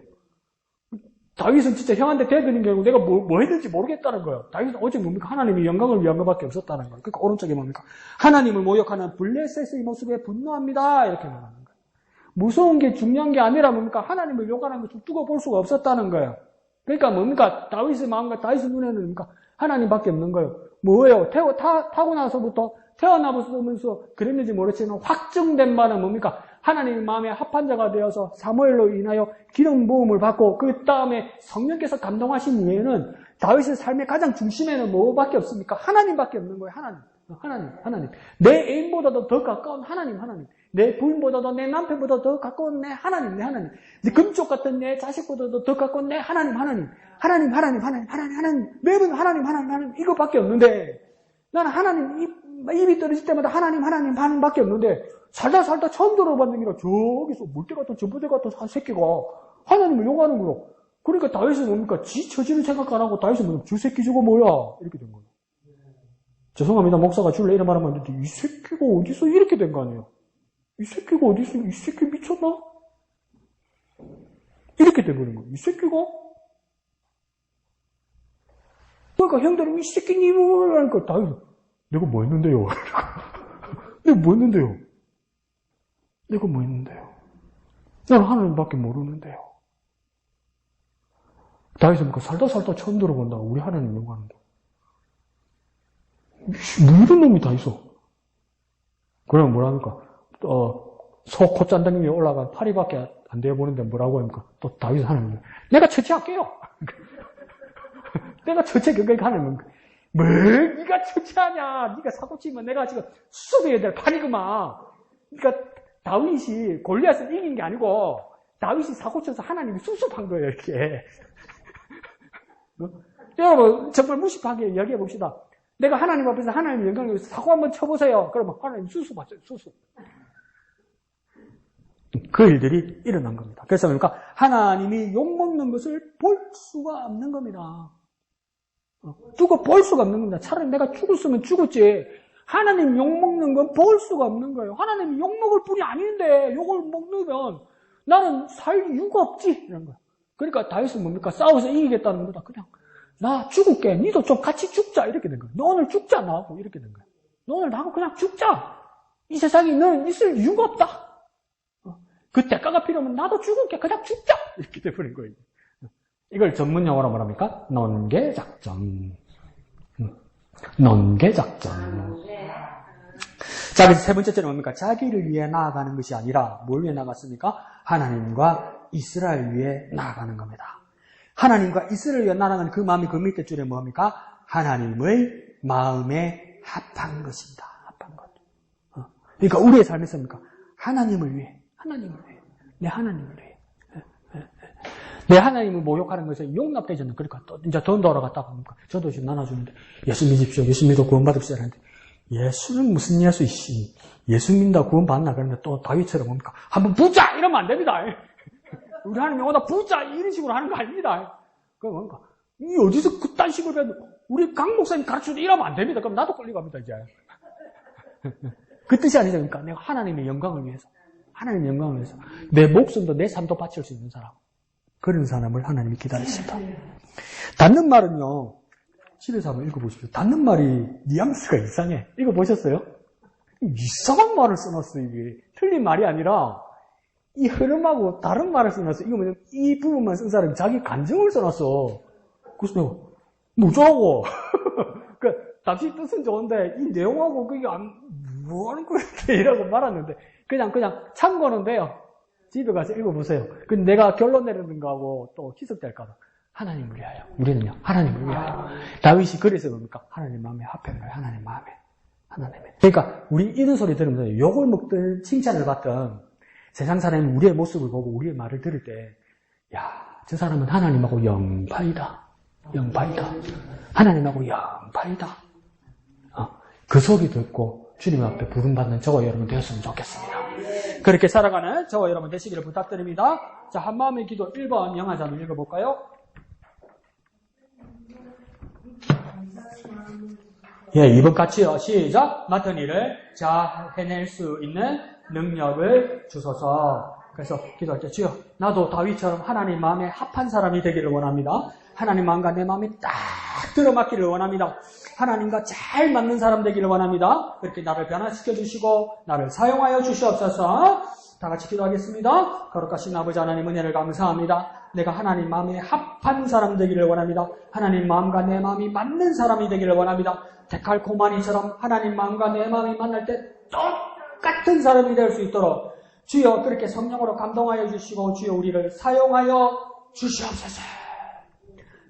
다윗은 진짜 형한테 대드는 게 아니고 내가 뭐 했는지 모르겠다는 거예요. 다윗은 오직 뭡니까? 하나님이 영광을 위한 것밖에 없었다는 거예요. 그러니까 오른쪽에 뭡니까? 하나님을 모욕하는 블레셋의 모습에 분노합니다. 이렇게 말하는 거예요. 무서운 게 중요한 게 아니라 뭡니까? 하나님을 욕하는 것을 두고 볼 수가 없었다는 거예요. 그러니까 뭡니까? 다윗의 마음과 다윗의 눈에는 뭡니까? 하나님밖에 없는 거예요. 뭐예요? 타고 나서부터 태어나면서 그랬는지 모르지만 확정된 바는 뭡니까? 하나님의 마음에 합한 자가 되어서 사무엘로 인하여 기름 부음을 받고 그 다음에 성령께서 감동하신 이후에는 다윗의 삶의 가장 중심에는 뭐밖에 없습니까? 하나님밖에 없는 거예요. 하나님. 내 애인보다도 더 가까운 하나님. 내 부인보다도 내 남편보다도 더 가까운 내 하나님. 내 금쪽 같은 내 자식보다도 더 가까운 내 하나님. 매번 하나님 이것밖에 없는데 나는 하나님 입이 떨어질 때마다 하나님 반응밖에 없는데 살다 처음 들어봤는 게 저기서 물대 같은 전부대 같은 한 새끼가 하나님을 욕하는 거로. 그러니까 다윗은 뭡니까? 지 처지는 생각 안 하고 다윗은 뭡니까? 저 새끼 저거 뭐야? 이렇게 된 거예요. 죄송합니다. 목사가 줄래 이런 말하면 안 되는데 이 새끼가 어디서 이렇게 된 거 아니에요? 이 새끼가 어디서 이 새끼 미쳤나? 이렇게 돼버린 거예요. 이 새끼가? 그러니까 형들은 이 새끼님을 하니까 다윗은 내가 뭐 했는데요? 내가 뭐 했는데요? 나는 하나님밖에 모르는데요. 다윗은 살다 처음 들어본다. 우리 하나님 욕하는 거. 뭐 이런 놈이 다 있어. 그러면 뭐랍니까? 소 콧잔등 위에 올라간 파리밖에 안 되어 보는데 뭐라고 합니까? 또 다윗은 하나님 내가 처치할게요. 내가 처치할게요. 하나님 뭐 네가 처치하냐? 네가 사고 치면 내가 지금 수습해야 될 판이구만. 그러니까 다윗이 골리앗을 이긴 게 아니고 다윗이 사고 쳐서 하나님이 수습한 거예요. 이렇게. 여러분 정말 무식하게 이야기해 봅시다. 내가 하나님 앞에서 하나님 영광을 위해서 사고 한번 쳐보세요. 그러면 하나님 수습하죠. 수습. 그 일들이 일어난 겁니다. 그래서 그러니까 하나님이 욕먹는 것을 볼 수가 없는 겁니다. 두고 볼 수가 없는 겁니다. 차라리 내가 죽었으면 죽었지. 하나님 욕먹는 건 볼 수가 없는 거예요. 하나님이 욕먹을 뿐이 아닌데 욕을 먹으면 나는 살 이유가 없지. 이런 거예요. 그러니까 다윗은 뭡니까? 싸워서 이기겠다는 것보다 그냥 나 죽을게. 니도 좀 같이 죽자. 이렇게 된 거예요. 너 오늘 죽자 나하고. 이렇게 된 거예요. 너 오늘 나하고 그냥 죽자. 이 세상에 너는 있을 이유가 없다. 그 대가가 필요하면 나도 죽을게. 그냥 죽자. 이렇게 돼버린 거예요. 이걸 전문 용어로 뭐랍니까? 논개작전. 논개작전. 자, 그래서 세 번째는 뭡니까? 자기를 위해 나아가는 것이 아니라 뭘 위해 나갔습니까? 하나님과 이스라엘 위해 나아가는 겁니다. 하나님과 이스라엘 위해 나아가는 그 마음이 그 밑에 줄에 뭡니까? 하나님의 마음에 합한 것입니다. 합한 것. 그러니까 우리의 삶이 뭡니까? 하나님을 위해. 내 하나님을 위해. 내 하나님을 모욕하는 것에 용납되지 않는, 그러니까 또 이제 돈 돌아갔다 보니까 저도 지금 나눠주는데 예수 믿십시오. 예수 믿어 구원받읍시다 하는데 예수는 무슨 예수 이씨. 예수 믿는다 구원받나 그러는데 또 다윗처럼 뭡니까? 한번 부자 이러면 안 됩니다. 우리 하나님 영어다 부자 이런 식으로 하는 거 아닙니다. 그 뭡니까? 이 어디서 그딴 식으로 해도 우리 강 목사님 가르쳐도 이러면 안 됩니다. 그럼 나도 끌려갑니다 이제. 그 뜻이 아니죠. 그러니까 내가 하나님의 영광을 위해서, 하나님의 영광을 위해서 내 목숨도 내 삶도 바칠 수 있는 사람, 그런 사람을 하나님이 기다리신다. 닫는 말은요, 집에서 한번 읽어보십시오. 닫는 말이 뉘앙스가 이상해. 읽어보셨어요? 이상한 말을 써놨어. 이게 틀린 말이 아니라 이 흐름하고 다른 말을 써놨어. 이거 뭐냐면 이 부분만 쓴 사람이 자기 감정을 써놨어. 그래서 내가 뭐 어쩌라고. 그 당시 뜻은 좋은데 이 내용하고 그게 뭐 하는 거야 이라고 말았는데 그냥 참고는 돼요. 집에 가서 읽어보세요. 근데 내가 결론 내리는 거하고 또 희석될까봐. 하나님을 위하여. 우리는요, 하나님을 위하여. 다윗이 그래서 뭡니까? 하나님 마음에 합한 거예요. 하나님 마음에. 하나님의. 그러니까 우리 이런 소리 들으면서 욕을 먹든 칭찬을 받든 세상 사람이 우리의 모습을 보고 우리의 말을 들을 때, 야, 저 사람은 하나님하고 영파이다. 영파이다. 하나님하고 영파이다. 그 소리 듣고 주님 앞에 부름받는 저와 여러분 되었으면 좋겠습니다. 그렇게 살아가는 저와 여러분 되시기를 부탁드립니다. 자, 한마음의 기도 1번 영화자 한번 읽어볼까요? 예, 2번 같이요. 시작. 맡은 일을 잘 해낼 수 있는 능력을 주소서. 그래서 기도할 때 주여, 나도 다윗처럼 하나님 마음에 합한 사람이 되기를 원합니다. 하나님 마음과 내 마음이 딱 들어맞기를 원합니다. 하나님과 잘 맞는 사람 되기를 원합니다. 그렇게 나를 변화시켜 주시고 나를 사용하여 주시옵소서. 다 같이 기도하겠습니다. 거룩하신 아버지 하나님 은혜를 감사합니다. 내가 하나님 마음에 합한 사람 되기를 원합니다. 하나님 마음과 내 마음이 맞는 사람이 되기를 원합니다. 데칼코마니처럼 하나님 마음과 내 마음이 만날 때 똑같은 사람이 될 수 있도록 주여 그렇게 성령으로 감동하여 주시고 주여 우리를 사용하여 주시옵소서.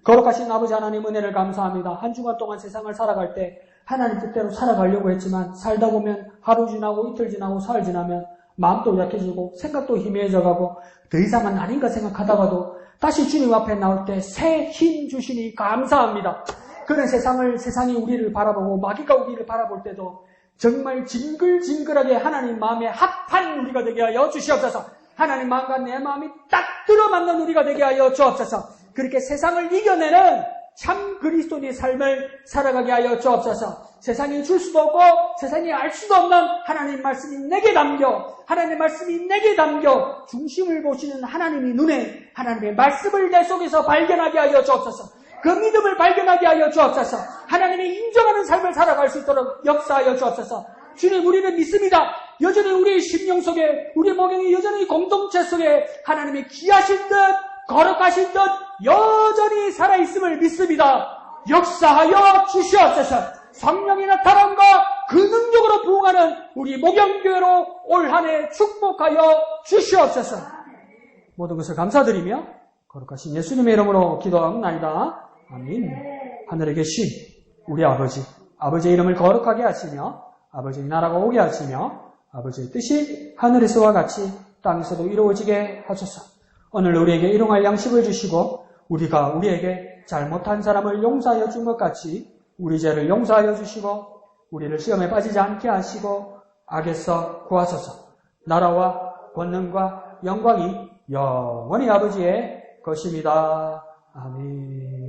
거룩하신 아버지 하나님 은혜를 감사합니다. 한 주간 동안 세상을 살아갈 때 하나님 뜻대로 살아가려고 했지만 살다 보면 하루 지나고 이틀 지나고 사흘 지나면 마음도 약해지고 생각도 희미해져가고 더 이상은 아닌가 생각하다가도 다시 주님 앞에 나올 때 새 힘 주시니 감사합니다. 그런 세상이 우리를 바라보고 마귀가 우리를 바라볼 때도 정말 징글징글하게 하나님 마음에 합한 우리가 되게 하여 주시옵소서. 하나님 마음과 내 마음이 딱 들어맞는 우리가 되게 하여 주옵소서. 그렇게 세상을 이겨내는 참 그리스도인의 삶을 살아가게 하여 주옵소서. 세상이 줄 수도 없고 세상이 알 수도 없는 하나님 말씀이 내게 담겨, 하나님 말씀이 내게 담겨 중심을 보시는 하나님의 눈에 하나님의 말씀을 내 속에서 발견하게 하여 주옵소서. 그 믿음을 발견하게 하여 주옵소서. 하나님의 인정하는 삶을 살아갈 수 있도록 역사하여 주옵소서. 주님, 우리는 믿습니다. 여전히 우리의 심령 속에, 우리의 목양이 여전히 공동체 속에 하나님의 귀하신 듯, 거룩하신 듯 여전히 살아있음을 믿습니다. 역사하여 주시옵소서. 성령이 나타남과 그 능력으로 부응하는 우리 목양교회로 올 한 해 축복하여 주시옵소서. 모든 것을 감사드리며 거룩하신 예수님의 이름으로 기도합니다. 아멘. 하늘에 계신 우리 아버지의 이름을 거룩하게 하시며 아버지의 나라가 오게 하시며 아버지의 뜻이 하늘에서와 같이 땅에서도 이루어지게 하소서. 오늘 우리에게 일용할 양식을 주시고 우리가 우리에게 잘못한 사람을 용서하여 준 것 같이 우리 죄를 용서하여 주시고 우리를 시험에 빠지지 않게 하시고 악에서 구하소서. 나라와 권능과 영광이 영원히 아버지의 것입니다. 아멘.